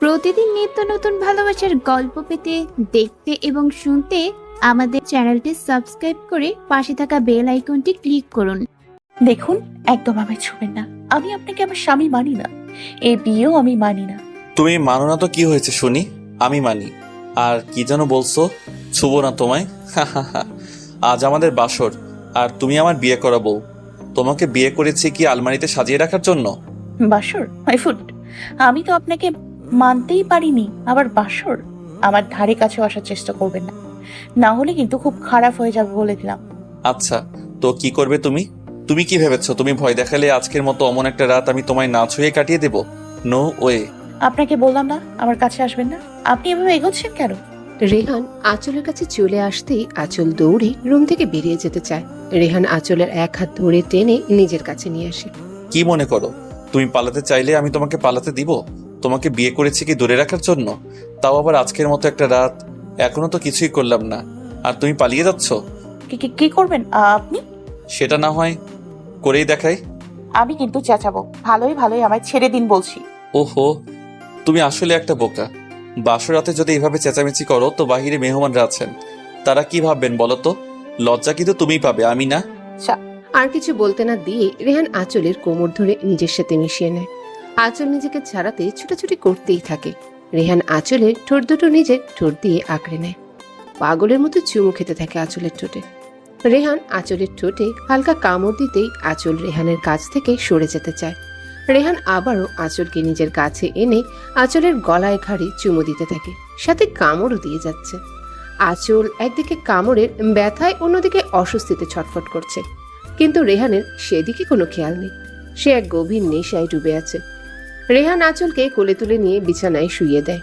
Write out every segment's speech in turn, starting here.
প্রতিদিন নিত্য নতুন ভালোবাসার গল্প পেতে, দেখতে এবং শুনতে আমাদের চ্যানেলটি সাবস্ক্রাইব করে পাশে থাকা বেল আইকনটি ক্লিক করুন। দেখুন, একদম আমায় ছুবেন না। আমি আপনাকে আমার স্বামী মানি না, এই বিয়েও আমি মানি না। তুমি মানো না তো কি হয়েছে শুনি, আমি মানি। আর কি যেন বলছো, ছুবো না তোমায়? আজ আমাদের বাসর, আর তুমি আমার বিয়ে করাবো। তোমাকে বিয়ে করেছি কি আলমারিতে সাজিয়ে রাখার জন্য? বাসর মাই ফুড, আমি তো আপনাকে মানতেই পারিনি, আবার বাসর? আমার ধারে কাছে আসার চেষ্টা করবেন না, না হলে কিন্তু খুব খারাপ হয়ে যাবে বলে দিলাম। আচ্ছা, তো কি করবে তুমি? তুমি কি ভেবেছো তুমি ভয় দেখালে আজকের মতো অমন একটা রাত আমি তোমায় না ছুঁয়ে কাটিয়ে দেব? No way. আপনাকে বললাম না আমার কাছে আসবেন না। আপনি এভাবে এগোচ্ছেন কেন? রেহান আঁচলের কাছে চলে আসতেই আঁচল দৌড়ে রুম থেকে বেরিয়ে যেতে চায়। রেহান আঁচলের এক হাত ধরে টেনে নিজের কাছে নিয়ে আসে। কি মনে করো তুমি পালাতে চাইলে আমি তোমাকে পালাতে দিব? তোমাকে বিয়ে করেছি কি দূরে রাখার জন্য? তাও আবার আজকের মতো একটা রাত। এখনো তো কিছুই করলাম না, আর তুমি পালিয়ে যাচ্ছ। কি করবেন আপনি? সেটা না হয় করেই দেখাই। আমি কিন্তু চেঁচাবো। ভালোই ভালোই আমায় ছেড়ে দিন বলছি। ওহো, তুমি আসলে একটা বোকা। বাসরাতে যদি এভাবে চেঁচামেচি করো তো বাহিরে মেহমানরা আছেন, তারা কি ভাববেন বলো তো? লজ্জা কিন্তু তুমিই পাবে, আমি না। আর কিছু বলতে না দিয়ে রেহান আঁচলের কোমর ধরে নিজের সাথে মিশিয়ে নেয়। আঁচল নিজেকে ছাড়াতে ছুটাছুটি করতেই থাকে। রেহান আঁচলের ঠোঁট দুটো নিজের ঠোঁট দিয়ে আঁকড়ে নেয়। পাগলের মতো চুমু খেতে থাকে আঁচলের ঠোঁটে। রেহান আঁচলের ঠোঁটে হালকা কামড় দিতেই আঁচল রেহানের কাছ থেকে সরে যেতে চায়। রেহান আবারও আঁচলকে নিজের কাছে এনে আঁচলের গলায় ঘাড়ে চুমু দিতে থাকে, সাথে কামড়ও দিয়ে যাচ্ছে। আঁচল একদিকে কামড়ের ব্যথায়, অন্যদিকে অস্বস্তিতে ছটফট করছে, কিন্তু রেহানের সেদিকে কোনো খেয়াল নেই। সে এক গভীর নেশায় ডুবে আছে। রেহান আঁচলকে কোলে তুলে নিয়ে বিছানায় শুইয়ে দেয়।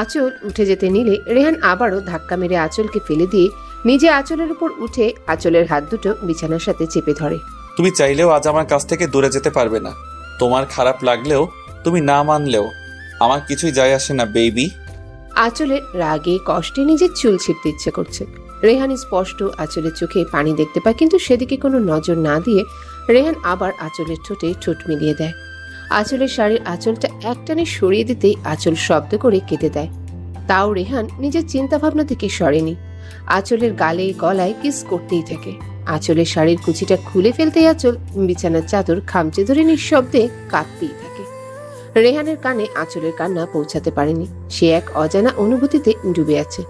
আঁচল উঠে যেতে নিলে রেহান আবারও ধাক্কা মেরে আঁচলকে ফেলে দিয়ে নিজে আঁচলের উপর উঠে আঁচলের হাত দুটো বিছানার সাথে চেপে ধরে। তুমি চাইলেও আজ আমার কাছ থেকে দূরে যেতে পারবে না। তোমার খারাপ লাগলেও, তুমি না মানলেও আমার কিছুই যায় আসে না বেবি। আঁচলের রাগে কষ্টে নিজের চুল ছিঁড়তে ইচ্ছে করছে। রেহান স্পষ্ট আঁচলের চোখে পানি দেখতে পায়, কিন্তু সেদিকে কোনো নজর না দিয়ে রেহান আবার আঁচলের ঠোঁটে ঠোঁট মিলিয়ে দেয়। আঁচলের শাড়ির আঁচলটা একটানে সরিয়ে দিতেই আঁচল শব্দ করে কেটে দেয়। তাও রেহান নিজের চিন্তা ভাবনা থেকে সরেনি। আঁচলের গালে গলায় কিস করতেই থাকে। আঁচলের শাড়ির কুচিটা খুলে ফেলতেই আঁচল বিছানার চাদর খামচে ধরে নিঃশব্দে কাঁদতেই থাকে। রেহানের কানে আঁচলের কান্না পৌঁছাতে পারেনি। সে এক অজানা অনুভূতিতে ডুবে আছে।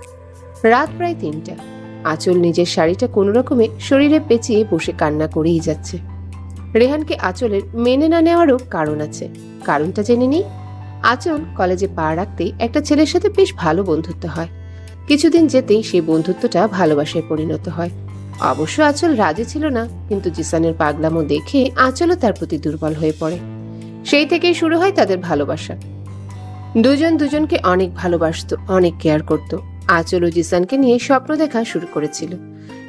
রাত প্রায় ৩টা। আঁচল নিজের শাড়িটা কোনো রকমে শরীরে পেঁচিয়ে বসে কান্না করেই যাচ্ছে। রেহানকে আঁচলের মেনে না নেওয়ারও কারণ আছে। কারণটা জেনে নেই। আঁচল কলেজে পা রাখতেই একটা ছেলের সাথে বেশ ভালো বন্ধুত্ব হয়। কিছুদিন যেতেই সেই বন্ধুত্বটা ভালোবাসায় পরিণত হয়। অবশ্য আঁচল রাজি ছিল না, কিন্তু জিসানের পাগলামো দেখে আঁচলও তার প্রতি দুর্বল হয়ে পড়ে। সেই থেকেই শুরু হয় তাদের ভালোবাসা। দুজন দুজনকে অনেক ভালোবাসতো, অনেক কেয়ার করত। আঁচল ও জিসানকে নিয়ে স্বপ্ন দেখা শুরু করেছিল,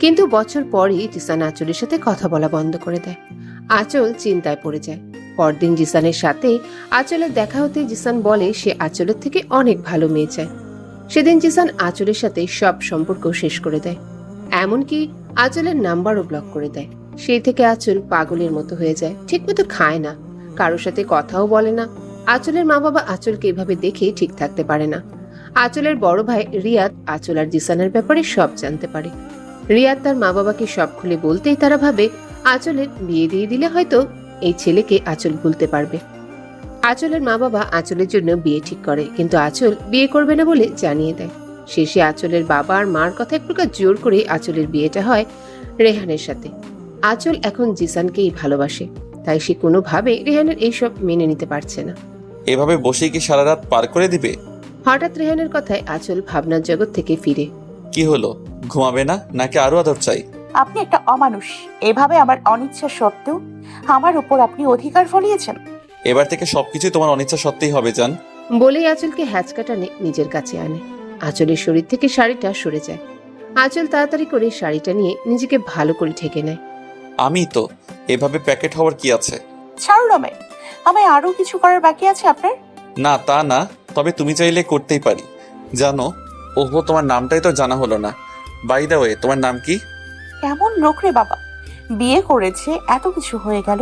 কিন্তু বছর পরই জিসান আঁচলের সাথে কথা বলা বন্ধ করে দেয়। আঁচল চিন্তায় পড়ে যায়। পরদিন জিসানের সাথে আঁচলের দেখা হতে জিসান বলে সে আঁচলের থেকে অনেক ভালো মেয়ে চায়। সেদিন জিসান আঁচলের সাথে সব সম্পর্ক শেষ করে দেয়, এমনকি আঁচলের নাম্বারও ব্লক করে দেয়। সেই থেকে আঁচল পাগলের মতো হয়ে যায়, ঠিকমতো খায় না, কারোর সাথে কথাও বলে না। আঁচলের মা বাবা আঁচলকে এভাবে দেখে ঠিক থাকতে পারে না। আঁচলের বড় ভাই রিয়াদ আঁচল আর জিসানের ব্যাপারে সব জানতে পারে। রিয়াদ তার মা বাবাকে সব খুলে বলতেই তারা ভাবে আঁচলের বিয়ে দিয়ে দিলে হয়তো এই ছেলেকে আঁচল ভুলতে পারবে। আঁচলের মা বাবা আঁচলের জন্য বিয়ে ঠিক করে, কিন্তু আঁচল বিয়ে করবে না বলে জানিয়ে দেয়। শেষে আঁচলের বাবা আর মার কথা এক প্রকার জোর করে আঁচলের বিয়েটা হয় রেহানের সাথে। আঁচল এখন জিসানকেই ভালোবাসে, তাই সে কোনোভাবে রেহানের এইসব মেনে নিতে পারছে না। এভাবে বসেই কি সারা রাত পার করে দিবে? হঠাৎ রেহানের কথায় আঁচল ভাবনার জগৎ থেকে ফিরে। কি হলো, ঘুমাবে না নাকি আরো আদর চাই? আপনি একটা অমানুষ। এভাবে আমার অনিচ্ছা সত্ত্বেও আমার উপর আপনি অধিকার ফলিয়েছেন। এবার থেকে সবকিছুই তোমার অনিচ্ছা সত্যিই হবে জান। বলেই আঁচলকে হ্যাচকা টানে নিজের কাছে আনে। আঁচলের শরীর থেকে শাড়িটা সরে যায়। আঁচল তাড়াতাড়ি করে শাড়িটা নিয়ে নিজেকে ভালো করে ঢেকে নেয়। আমি তো এভাবে প্যাকেট হওয়ার কি আছে? ছাড়ুন আমায়, আমায় আরো কিছু করার বাকি আছে আপনার। না তা না, তবে তুমি চাইলে করতেই পারি। জানো, ওহো তোমার নামটাই তো জানা হলো না। বাই দ্য ওয়ে, তোমার নাম কি? কেমন লোক রে বাবা, বিয়ে করেছে, এত কিছু হয়ে গেল,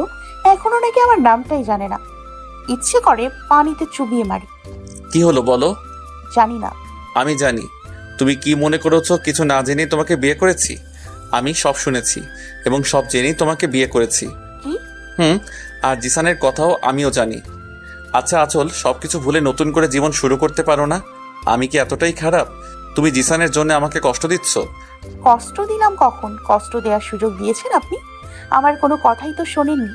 এখনো নাকি আমার নামটাই জানে না। ইচ্ছে করে পানিতে চুবিয়ে মারি। কি হলো বলো? জানি না। আমি জানি। তুমি কি মনে করেছো কিছু না জেনে তোমাকে বিয়ে করেছি? আমি সব শুনেছি এবং সব জেনেই তোমাকে বিয়ে করেছি। কি? আর জিসানের কথাও আমিও জানি। আচ্ছা আচল, সবকিছু ভুলে নতুন করে জীবন শুরু করতে পারো না? আমি কি এতটাই খারাপ? তুমি জিসানের জন্য আমাকে কষ্ট দিচ্ছ? কষ্ট দিলাম কখন? কষ্ট দেওয়ার সুযোগ দিয়েছেন আপনি? আমার কোনো কথাই তো শোনেননি।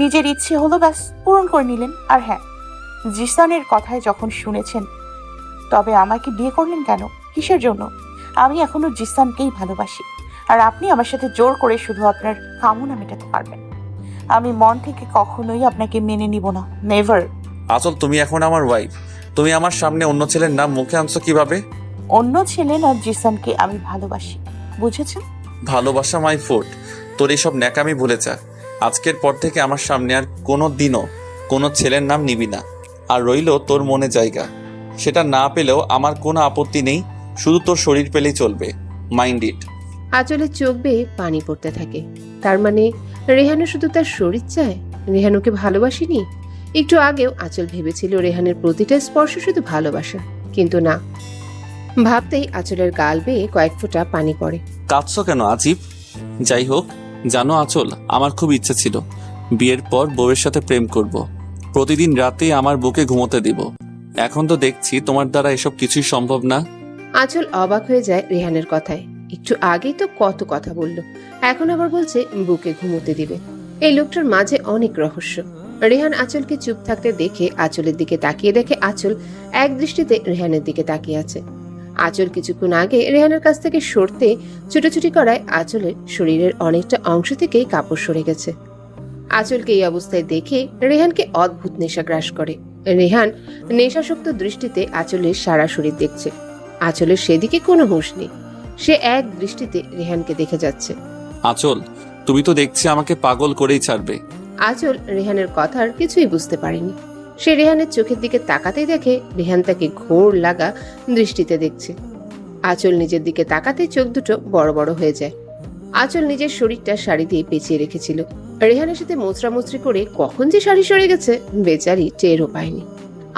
নিজের ইচ্ছে হলো, ব্যাস পূরণ করে নিলেন। আর হ্যাঁ, জিসানের কথায় যখন শুনেছেন, তবে আমাকে বিয়ে করলেন কেন? কিসের জন্য? আমি এখনো জিসানকেই ভালোবাসি, আর আপনি আমার সাথে জোর করে শুধু আপনার কামনা মেটাতে পারবেন। আমি মন থেকে কখনোই আপনাকে মেনে নিব না, নেভার। আচল, তুমি এখন আমার ওয়াইফ। তুমি আমার সামনে অন্য ছেলের নাম মুখে আনছো কিভাবে? অন্য ছেলে না, জিসানকে আমি ভালোবাসি, বুঝেছেন? ভালোবাসা মাই ফুড। তোর এইসব ন্যাকামি ভুলে যা। আজকের পর থেকে আমার সামনে আর কোনো দিনও কোনো ছেলের নাম নিবি না। আর রইল তোর মনে জায়গা, সেটা না পেলেও আমার কোনো আপত্তি নেই, শুধু তোর শরীর পেলেই চলবে। Mind it. আঁচলের চোখ বেয়ে পানি পড়তে থাকে। তার মানে রেহানও শুধু তার শরীর চায়? রেহান ওকে ভালোবাসেনি? একটু আগেও আঁচল ভেবেছিল রেহানের প্রতিটা স্পর্শ শুধু ভালোবাসা, কিন্তু না। ভাবতেই আঁচলের গাল বেয়ে কয়েক ফোঁটা পানি পড়ে। কাঁদছো কেন আজিব? যাই হোক, জানো আচল, আমার খুব ইচ্ছে ছিল বিয়ের পর বউয়ের সাথে প্রেম করব, প্রতিদিন রাতে আমার বুকে ঘুমোতে দিব। এখন তো দেখছি তোমার দ্বারা এসব কিছুই সম্ভব না। আঁচল অবাক হয়ে যায় রেহানের কথায়। একটু আগেই তো কত কথা বলল, এখন আবার বলছে বুকে ঘুমোতে দিবে। এই লোকটার মাঝে অনেক রহস্য। রেহান আঁচলকে চুপ থাকতে দেখে আঁচলের দিকে তাকিয়ে দেখে আঁচল এক দৃষ্টিতে রেহানের দিকে তাকিয়ে আছে। আঁচল কিছুক্ষণ আগে রেহানের কাছ থেকে সরতে ছুটোছুটি করায় আঁচলের শরীরের অনেকটা অংশ থেকেই কাপড় সরে গেছে। আঁচলকে এই অবস্থায় দেখে রেহানকে অদ্ভুত নেশা গ্রাস করে। রেহান নেশাসক্ত দৃষ্টিতে আঁচলের সারা শরীর দেখছে। আঁচলের সেদিকে কোনো হুঁশ নেই, সে এক দৃষ্টিতে রেহানকে দেখে যাচ্ছে। আচল, তুমি তো দেখছি আমাকে পাগল করেই ছাড়বে। আঁচল রেহানের কথার কিছুই বুঝতে পারেনি। সে রেহানের চোখের দিকে তাকাতেই দেখে রেহান তাকে ঘোর লাগা দৃষ্টিতে দেখছে। আঁচল নিজের দিকে তাকাতেই চোখ দুটো বড় বড় হয়ে যায়। আঁচল নিজের শরীরটা শাড়ি দিয়ে পেঁচিয়ে রেখেছিল। রেহানের সাথে মোচড়ামুচড়ি করে কখন যে শাড়ি সরে গেছে বেচারি টেরও পায়নি।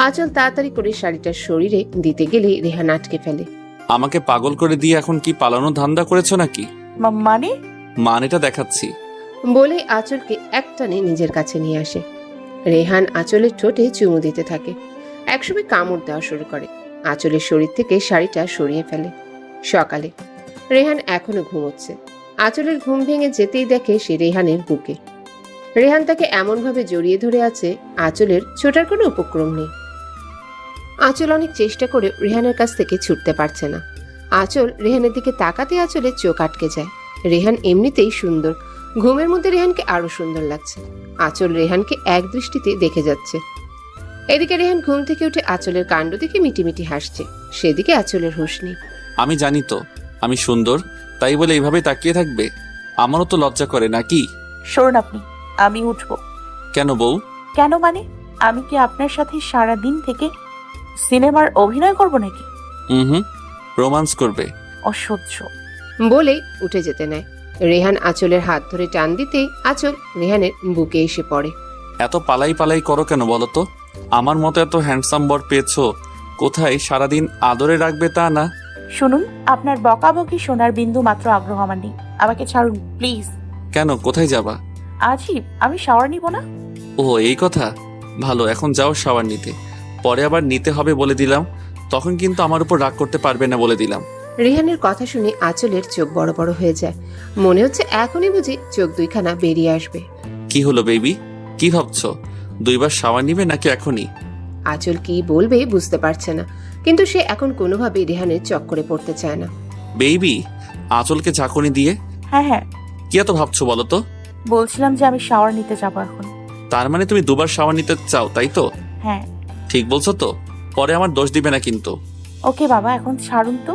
আঁচল তাড়াতাড়ি করে শাড়িটা শরীরে দিতে গেলেই রেহান আটকে ফেলে। আমাকে পাগল করে দিয়ে এখন কি পালানোর ধান্দা করেছো নাকি? মানে? মানেটা দেখাচ্ছি। বলে আঁচলকে একটানে নিজের কাছে নিয়ে আসে। রেহান আঁচলের ঠোঁটে চুমু দিতে থাকে, একসময় কামড় দেওয়া শুরু করে। আঁচলের শরীর থেকে শাড়িটা সরিয়ে ফেলে। সকালে রেহান এখনো ঘুমোচ্ছে। আঁচলের ঘুম ভেঙে যেতেই দেখে সে রেহানের বুকে। রেহান তাকে এমনভাবে জড়িয়ে ধরে আছে, আঁচলের ছোটার কোনো উপক্রম নেই। আঁচল অনেক চেষ্টা করে রেহানের কাছ থেকে ছুটতে পারছে না। আঁচল রেহানের দিকে তাকাতে আঁচলের চোখ আটকে যায়। রেহান এমনিতেই সুন্দর, ঘুমের মধ্যে রেহানকে আরো সুন্দর লাগছে। আঁচল রেহানকে এক দৃষ্টিতে দেখে যাচ্ছে। এদিকে রেহান ঘুম থেকে উঠে আঁচলের কাণ্ড দেখে মিটিমিটি হাসছে। সেদিকে আঁচলের হুঁশ নেই। আমি জানি তো আমি সুন্দর, তাই বলে এইভাবে তাকিয়ে থাকবে? আমারও তো লজ্জা করে নাকি? সরুন আপনি, আমি উঠবো। কেন বউ? কেন মানে? আমি কি আপনার সাথে সারা দিন থেকে সিনেমার অভিনয় করব নাকি? হুম, রোমান্স করবে। অসহ্য। বলেই উঠে যেতে নেয়। রেহান আঁচলের হাত ধরে টান দিতেই আঁচল রেহানের বুকে এসে পড়ে। এত পালাই পালাই করো কেন বলো তো? আমার মতো এত হ্যান্ডসাম বর পেয়েছো, কোথায় সারাদিন আদরে রাখবে তা না। শুনুন, আপনার বকাবকি শোনার বিন্দু মাত্র আগ্রহ আমার নেই। আমাকে ছাড়ুন প্লিজ। কেন, কোথায় যাবা? আজীব, আমি শাওয়ার নিব না। ও এই কথা। ভালো, এখন যাও শাওয়ার নিতে, পরে আবার নিতে হবে বলে দিলাম। তখন কিন্তু আমার উপর রাগ করতে পারবে না বলে দিলাম। রেহানের কথা শুনে আঁচলের চোখ বড় বড় হয়ে যায়। মনে হচ্ছে এখনই বুঝি চোখ দুইখানা বেরিয়ে আসবে। কি হলো বেবি, কি ভাবছো? 2 বার শাওয়ার নিবে নাকি এখনই? আঁচল কি বলবে বুঝতে পারছে না, কিন্তু সে এখন কোনোভাবেই রেহানের চক্করে পড়তে চায় না। বেবি, আঁচলকে ঝাঁকুনি দিয়ে হ্যাঁ হ্যাঁ, কি এত ভাবছো বলো তো? বলছিলাম যে আমি শাওয়ার নিতে যাবো এখন। তার মানে তুমি 2 বার শাওয়ার নিতে চাও, তাই তো? হ্যাঁ। ঠিক বলছো তো? পরে আমার দোষ দিবে না কিন্তু। ওকে বাবা, এখন ছাড়ুন তো।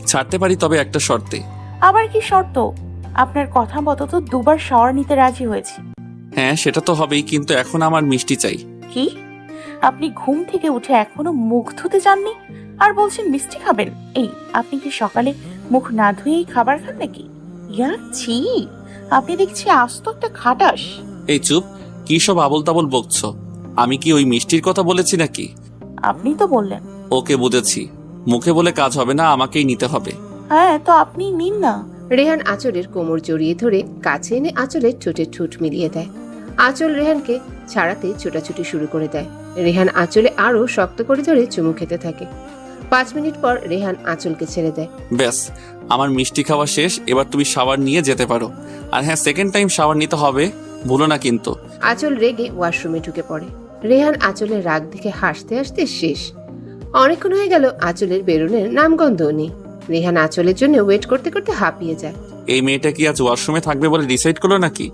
ছাড়তে পারি, তবে একটা শর্তে। আবার কি শর্ত? আপনার কথা মতো তো 2 বার শাওয়ার নিতে রাজি হয়েছি। হ্যাঁ সেটা তো হবেই, কিন্তু এখন আমার মিষ্টি চাই। কি? আপনি ঘুম থেকে উঠে এখনো মুখ ধুতে যাননি আর বলছেন মিষ্টি খাবেন? এই, আপনি কি সকালে মুখ না ধুয়েই খাবার খান নাকি? ইয়া ছি, আপনি দেখছি আস্ত একটা খাটাস। এই চুপ, কি সব আবল তাবল বকছো? আমি কি ওই মিষ্টির কথা বলেছি নাকি? আপনি তো বললেন। ওকে বুঝেছি, মুখে বলে কাজ হবে না, আমাকেই নিতে হবে। হ্যাঁ তো আপনি নিন না। রেহান আঁচলের কোমর জড়িয়ে ধরে কাছে এনে আঁচলের ঠোঁটে ঠোঁট মিলিয়ে দেয়। আঁচল রেহানকে ছাড়াতে ছোটাছুটি শুরু করে দেয়। রেহান আঁচলে আরো শক্ত করে ধরে চুমু খেতে থাকে। 5 মিনিট পর রেহান আঁচলকে ছেড়ে দেয়। ব্যাস, আমার মিষ্টি খাওয়া শেষ, এবার তুমি শাওয়ার নিয়ে যেতে পারো। আর হ্যাঁ, সেকেন্ড টাইম শাওয়ার নিতে হবে, ভুলো না কিন্তু। আঁচল রেগে ওয়াশরুমে ঢুকে পড়ে। রেহান আঁচলের রাগ দেখে হাসতে হাসতে শেষ। অনেকক্ষণ হয়ে গেল আঁচলের বেরোনের নামগন্ধও নেই। রেহান আঁচলের জন্য ওয়েট করতে করতে হাঁপিয়ে যায়। এই মেয়েটা কি আজ ওয়াশরুমে থাকবে বলে ডিসাইড করলো নাকি?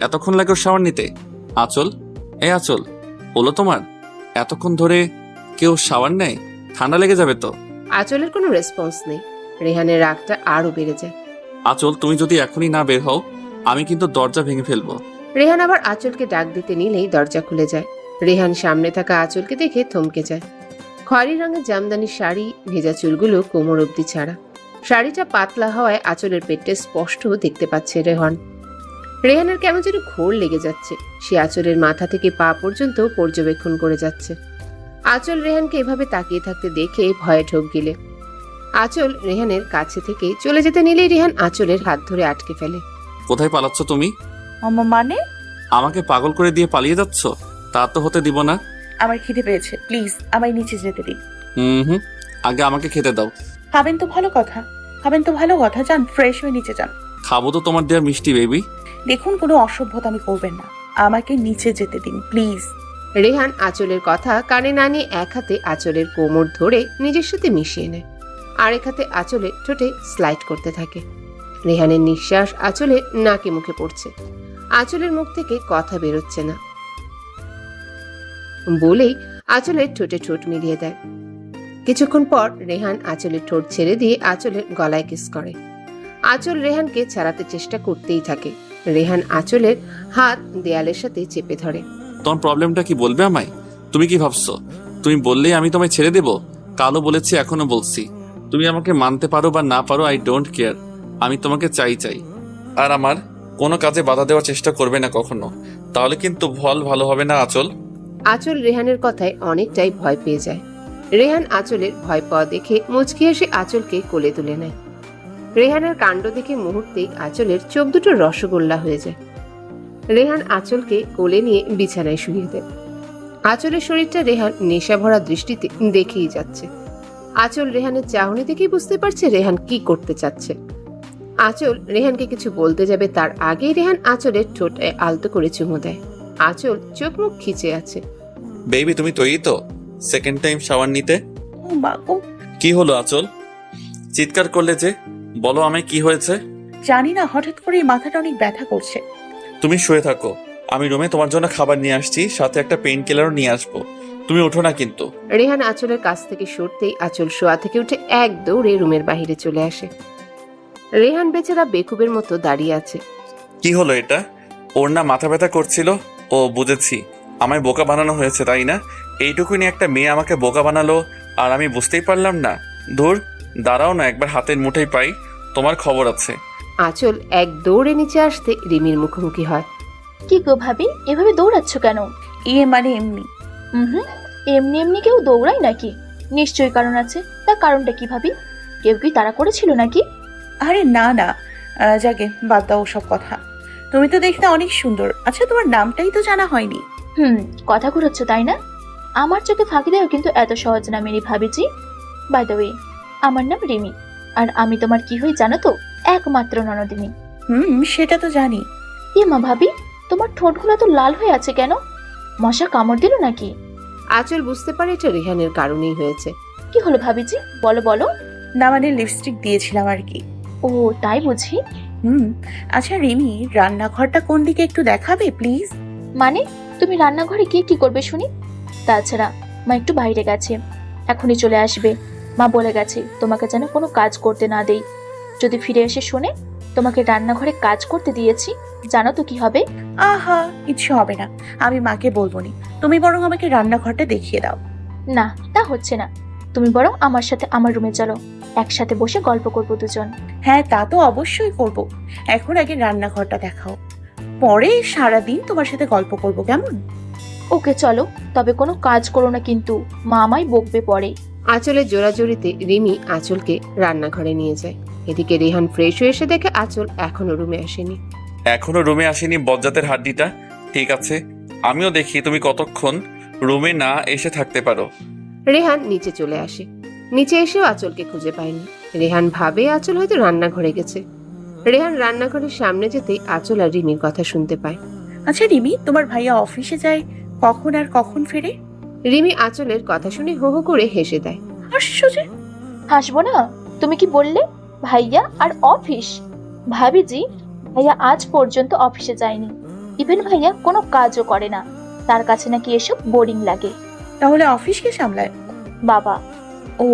এতক্ষণ লাগে ওর শাওয়ার নিতে। আঁচল, এই আঁচল, বলো তোমার এতক্ষণ ধরে কেউ শাওয়ার নেয়? ঠান্ডা লেগে যাবে তো। আঁচলের কোনো রেসপন্স নেই। রেহানের রাগটা আরো বেড়ে যায়। আঁচল, তুমি যদি এখনই না বের হও, আমি কিন্তু দরজা ভেঙে ফেলবো। রেহান আবার আঁচলকে ডাক দিতে নিলেই দরজা খুলে যায়। রেহান সামনে থাকা আঁচলকে দেখে থমকে যায়। খয়েরি রঙের জামদানির শাড়ি, ভেজা চুলগুলো কোমর অবধি ছাড়া। শাড়িটা পাতলা হওয়ায় আঁচলের পেটটা স্পষ্ট দেখতে পাচ্ছে রেহান। রেহানের কেমন যেন ঘোর লেগে যাচ্ছে। সে আঁচলের মাথা থেকে পা পর্যন্ত পর্যবেক্ষণ করে যাচ্ছে। আঁচল রেহানকে এভাবে তাকিয়ে থাকতে দেখে ভয়ে ঢোক গিলে। আঁচল রেহানের কাছে থেকে চলে যেতে নিলেই রেহান আঁচলের হাত ধরে আটকে ফেলে। কোথায় পালাচ্ছ তুমি? মানে আমাকে পাগল করে দিয়ে পালিয়ে যাচ্ছ? তা তো হতে দিব না। আমার খিদে পেয়েছে, প্লিজ আমায় নিচে যেতে দিন। হুম, আগে আমাকে খেতে দাও। খাবেন তো ভালো কথা, খাবেন তো ভালো কথা, যান ফ্রেশ হয়ে নিচে যান। খাবো তো তোমার দেওয়া মিষ্টি, বেবি। দেখুন কোনো অসভ্যতা আমি করবেন না, আমাকে নিচে যেতে দিন প্লিজ। রেহান আঁচলের কথা কানে না নিয়ে এক হাতে আঁচলের কোমর ধরে নিজের সাথে মিশিয়ে নেয়। আরেক হাতে আঁচলে ঠোঁটে স্লাইড করতে থাকে। রেহানের নিঃশ্বাস আঁচলে নাকে মুখে পড়ছে। আঁচলের মুখ থেকে কথা বেরোচ্ছে না বলেই আঁচলের ঠোঁটে ঠোঁট মিলিয়ে দেয়। কিছুক্ষণ পর রেহান আঁচলের ঠোঁট ছেড়ে দিয়ে আঁচলের গলায় কিস করে। আঁচল রেহানকে ছাড়াতে চেষ্টা করতেই থাকে। রেহান আঁচলের হাত দেয়ালের সাথে চেপে ধরে। তোমার প্রবলেমটা কি বলবে আমায়? তুমি কি ভাবছো তুমি বললেই আমি তোমায় ছেড়ে দেব? কালও বলেছি, এখনো বলছি, তুমি আমাকে মানতে পারো বা না পারো, আই ডোন্ট কেয়ার। আমি তোমাকে চাই। আর আমার কোনো কাজে বাধা দেওয়ার চেষ্টা করবে না কখনো, তাহলে কিন্তু ভালো হবে না আঁচল। আঁচল রেহানের কথায় অনেকটাই ভয় পেয়ে যায়। রেহান আঁচলের ভয় পাওয়া দেখে মুচকি এসে আঁচলকে কোলে তুলে নেয়। রেহানের কাণ্ড দেখে মুহূর্তেই আঁচলের চোখ দুটো রসগোল্লা হয়ে যায়। রেহান আঁচলকে কোলে নিয়ে বিছানায় শুইয়ে দেয়। আঁচলের শরীরটা রেহান নেশা ভরা দৃষ্টিতে দেখেই যাচ্ছে। আঁচল রেহানের চাহনি দেখেই বুঝতে পারছে রেহান কি করতে চাচ্ছে। আঁচল রেহানকে কিছু বলতে যাবে তার আগেই রেহান আঁচলের ঠোঁটে আলতো করে চুমু দেয়। আঁচল চোখ মুখ খিচে আছে। বেবি, তুমি তৈরি তো সেকেন্ড টাইম শাওয়ার নিতে? ও বাবু, কি হলো আঁচল, চিৎকার করলে যে? বলো আমায় কি হয়েছে। জানি না, হঠাৎ করে মাথাটা অনেক ব্যথা করছে। তুমি শুয়ে থাকো, আমি রুমে তোমার জন্য খাবার নিয়ে আসছি, সাথে একটা পেইন কিলারও নিয়ে আসবো। তুমি ওঠো না কিন্তু। রেহান আঁচলের কাছ থেকে সরতেই আঁচল শোয়া থেকে উঠে এক দৌড়ে রুমের বাইরে চলে আসে। রেহান বেচারা বেকুবের মতো দাঁড়িয়ে আছে। কি হলো এটা? ওর না মাথা ব্যথা করছিল? ও বুঝেছি, আমায় বোকা বানানো হয়েছে, তাই না? এইটুকুনি একটা মেয়ে আমাকে বোকা বানালো আর আমি বুঝতেই পারলাম না। ধুর, দাঁড়াও না, একবার হাতের মুঠোয় পাই, তোমার খবর আছে। আঁচল এক দৌড়ে নিচে আসতে রিমির মুখোমুখি হয়। কি গো ভাবি, এভাবে দৌড়াচ্ছ কেন? মানে এমনি। হুম, এমনি এমনি কেউ দৌড়ায় নাকি? নিশ্চয়ই কারণ আছে। তা কারণটা কি ভাবি? কেউ কি তাড়া করেছিল নাকি? আরে না, যাকে বাদ দাও সব কথা। তুমি তো দেখতে অনেক সুন্দর। আচ্ছা, তোমার নামটাই তো জানা হয়নি। কথা ঘুরোচ্ছ তাই না? আমার চোখে ফাঁকি দেও কিন্তু এত সহজ না মেরি ভাবিজি। বাই দ্য ওয়ে, আমার নাম রিমি, আর আমি তোমার কি হই জানো তো? একমাত্র ননদিনী। সেটা তো জানি। মা ভাবি, তোমার ঠোঁটগুলো তো লাল হয়ে আছে কেন? মশা কামড় দিল নাকি? আঁচল বুঝতে পারে এটা রেহানের কারণেই হয়েছে। কি হলো ভাবিজি, বলো বলো। না মানে লিপস্টিক দিয়েছিলাম আর কি। ও তাই বুঝি। আচ্ছা রিমি, রান্নাঘরটা কোন দিকে একটু দেখাবে প্লিজ? মানে তুমি রান্নাঘরে গিয়ে কি করবে শুনি? তাছাড়া মা একটু বাইরে গেছে, এখনই চলে আসবে। মা বলে গেছে তোমাকে যেন কোনো কাজ করতে না দেই। যদি ফিরে এসে শুনে তোমাকে রান্নাঘরে কাজ করতে দিয়েছি, জানো তো কি হবে? আহা, ইচ্ছে হবে না, আমি মাকে বলবো নি। তুমি বরং আমাকে রান্নাঘরটা দেখিয়ে দাও। না, তা হচ্ছে না। তুমি বরং আমার সাথে আমার রুমে চলো, একসাথে বসে গল্প করবো দুজন। হ্যাঁ, তা তো অবশ্যই করব। এখন আগে রান্নাঘরটা দেখাও, পরে সারাদিন তোমার সাথে গল্প করব, কেমন? ওকে চলো, তবে কোনো কাজ করো না কিন্তু, মা আমায় বকবে পরে। আঁচলের জোরাজোরিতে রিমি আঁচলকে রান্নাঘরে নিয়ে যায়। এদিকে রেহান ফ্রেশ হয়ে এসে দেখে আঁচল এখনো রুমে আসেনি। এখনো রুমে আসেনি বজ্জাতের হাড্ডিটা? ঠিক আছে, আমিও দেখি তুমি কতক্ষণ রুমে না এসে থাকতে পারো। রেহান নিচে চলে আসে। নিচে এসেও আঁচলকে খুঁজে পায়নি। রেহান ভাবে আঁচল হয়তো রান্নাঘরে গেছে। রেহান রান্নাঘরের সামনে যেতেই আঁচল আর রিমির কথা শুনতে পায়। আচ্ছা রিমি, তোমার ভাইয়া অফিসে যায় কখন আর কখন ফেরে? রিমি আঁচলের কথা শুনে হো হো করে হেসে দেয়। আশ্চর্য! হাসবো না? তুমি কি বললে? ভাইয়া আর অফিস? ভাবিজি, ভাইয়া আজ পর্যন্ত অফিসে যায়নি। ইভেন ভাইয়া কোনো কাজও করে না, তার কাছে নাকি এসব বোরিং লাগে। তাহলে অফিস কে সামলায়? বাবা। ও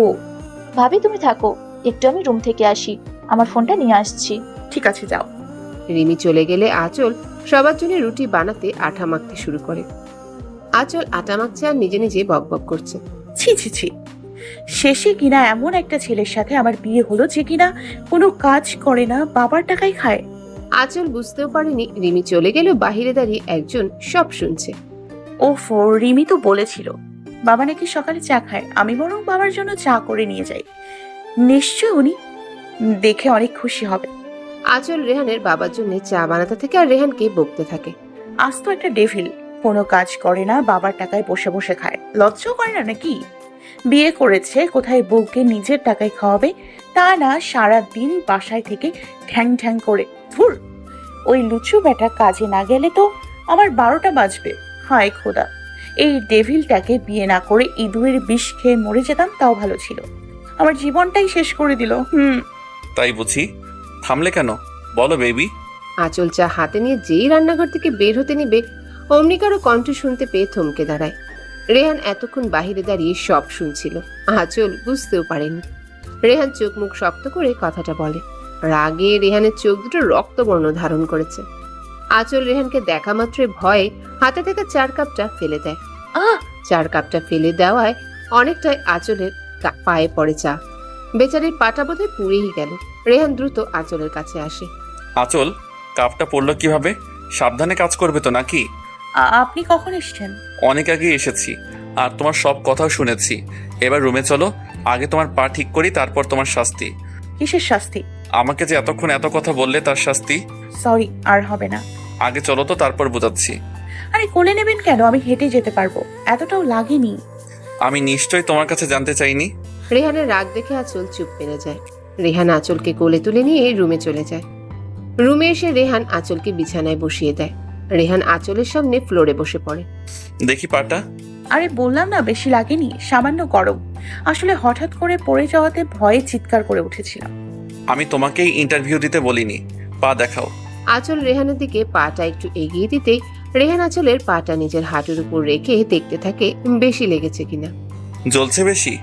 ভাবি তুমি থাকো, একটু আমি রুম থেকে আসি, আমার ফোনটা নিয়ে আসছি। ঠিক আছে, যাও। রিমি চলে গেলে আঁচল সবার জন্য রুটি বানাতে আটা মাখতে শুরু করে। আঁচল আটা মাখছে আর নিজে নিজে বকবক করছে। ছি ছি ছি, শেষে কিনা এমন একটা ছেলের সাথে আমার বিয়ে হলো যে কিনা কোনো কাজ করে না, বাবার টাকায় খায়। আঁচল বুঝতেও পারেনি রিমি চলে গেলেও বাহিরে দাঁড়িয়ে একজন সব শুনছে। ওফো, রিমি তো বলেছিল বাবা নাকি সকালে চা খায়, আমি বরং বাবার জন্য চা করে নিয়ে যাই। নিশ্চয় উনি দেখে অনেক খুশি হবে। আঁচল রেহানের বাবার জন্য চা বানাতে থাকে আর রেহানকে বকতে থাকে। আজ তো একটা ডেভিল, কোনো কাজ করে না, বাবার টাকায় বসে বসে খায়, লজ্জাও করে না নাকি? বিয়ে করেছে কোথায় বউকে নিজের টাকায় খাওয়াবে, তা না সারা দিন বাসায় থেকে ঠ্যাং ঠ্যাং করে। ধুর, ওই লুচু বেটা কাজে না গেলে তো আমার 12টা বাজবে। হায় খোদা, এই ডেভিলটাকে বিয়ে না করে ইঁদুরের বিষ খেয়ে মরে যেতাম তাও ভালো ছিল। আমার জীবনটাই শেষ করে দিল। তাই বুঝি? থামলে কেন, বলো বেবি। আঁচল চা হাতে নিয়ে যেই রান্নাঘর থেকে বের হতে নিবে অমনি কারো কণ্ঠ শুনতে পেয়ে থমকে দাঁড়ায়। রেহান এতক্ষণ বাহিরে দাঁড়িয়ে সব শুনছিল, আঁচল বুঝতেও পারেনি। রেহান চোখ মুখ শক্ত করে কথাটা বলে। রাগে রেহানের চোখ দুটো রক্তবর্ণ ধারণ করেছে। আঁচল রেহানকে দেখা মাত্রই ভয়ে হাতে থাকা চার কাপটা ফেলে দেয়। চার কাপটা ফেলে দেওয়ায় অনেকটাই আঁচলের পায়ে পড়ে চা। বেচারির পাটা বোধহয় পুড়েই গেল। রেহান দ্রুত আঁচলের কাছে আসে। আঁচল, কাপটা পড়লো কিভাবে? সাবধানে কাজ করবে তো নাকি? আপনি কখন এসছেন? অনেক আগে এসেছি আর তোমার সব কথাও শুনেছি। এবার রুমে চলো, আগে তোমার পা ঠিক করি, তারপর তোমার শাস্তি। কিসের শাস্তি? আমাকে যে এতক্ষণ এত কথা বললে তার শাস্তি। সরি, আর হবে না। আগে চলো তো, তারপর বোঝাচ্ছি। আরে কোলে নেবেন কেন? আমি হেঁটে যেতে পারবো, এতটাও লাগেনি। আমি নিশ্চয়ই তোমার কাছে জানতে চাইনি। রেহানের রাগ দেখে আঁচল চুপ মেরে যায়। রেহান আঁচলকে কোলে তুলে নিয়ে রুমে চলে যায়। রুমে এসে রেহান আঁচলকে বিছানায় বসিয়ে দেয়। রেহান আঁচলের সামনে ফ্লোরে বসে পড়ে। দেখি পাটা। আরে বললাম না বেশি লাগেনি, সামান্য গরম। আসলে হঠাৎ করে পড়ে যাওয়াতে ভয়ে চিৎকার করে উঠেছিলাম। আমি তোমাকেই ইন্টারভিউ দিতে বলিনি, পা দেখাও। আঁচল রেহানের দিকে পাটা একটু এগিয়ে দিতেই রেহান আঁচলের পাটা নিজের হাঁটুর উপর রেখে দেখতে থাকে বেশি লেগেছে কিনা। জ্বলছে বেশি?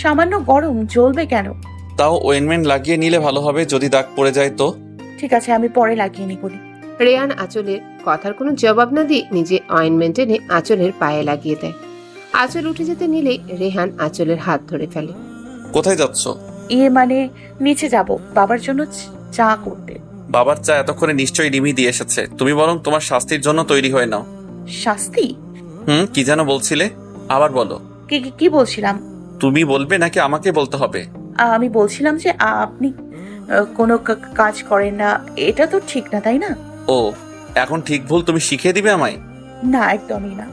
সামান্য গরম, জ্বলবে কেন? তাও ওয়েনমেন্ট লাগিয়ে নিলে ভালো হবে, যদি দাগ পড়ে যায় তো। ঠিক আছে, আমি পরে লাগিয়ে নি বলি। রেহান আঁচলের কথার কোনো জবাব না দিয়ে নিজে অয়েনমেন্ট এনে আঁচলের পায়ে লাগিয়ে দেয়। আঁচল উঠে যেতে নিলেই রেহান আঁচলের হাত ধরে ফেলে। কোথায় যাচ্ছ? মানে নিচে যাব, বাবার জন্য চা করতে। বাবার চা এতক্ষণে নিশ্চয়ই রিমি দিয়ে এসেছে, তুমি বরং তোমার শাস্তির জন্য তৈরি হয়ে নাও। শাস্তি? কি যেন বলছিলে, আবার বলো। কি বলছিলাম? তুমি বলবে নাকি আমাকে বলতে হবে? আমি বলছিলাম যে আপনি কোনো কাজ করেন না, এটা তো ঠিক না, তাই না? ও, এখন ঠিক ভুল তুমি শিখিয়ে দিবে আমায়? না, একদমই না।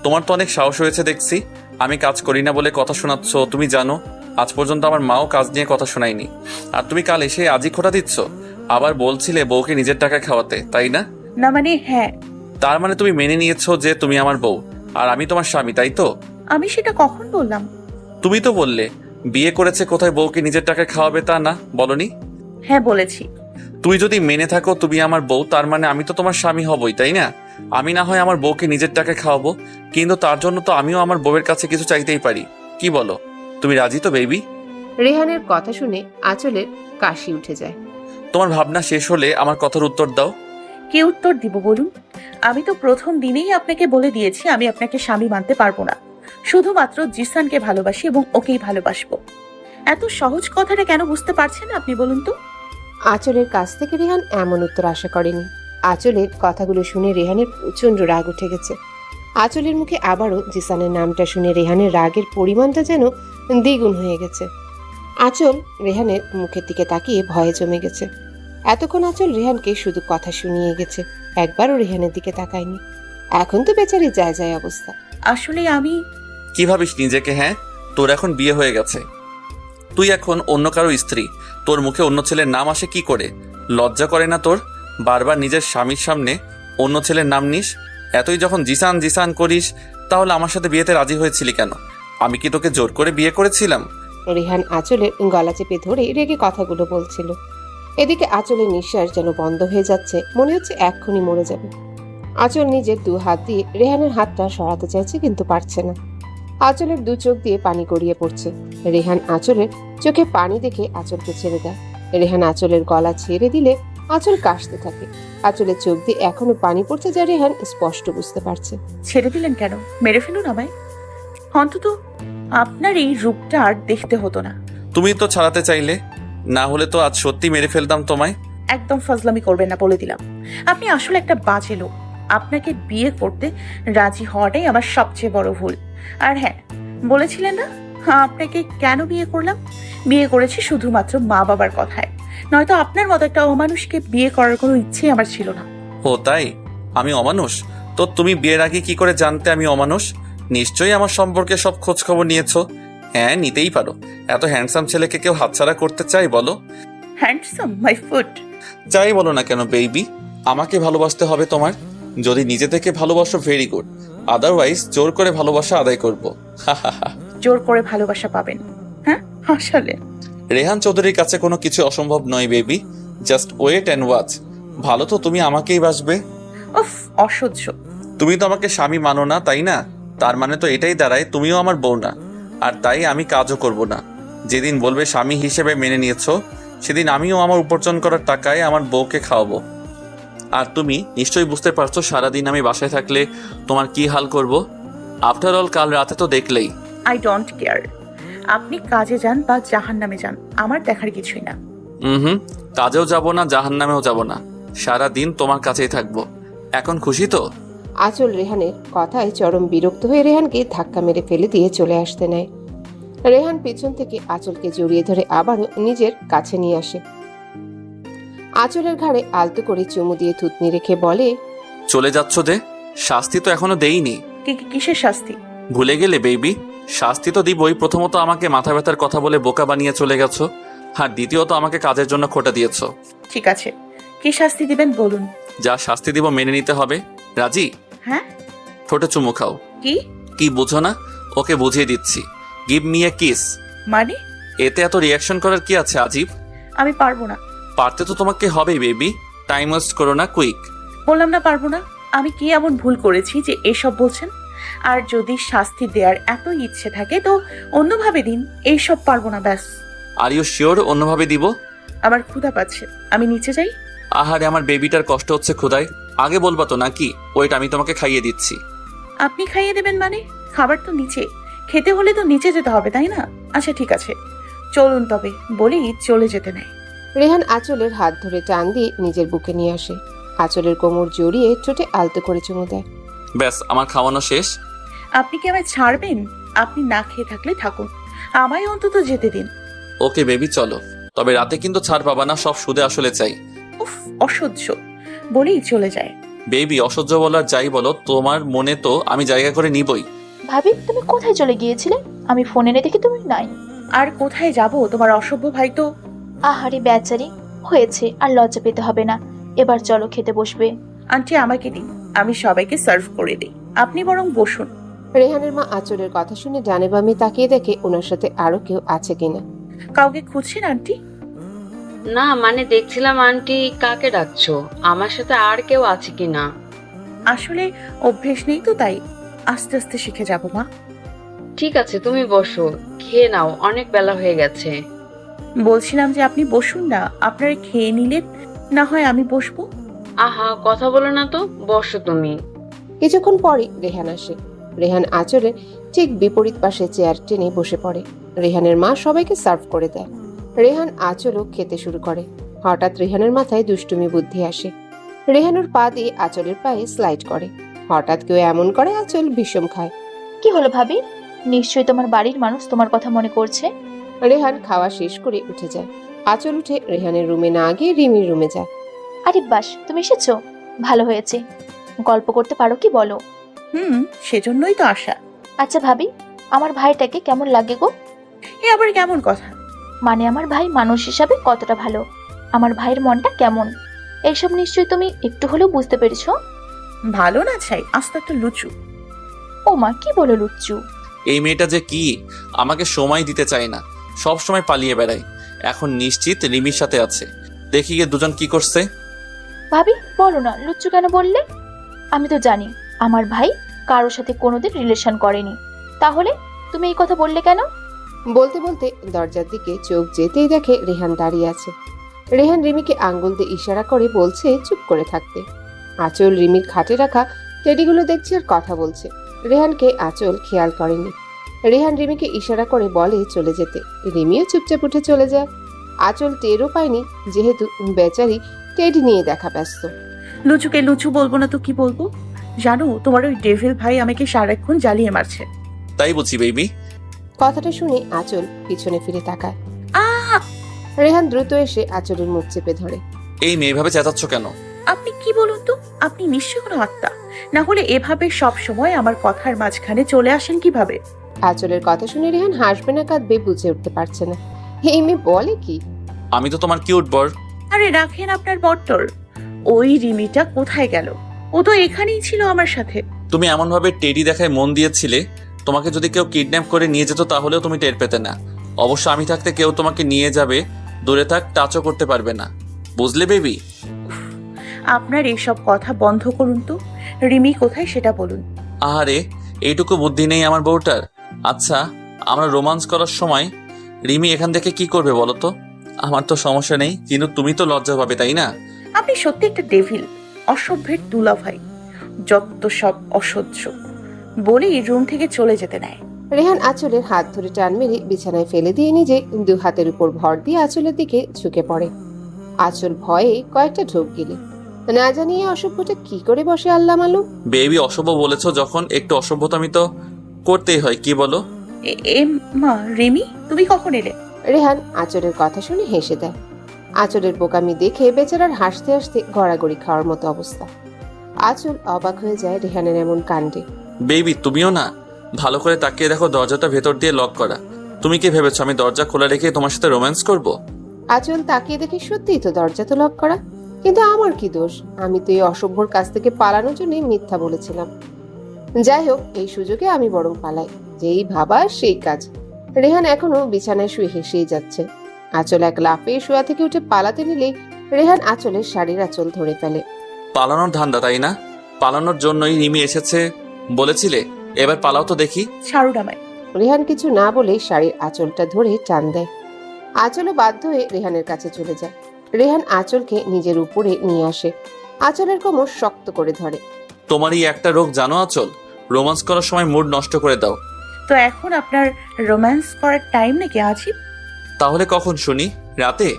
তোমার তো অনেক সাহস হয়েছে দেখছি। আমি কাজ করি না বলে কথা শোনাচ্ছ। তুমি জানো আজ পর্যন্ত আমার মাও কাজ নিয়ে কথা শোনায়নি, আর তুমি কাল এসে আজই খোটা দিচ্ছ। আবার বলছিলে বউকে নিজের টাকায় খাওয়াতে, তাই না? না মানে হ্যাঁ। তার মানে তুমি মেনে নিয়েছো যে তুমি আমার বউ আর আমি তোমার স্বামী, তাই তো? আমি সেটা কখন বললাম? তুমি তো বললে বিয়ে করেছে কোথায় বউকে নিজের টাকায় খাওয়াবে, তা না বলনি? হ্যাঁ বলেছি। তুই যদি মেনে থাকো তুমি আমার বউ, তার মানে আমি তো তোমার স্বামী হবই, তাই না? আমি না হয় আমার বউকে নিজের টাকায় খাওয়াবো, কিন্তু তার জন্য তো আমিও আমার বউয়ের কাছে কিছু চাইতেই পারি। কি বলো, তুমি রাজি তো বেবি? রেহানের কথা শুনে আঁচলের কাশি উঠে যায়। তোমার ভাবনা শেষ হলে আমার কথার উত্তর দাও। কি উত্তর দিব বলুন? আমি তো প্রথম দিনেই আপনাকে বলে দিয়েছি আমি আপনাকে স্বামী মানতে পারবো না। শুধুমাত্র জিসানকে ভালোবাসি এবং ওকেই ভালোবাসবো। এত সহজ কথাটা কেন বুঝতে পারছেন আপনি বলুন তো? আঁচলের কাছ থেকে রেহান এমন উত্তর আশা করেনি। আঁচলের কথাগুলো শুনে রেহানের প্রচন্ড রাগ উঠে গেছে। আঁচলের মুখে আবারও জিসানের নামটা শুনে রেহানের রাগের পরিমাণটা যেন দ্বিগুণ হয়ে গেছে। আঁচল রেহানের মুখের দিকে তাকিয়ে ভয়ে জমে গেছে। এতক্ষণ আঁচল রেহানকে শুধু কথা শুনিয়ে গেছে, একবারও রেহানের দিকে তাকায়নি। এখন তো বেচারি যায় যায় অবস্থা। আসলে আমি কি ভাবিস নিজেকে? হ্যাঁ, তোর এখন বিয়ে হয়ে গেছে, তুই এখন অন্য কারো স্ত্রী। তোর মুখে অন্য ছেলের নাম আসে কি করে? লজ্জা করে না তোর? বারবার নিজের স্বামীর সামনে অন্য ছেলের নাম নিস। এতই যখন জিসান জিসান করিস, তাহলে আমার সাথে বিয়েতে রাজি হয়েছিলি কেন? আমি কি তোকে জোর করে বিয়ে করেছিলাম? রেহান আঁচলের গলা চেপে ধরে রেগে কথাগুলো বলছিল। এদিকে আঁচলের নিঃশ্বাস যেন বন্ধ হয়ে যাচ্ছে, মনে হচ্ছে এক্ষুনি মরে যাবে। আঁচল নিজের দু হাত দিয়ে রেহানের হাতটা সরাতে চাইছে, কিন্তু পারছে না। আঁচলের দু চোখ দিয়ে পানি গড়িয়ে পড়ছে। রেহান আঁচলের চোখে পানি দেখে আঁচলকে ছেড়ে দেয়। রেহান আঁচলের গলা ছেড়ে দিলে আঁচল কাশতে থাকে। আঁচলের চোখ দিয়ে এখনো পানি পড়ছে, যা রেহান স্পষ্ট বুঝতে পারছে। ছেড়ে দিলেন কেন? মেরে ফেলুন আমায়। অন্তত আপনার এই রূপটা আর দেখতে হতো না। তুমি তো ছাড়াতে চাইলে, না হলে তো আজ সত্যি মেরে ফেলতাম তোমায়। একদম ফাজলামি করবেন না বলে দিলাম। আপনি আসলে একটা বাজে লোক। আপনাকে বিয়ে করতে রাজি হওয়াটাই আমার সবচেয়ে বড় ভুল। আর হ্যাঁ, বলেছিলেন না আপনাকে কেন বিয়ে করলাম? বিয়ে করেছি শুধুমাত্র মা বাবার কথায়, নয়তো আপনার মতো একটা অমানুষকে বিয়ে করার কোনো ইচ্ছেই আমার ছিল না। ও তাই? আমি অমানুষ? তো তুমি বিয়ের আগে কি করে জানতে আমি অমানুষ? নিশ্চয়ই আমার সম্পর্কে সব খোঁজ খবর নিয়েছো। হ্যাঁ, নিতেই পারো। এত হ্যান্ডসাম ছেলেকে কেউ হাতছাড়া করতে চাই বলো? Handsome my foot. যাই বলো না কেন বেবি, আমাকে ভালোবাসতে হবে তোমার। যদি নিজে থেকে ভালোবাসো ভেরি গুড, আদারওয়াইজ জোর করে ভালোবাসা আদায় করবো। জোর করে ভালোবাসা পাবেন? হ্যাঁ আসলে রেহান চৌধুরীর কাছে কোনো কিছু অসম্ভব নয় baby, just wait and watch. ভালো তো তুমি আমাকেই বাসবে। উফ, অসহ্য। তুমি তো আমাকে স্বামী মানো না, তাই না? তার মানে তো এটাই দাঁড়ায় তুমিও আমার বউ না। আর তাই আমি কাজও করব না। যেদিন বলবে স্বামী হিসেবে মেনে নিয়েছো, সেদিন আমিও আমার উপার্জন করার টাকায় আমার বউকে খাওয়াবো। আর তুমি নিশ্চয়ই বুঝতে পারছো সারাদিন আমি বাসায় থাকলে তোমার কি হাল করব। আফটার অল কাল রাতে তো দেখলেই। I don't care. আপনি কাজে যান বা জাহান্নামে যান, আমার দেখার কিছুই না। হুম, কাজেও যাব না, জাহান্নামেও যাব না, সারাদিন তোমার কাছেই থাকবো। এখন খুশি তো? আঁচল রেহানের কথায় চরম বিরক্ত হয়ে রেহানকে ধাক্কা মেরে ফেলে দিয়ে চলে আসতে নেয়। রেহান পেছন থেকে আঁচলকে জড়িয়ে ধরে আবারও নিজের কাছে নিয়ে আসে। আঁচলের ঘাড়ে আলতো করে চুমু দিয়ে থুতনি রেখে বলে, চলে যাচ্ছ যে? শাস্তি তো এখনো দেইনি। কিসের শাস্তি? ভুলে গেলে বেবি? শাস্তি তো দিবই। প্রথমত আমাকে মাথা ব্যথার কথা বলে বোকা বানিয়ে চলে গেছো, আর দ্বিতীয়ত আমাকে কাজের জন্য খোটা দিয়েছো। ঠিক আছে, কি শাস্তি দিবেন বলুন। যা শাস্তি দিব মেনে নিতে হবে। রাজি? হ্যাঁ। ঠোঁটে চুমু খাও। কি বুঝো না? ওকে বুঝিয়ে দিচ্ছি। Give me a kiss. মানে? এতে এত রিয়াকশন করার কি আছে আজিব? আমি পারবো না। পারতে তো তোমাকে হবেই বেবি। টাইম ওয়েস্ট করো না, কুইক। বললাম না পারবো না। আমি কি এমন ভুল করেছি যে এসব বলছেন? আর যদি শাস্তি দেওয়ার এত ইচ্ছে থাকে তো অন্যভাবে দিন, এইসব পারবো না ব্যাস। আর ইউ শিওর অন্যভাবে দিব? আমার ক্ষুধা পাচ্ছে, আমি নিচে যাই। আহারে, আমার বেবিটার কষ্ট হচ্ছে ক্ষুধায়। আগে বলবা তো নাকি? ওইটা আমি তোমাকে খাইয়ে দিচ্ছি। আপনি খাইয়ে দেবেন মানে? খাবার তো নিচে, খেতে হলে তো নিচে যেতে হবে তাই না? আচ্ছা ঠিক আছে, চলুন তবে বলি চলে যেতে নেয়। রেহান আঁচলের হাত ধরে টান দিয়ে নিজের বুকে নিয়ে আসে। আঁচলের কোমর জড়িয়ে ঠোঁটে আলতো করে চুমু দেয়। ব্যাস, আমার খাওয়ানো শেষ। আপনি কি আমায় ছাড়বেন? আপনি না খেয়ে থাকলে থাকুন, আমায় অন্তত যেতে দিন। ওকে বেবি, চলো। তবে রাতে কিন্তু ছাড় পাবা না, সব সুদে আসলে চাই। উফ, অসহ্য। বলেই চলে যায়। বেবি, অসহ্য বলার যাই বলো, তোমার মনে তো আমি জায়গা করে নিবই। ভাবি, তুমি কোথায় চলে গিয়েছিলে? আমি ফোন এনে দেখি তুমি নাই। আর কোথায় যাব? তোমার অসভ্য ভাই তো। আহারে বেচারি, হয়েছে, আর লজ্জা পেতে হবে না। এবার চলো খেতে বসবে। আন্টি আমাকে দিন, আমি সবাইকে সার্ভ করে দিই, আপনি বরং বসুন। রেহানের মা আঁচলের কথা শুনে ডানে বামে তাকিয়ে দেখে ওনার সাথে আরো কেউ আছে কিনা। কাউকে খুঁজছেন আন্টি? না, মানে দেখছিলাম আন্টি কাকে ডাকছো, আমার সাথে আর কেউ আছে কিনা। আসলে অভ্যেস নেই তো, তাই আস্তে আস্তে শিখে যাব মা। ঠিক আছে, তুমি বসো, খেয়ে নাও, অনেক বেলা হয়ে গেছে। বলছিলাম যে আপনি বসুন না, আপনারা খেয়ে নিলে না হয় আমি বসবো। আহা, কথা বলো না তো, বসো তুমি। কিছুক্ষণ পরে রেহান আসে। রেহান আঁচলের ঠিক বিপরীত পাশে চেয়ার টেনে বসে পড়ে। রেহানের মা সবাইকে সার্ভ করে দেয়। রেহান আঁচলও খেতে শুরু করে। হঠাৎ রেহানের মাথায় দুষ্টুমি বুদ্ধি আসে। রেহান ওর পা দিয়ে আঁচলের পায়ে স্লাইড করে। হঠাৎ কেউ এমন করে আঁচল বিষম খায়। কি হলো ভাবি? নিশ্চয়ই তোমার বাড়ির মানুষ তোমার কথা মনে করছে। রেহান খাওয়া শেষ করে উঠে যায়। আঁচল উঠে রেহানের রুমে না গিয়ে রিমির রুমে যায়। আরে বাস, তুমি এসেছো, ভালো হয়েছে। গল্প করতে পারো কি বলো? সেজন্যই তো আশা। আচ্ছা ভাবি, আমার ভাইটাকে কেমন লাগে গো? এ আবার কেমন কথা? মানে আমার ভাই মানুষ হিসাবে কতটা ভালো, আমার ভাইয়ের মনটা কেমন, এইসব নিশ্চয়ই তুমি একটু হলেও বুঝতে পেরেছো। ভালো না চাই, আস্ত একটা লুচু। ও মা, কি বলো লুচ্চু? এই মেয়েটা যে কি, আমাকে সময় দিতে চায় না, সব সময় পালিয়ে বেড়ায়। এখন নিশ্চিত রিমির সাথে আছে। দেখি গিয়ে দুজন কি করছে। ভাবি বলো না, লুচ্চু কেন বললে? আমি তো জানি আমার ভাই কারোর সাথে কোনোদিন রিলেশন করেনি, তাহলে তুমি এই কথা বললে কেন? বলতে বলতে দরজার দিকে চোখ যেতেই দেখে রেহান দাঁড়িয়ে আছে। রেহান রিমিকে আঙ্গুল দিয়ে ইশারা করে বলছে চুপ করে থাকতে। আঁচল রিমির খাটে রাখা টেডিগুলো দেখছে আর কথা বলছে। রেহানকে আঁচল খেয়াল করেনি। রেহান রিমিকে ইশারা করে বলে চলে যেতে। রিমিও চুপচাপ উঠে চলে যায়। আঁচল টেরও পায়নি, যেহেতু বেচারি টেডি নিয়ে দেখা ব্যস্ত। লুচুকে লুচু বলবো না তো কি বলবো? জানো, তোমার ওই ডেভিল ভাই আমাকে সারাক্ষণ জ্বালিয়ে মারছে। তাই বুঝি বেবি? কথাটা শুনে আঁচল পিছনে ফিরে তাকায়। আহ! রেহান দ্রুত এসে আঁচলের মুখ চেপে ধরে। এই মেয়ে ভাবে চেঁচাচ্ছ কেন? আপনি কি বলুন তো, আপনি নিশ্চয় কোনো আত্মা, না হলে এভাবে সব সময় আমার কথার মাঝখানে চলে আসেন কিভাবে? আঁচলের কথা শুনে রেহান হাসবে না কাঁদবে বুঝে উঠতে পারছে না। এই মেয়ে বলে কি? আমি তো তোমার কিউট বর। আরে রাখেন আপনার বট্টর। ওই রিমিটা কোথায় গেল? ও তো এখানেই ছিল আমার সাথে। তুমি এমন ভাবে টেডি দেখায় মন দিয়েছিলে, তোমাকে যদি কেউ কিডন্যাপ করে নিয়ে যেত তাহলেও তুমি টের পেতে না। অবশ্য আমি থাকতে কেউ তোমাকে নিয়ে যাবে, দূরে থাক, টাচও করতে পারবে না। বুঝলে বেবি? আপনার এইসব কথা বন্ধ করুন তো। রিমি কোথায় সেটা বলুন। আহারে, এইটুকু বুদ্ধি নেই আমার বউটার। আচ্ছা, আমরা রোমান্স করার সময় রিমি এখান থেকে কি করবে বলো তো? আমার তো সমস্যা নেই, কিন্তু তুমি তো লজ্জা পাবে, তাই না? আপনি সত্যি একটা ডেভিল, অসভ্যের দুলা ভাই, যত সব অসহ্য বলেই রুম থেকে চলে যেতে নেয়। রেহান আঁচলের হাত ধরে টান মেরে বিছানায় ফেলে দিয়ে নিজে দু হাতের উপর ভর দিয়ে আঁচলের দিকে ঝুঁকে পড়ে। আঁচল ভয়ে কয়েকটা ঢোক গেলে, না জানিয়ে অসভ্যটা কি করে বসে আল্লাহ মালুম। বেবি, অসভ্য বলেছো যখন, একটু অসভ্যতামি তো করতেই হয়, কি বলো? এ মা, রিমি তুমি কখন এলে? রেহান আঁচলের কথা শুনে হেসে দেয়। আঁচলের বোকামি দেখে বেচারার হাসতে হাসতে গড়াগড়ি খাওয়ার মতো অবস্থা। আঁচল অবাক হয়ে যায় রেহানের এমন কাণ্ডে। বেবি, তুমিও না, ভালো করে তাকিয়ে দেখো, দরজাটা ভেতর দিয়ে লক করা। তুমি কি ভেবেছো আমি দরজা খোলা রেখে তোমার সাথে রোম্যান্স করব? আঁচল তাকিয়ে দেখে সত্যিই তো দরজা তো লক করা, কিন্তু আমার কি দোষ? আমি তো এই অসভ্যর কাছ থেকে পালানোর জন্য মিথ্যা বলেছিলাম। যাই হোক, এই সুযোগে আমি বরং পালাই, যেই ভাবা সেই কাজ। রেহান এখনো বিছানায় শুয়ে হেসেই যাচ্ছে। আঁচল এক লাফে শোয়া থেকে উঠে পালাতে নিলেই রেহান আঁচলের শাড়ির আঁচল ধরে ফেলে। পালানোর ধান্দা, তাই না? পালানোর জন্যই রিমি এসেছে বলেছিলে, এবার পালাও তো দেখি। ছাড়ুন আমায়। রেহান কিছু না বলেই শাড়ির আঁচলটা ধরে টান দেয়। আঁচলও বাধ্য হয়ে রেহানের কাছে চলে যায়। রেহান আঁচলকে নিজের উপরে নিয়ে আসে, আঁচলের কোমর শক্ত করে ধরে। তোমার এই একটা রোগ জানো আঁচল, রোম্যান্স করার সময় মুড নষ্ট করে দাও। তো এখন আপনার রোম্যান্স করার টাইম নাকি আজিব? তাহলে কখন শুনি? রাতে?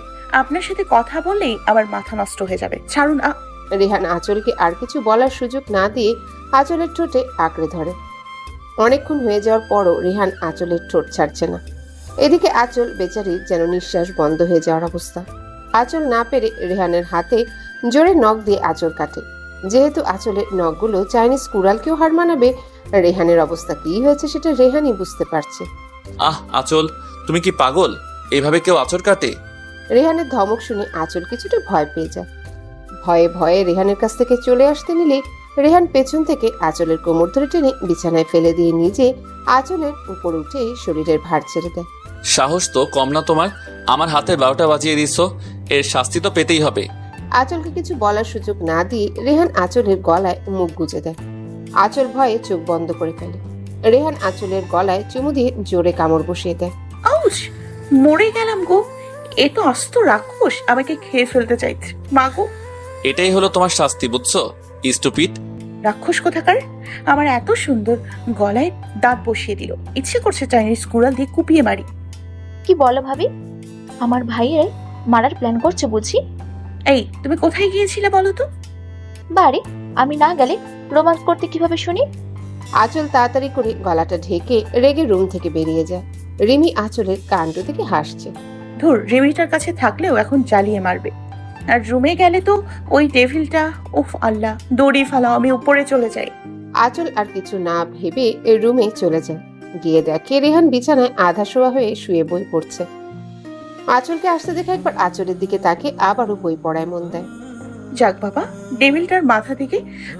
আপনার সাথে কথা বললেই আমার মাথা নষ্ট হয়ে যাবে। ছাড়ুন। রেহান আঁচলকে আর কিছু বলার সুযোগ না দিয়ে আঁচলের ঠোঁটে আঁকড়ে ধরে। অনেকক্ষণ হয়ে যাওয়ার পরও রেহান আঁচলের ঠোঁট ছাড়ছে না। এদিকে আঁচল বেচারির যেন নিঃশ্বাস বন্ধ হয়ে যাওয়ার অবস্থা। আঁচল না পেরে রেহানের হাতে জোরে নখ দিয়ে আঁচল কাটে। যেহেতু আঁচলের নখগুলো চাইনিজ কুড়ালকেও হার মানাবে, রেহানের অবস্থা কি হয়েছে সেটা রেহানই বুঝতে পারছে। আহ আঁচল, তুমি কি পাগল? এভাবে কেউ আঁচড় কাটে? রেহানের ধমক শুনে আঁচল কিছুটা ভয় পেয়ে যায়। ভয়ে ভয়ে রেহানের কাছ থেকে চলে আসতে নিলে রেহান পেছন থেকে আঁচলের কোমর ধরে টেনে বিছানায় ফেলে দিয়ে নিজে আঁচলের উপর উঠে শরীরের ভার ছেড়ে দেয়। সাহস তো কম না তোমার, আমার হাতে 12টা বাজিয়ে দিছো, এর শাস্তি তো পেতেই হবে। আঁচলকে কিছু বলার সুযোগ না দিয়ে রেহান আঁচলের গলায় মুখ গুজে দেয়। আঁচল ভয়ে চোখ বন্ধ করে ফেলে। রেহান আঁচলের গলায় চুমু দিয়ে জোরে কামড় বসিয়ে দেয়। আউচ! মরে গেলাম গো। এ তো আস্ত রাক্ষস, আমাকে খেয়ে ফেলতে চাইছে। মা গো! এটাই হলো তোমার শাস্তি, বুঝছো? স্টুপিড। রাক্ষস কোথাকার! আমার এত সুন্দর গলায় দাঁত বসিয়ে দিল, ইচ্ছে করছে চাইনিজ কুড়াল দিয়ে কুপিয়ে মারি। কি বলো ভাবি? আমার ভাইয়ের মারার প্ল্যান করছে বুঝি? এই, তুমি কোথায় গিয়েছিলে বলো তো? বারে, আমি না গেলে রোমান্স করতে কিভাবে শুনি? আঁচল তাড়াতাড়ি করে গলাটা ঢেকে রেগে রুম থেকে বেরিয়ে যায়। রিমি আঁচলের কাণ্ড থেকে হাসছে। ধুর, রিমিটার কাছে থাকলেও এখন জ্বালিয়ে মারবে। আর রুমে গেলে তো ওই ডেভিলটা, উফ আল্লাহ, দড়ি ফালাও, আমি উপরে চলে যাই। আঁচল আর কিছু না ভেবে রুমে চলে যায়। গিয়ে দেখে রেহান বিছানায় আধা শোয়া হয়ে শুয়ে বই পড়ছে। আঁচলকে আসতে দেখে একবার আঁচলের দিকে তাকে আবারও বই পড়ায় মন দেয়। যাক বাবা, ডেভিলটার মাথা থেকে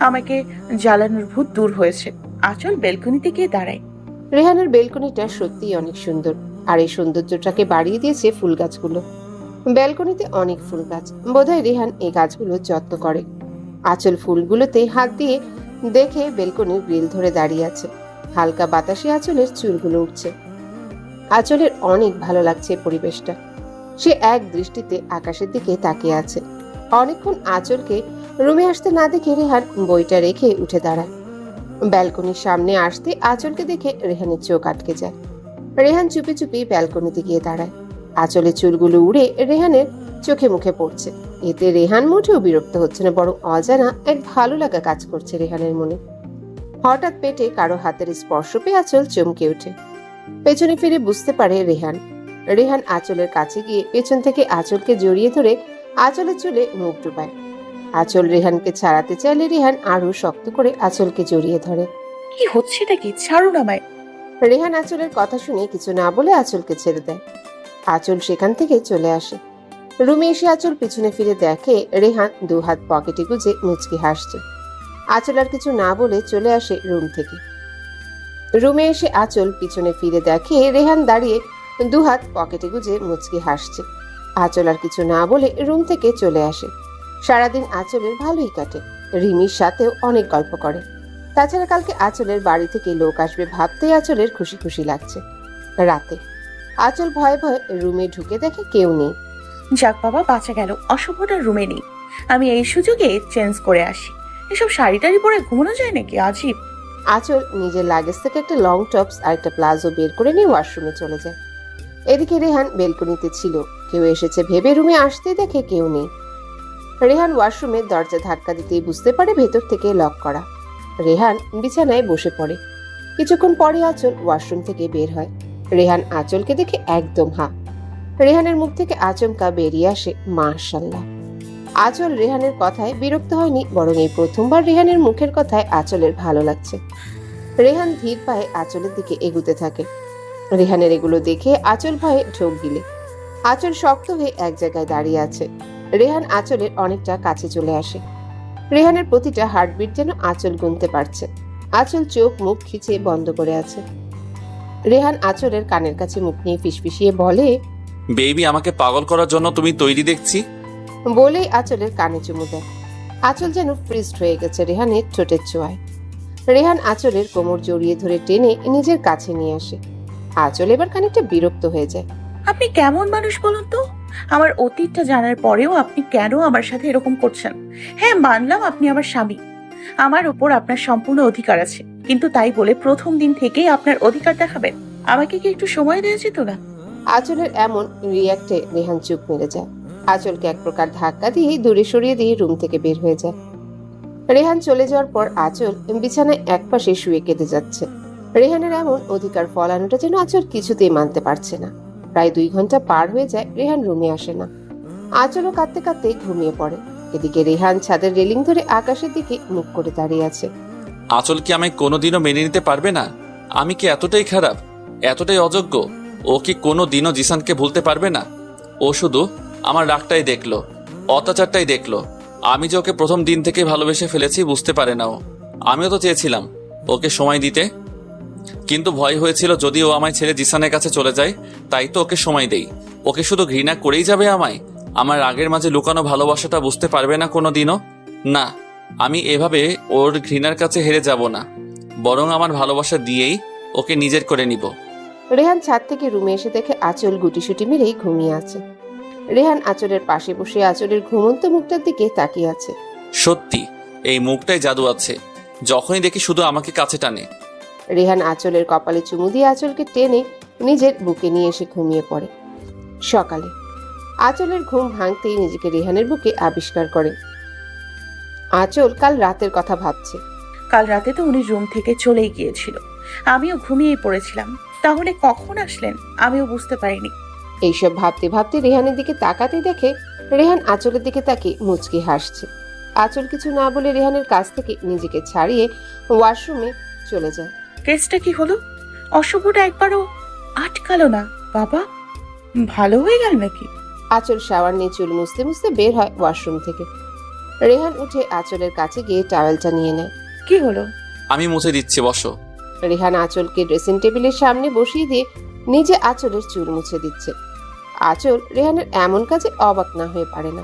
আমাকে জ্বালানোর ভূত দূর হয়েছে। আঁচল বেলকনিতে গিয়ে দাঁড়ায়। রেহানের বেলকনিটা সত্যিই অনেক সুন্দর, আর এই সৌন্দর্যটাকে বাড়িয়ে দিয়েছে ফুল গাছগুলো। ব্যালকনিতে অনেক ফুল গাছ, বোধহয় রেহান এই গাছগুলোর যত্ন করে। আঁচল ফুলগুলোতে হাত দিয়ে দেখে বেলকনির গ্রিল ধরে দাঁড়িয়ে আছে। হালকা বাতাসে আঁচলের চুলগুলো উঠছে। আঁচলের অনেক ভালো লাগছে এই পরিবেশটা। সে এক দৃষ্টিতে আকাশের দিকে তাকিয়ে আছে। অনেকক্ষণ আঁচলকে রুমে আসতে না দেখে রেহান বইটা রেখে উঠে দাঁড়ায়। ব্যালকনির সামনে আসতে আঁচলকে দেখে রেহানের চোখ আটকে যায়। রেহান চুপি চুপি ব্যালকনিতে গিয়ে দাঁড়ায়। আঁচলের চুলগুলো উড়ে রেহানের চোখে মুখে পড়ছে। এতে রেহান মোটেও বিরক্ত হচ্ছে না, বরং অজানা এক ভালো লাগা কাজ করছে রেহানের মনে। হঠাৎ পেটে কারো হাতের স্পর্শ পেয়ে আঁচল চমকে ওঠে। পেছনে ফিরে বুঝতে পারে রেহান। রেহান আঁচলের কাছে গিয়ে পেছন থেকে আঁচলকে জড়িয়ে ধরে আঁচলের চুলে মুখ ডুবায়। আঁচল রেহানকে ছাড়াতে চাইলে রেহান আরো শক্ত করে আঁচলকে জড়িয়ে ধরে। কি হচ্ছেটা কি? ছাড়ুন আমায়। রেহান আঁচলের কথা শুনে কিছু না বলে আঁচলকে ছেড়ে দেয়। আঁচল সেখান থেকে চলে আসে। রুমে এসে আঁচল পিছনে ফিরে দেখে রেহান দু হাত পকেটে গুজে মুচকি হাসছে। আঁচল আর কিছু না বলে চলে আসে রুম থেকে। রুমে এসে আঁচল পিছনে ফিরে দেখে রেহান দাঁড়িয়ে দু হাত পকেটে গুজে মুচকি হাসছে। আঁচল আর কিছু না বলে রুম থেকে চলে আসে। সারাদিন আঁচলের ভালোই কাটে। রিমির সাথেও অনেক গল্প করে। তাছাড়া কালকে আঁচলের বাড়ি থেকে লোক আসবে ভাবতেই আঁচলের খুশি খুশি লাগছে। রাতে আঁচল ভয়ে ভয়ে রুমে ঢুকে দেখে কেউ নেই। যাক বাবা, বাঁচা গেল। অশুভটা রুমে নেই, আমি এই সুযোগে চেঞ্জ করে আসি। এসব শাড়ি টাড়ি পরে ঘুমানো যায় নাকি? আজীব। আঁচল নিজের লাগেজ থেকে একটা লং টপস আর একটা প্লাজো বের করে নিয়ে ওয়াশরুমে চলে যায়। এদিকে রেহান বেলকনিতে ছিল। কেউ এসেছে ভেবে রুমে আসতে দেখে কেউ নেই। রেহান ওয়াশরুমের দরজা ধাক্কা দিতেই বুঝতে পারে ভেতর থেকে লক করা। রেহান বিছানায় বসে পড়ে। কিছুক্ষণ পরে আঁচল ওয়াশরুম থেকে বের হয়। রেহান আঁচলকে দেখে একদম হা। রেহানের মুখ থেকে আচমকা বেরিয়ে আসে মাশাআল্লাহ। আঁচল রেহানের কথায় বিরক্ত হয়নি, বরং এই প্রথমবার রেহানের মুখের কথায় আঁচলের ভালো লাগছে। রেহান ধীর পায়ে আঁচলের দিকে এগুতে থাকে। রেহানের এগুলো দেখে আঁচল ভয়ে ঢোক গিলে। আঁচল শক্ত হয়ে এক জায়গায় দাঁড়িয়ে আছে। রেহান আঁচলের অনেকটা কাছে চলে আসে। রেহানের প্রতিটা হার্টবিট যেন আঁচল গুনতে পারছে। আঁচল চোখ মুখ খিচে বন্ধ করে আছে। রেহান আঁচলের কানের কাছে মুখ নিয়ে ফিসফিসিয়ে বলে, বেবি, আমাকে পাগল করার জন্য তুমি তৈরি দেখছি। বলেই আঁচলের কানে চুমু দেয়। আঁচল যেন ফ্রিজড হয়ে গেছে রেহানের ঠোঁটের ছোঁয়ায়। রেহান আঁচলের কোমর জড়িয়ে ধরে টেনে নিজের কাছে নিয়ে আসে। আঁচল এবার খানিকটা বিরক্ত হয়ে যায়। আপনি কেমন মানুষ বলুন তো? আমার অতীতটা জানার পরেও আপনি কেন আমার সাথে এরকম করছেন? হ্যাঁ, মানলাম আপনি আমার স্বামী, আমার উপর আপনার সম্পূর্ণ অধিকার আছে, কিন্তু তাই বলে প্রথম দিন থেকেই আপনার অধিকার দেখাবেন? আমাকে কি একটু সময় দেওয়া যেত না? আঁচলের এমন রিয়াক্টে রেহান চুপ মেরে যায়। আঁচলকে এক প্রকার ধাক্কা দিয়ে দূরে সরিয়ে দিয়ে রুম থেকে বের হয়ে যায়। রেহান চলে যাওয়ার পর আঁচল বিছানায় একপাশে শুয়ে কেঁদে যাচ্ছে। রেহানের এমন অধিকার ফলানোটা যেন আঁচল কিছুতেই মানতে পারছে না। প্রায় 2 ঘন্টা পার হয়ে যায়, রেহান রুমে আসে না। আঁচলও কাঁদতে কাঁদতে ঘুমিয়ে পড়ে। এদিকে রেহান ছাদের রেলিং ধরে আকাশের দিকে মুখ করে দাঁড়িয়ে আছে। আঁচল কি আমায় কোনোদিনও মেনে নিতে পারবে না? আমি কি এতটাই খারাপ, এতটাই অযোগ্য? ও কি কোনো দিনও জিসানকে ভুলতে পারবে না? ও শুধু আমার রাগটাই দেখলো, অত্যাচারটাই দেখলো। আমি যে ওকে প্রথম দিন থেকে ভালোবেসে ফেলেছি বুঝতে পারে না ও। আমিও তো চেয়েছিলাম ওকে সময় দিতে, কিন্তু ভয় হয়েছিল যদি ও আমায় ছেড়ে জিসানের কাছে চলে যায়, তাই তো ওকে সময় দেই। ওকে শুধু ঘৃণা করেই যাবে আমায়? আমার রাগের মাঝে লুকানো ভালোবাসাটা বুঝতে পারবে না কোনো দিনও? না, আমি এভাবে ওর ঘৃণার কাছে হেরে যাব না, বরং আমার ভালোবাসা দিয়েই ওকে নিজের করে নিব। রেহান ছাদ থেকে রুমে এসে দেখে আঁচল গুটিসুটি মেরেই ঘুমিয়ে আছে। রেহান আঁচলের পাশে বসে আঁচলের ঘুমন্ত মুখটার দিকে তাকিয়ে আছে। সত্যি এই মুখটাই জাদু আছে। যখনই দেখি শুধু আমাকে কাছে টানে। রেহান আঁচলের কপালে চুমু দিয়ে আঁচলকে টেনে নিজের বুকে নিয়ে এসে ঘুমিয়ে পড়ে। সকালে আঁচলের ঘুম ভাঙতেই নিজেকে রেহানের বুকে আবিষ্কার করে। আঁচল কাল রাতের কথা ভাবছে। কাল রাতে তো উনি রুম থেকে চলেই গিয়েছিল, আমিও ঘুমিয়েই পড়েছিলাম। তাহলে কখন আসলেন আমিও বুঝতে পারিনি। এইসব ভাবতে ভাবতে রেহানের দিকে তাকাতে দেখে রেহান আঁচলের দিকে তাকিয়ে মুচকি হাসছে। আঁচল কিছু না বলে রেহানের কাছ থেকে নিজেকে ছাড়িয়ে ওয়াশরুমে চলে যায়। কেসটা কি হলো? অশুভটা একবারও আটকালো না বাবা? ভালো হয়ে গেল নাকি? আঁচল শাওয়ার নিয়ে চুল মুছতে মুছতে বের হয় ওয়াশরুম থেকে। রেহান উঠে আঁচলের কাছে গিয়ে টাওয়েলটা নিয়ে নেয়। কি হলো? আমি মুছে দিচ্ছি, বসো। রেহান আঁচলকে ড্রেসিং টেবিলের সামনে বসিয়ে দিয়ে নিজে আঁচলের চুল মুছে দিচ্ছে। আঁচল রেহানের এমন কাজে অবাক না হয়ে পারে না।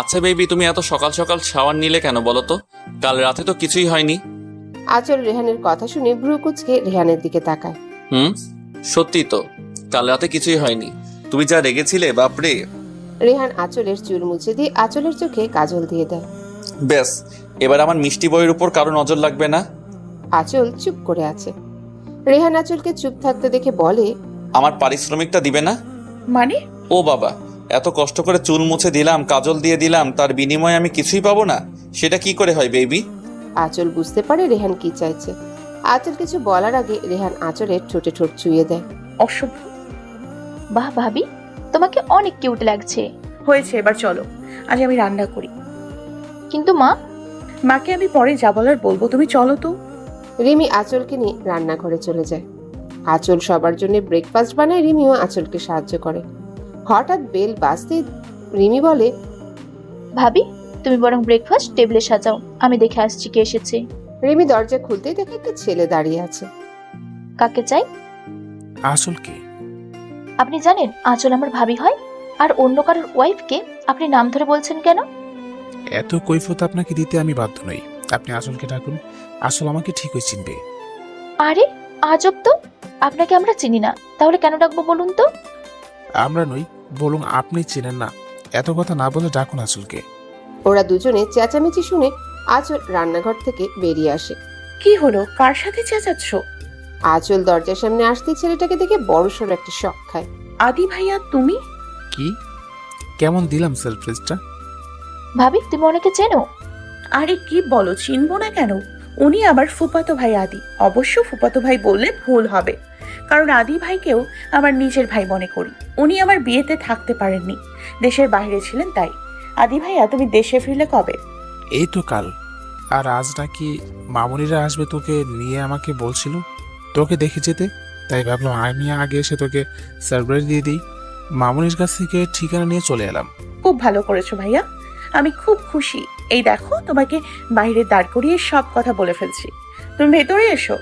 আচ্ছা বেবি, তুমি এত সকাল সকাল শাওয়ার নিলে কেন বলো তো? কাল রাতে তো কিছুই হয়নি। আঁচল রেহানের কথা শুনে ভ্রু কুঁচকে রেহানের দিকে তাকায়। সত্যি তো, কাল রাতে কিছুই হয়নি। তুমি যা রেগেছিলে, বাপরে। রেহান আঁচলের চুল মুছে দিয়ে আঁচলের চোখে কাজল দিয়ে দেয়। ব্যাস, এবার আমার মিষ্টি বইয়ের উপর কারো নজর লাগবে না। আঁচল চুপ করে আছে। রেহান আঁচলকে চুপ থাকতে দেখে বলে, আমার পারিশ্রমিকটা দিবে না? মানে? ও বাবা, এত কষ্ট করে চুল মুছে দিলাম, কাজল দিয়ে দিলাম, তার বিনিময়ে আমি কিছুই পাবো না? সেটা কি করে হয় বেবি? আঁচল বুঝতে পারে রেহান কি চাইছে। আঁচল কিছু বলার আগে রেহান আঁচলের ঠোঁটে ঠোঁট চুইয়ে দেয়। অশুভ। বাহ ভাবি, তোমাকে অনেক কিউট লাগছে। হয়েছে, এবার চলো, আজ আমি রান্না করি। কিন্তু মা। মাকে আমি পরে যা বলার বলবো, তুমি চলো তো। রিমি আঁচলকে নিয়ে রান্নাঘরে চলে যায়। আঁচল সবার জন্য ব্রেকফাস্ট বানায়, রিমিও আঁচলকে সাহায্য করে। হঠাৎ বেল বাজতে রিমি বলে, ভাবি, তুমি বরং ব্রেকফাস্ট টেবিলে সাজাও, আমি দেখে আসছি কে এসেছে। রিমি দরজা খুলতেই দেখে একটা ছেলে দাঁড়িয়ে আছে। কাকে চাই? আসল কি? আপনি জানেন আঁচল আমার ভাবি হয়, আর অন্য কারোর ওয়াইফকে আপনি নাম ধরে বলছেন কেন? এত কৈফত আপনাকে দিতে আমি বাধ্য নই। আপনি আসলকে ডাকুন, আসল আমাকে ঠিকই চিনবে। আরে আজব তো, আপনাকে আমরা চিনি না, তাহলে কেন ডাকবো বলুন তো? আমরা নই, বলুন আপনি চেনেন না। এত কথা না বলে ডাকুন আসলকে। ওরা দুজনে চেঁচামেচি শুনে আঁচল রান্নাঘর থেকে বেরিয়ে আসে। কি হলো? কার সাথে চেঁচাচ্ছ? আঁচল দরজার সামনে আসতে ছেলেটাকে দেখে বড়সড় একটা শক খায়। আদি ভাইয়া তুমি? কি? কেমন দিলাম সারপ্রাইজটা? ভাবি, তুমি ওনাকে চেনো? আরে কি বলো, চিনবো না কেন? উনি আবার ফুফাতো ভাই আদি। অবশ্য ফুফাতো ভাই বললে ভুল হবে, কারণ আদি ভাইকেও আমার নিজের ভাই মনে করি। উনি আমার বিয়েতে থাকতে পারেননি, দেশের বাইরে ছিলেন তাই। আদি ভাইয়া তুমি দেশে ফিরলে কবে? এই তো কাল। আর আজ নাকি মামুনিরা আসবে তোকে নিয়ে, আমাকে বলছিল তোকে দেখে যেতে। তাই ভাবলাম আমি আগে এসে তোকে সারপ্রাইজ দিয়ে দিই। মামুনির কাছ থেকে ঠিকানা নিয়ে চলে এলাম। খুব ভালো করেছো ভাইয়া, আমি খুব খুশি। এই দেখো, তোমাকে বাইরে দাঁড় করিয়ে সব কথা বলে ফেলছি, তুমি ভেতরে এসো।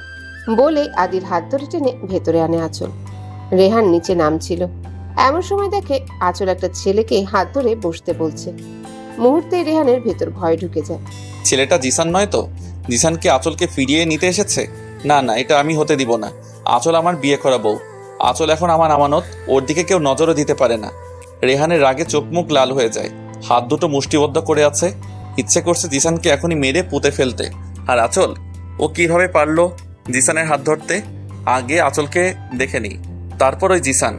বলে আদির হাত ধরে টেনে ভেতরে আনে আঁচল। রেহান নিচে নামছিল, এমন সময় দেখে আঁচল একটা ছেলেকে হাত ধরে বসতে বলছে। মুহূর্তেই রেহানের ভেতর ভয় ঢুকে যায়। ছেলেটা জিসান নয় তো? জিসান কি আঁচলকে ফিরিয়ে নিতে এসেছে? না না, এটা আমি হতে দিব না। আঁচল আমার বিয়ে করা বউ। আঁচল এখন আমার আমানত, ওর দিকে কেউ নজরও দিতে পারে না। রেহানের রাগে চোখ মুখ লাল হয়ে যায়, হাত দুটো মুষ্টিবদ্ধ করে আছে। ইচ্ছে করছে জিসানকে এখনই মেরে পুঁতে ফেলতে। আর আঁচল, ও কিভাবে পারলো জিসানের হাত ধরতে? আগে আঁচলকে দেখে নিই, তারপর ওই জিসান।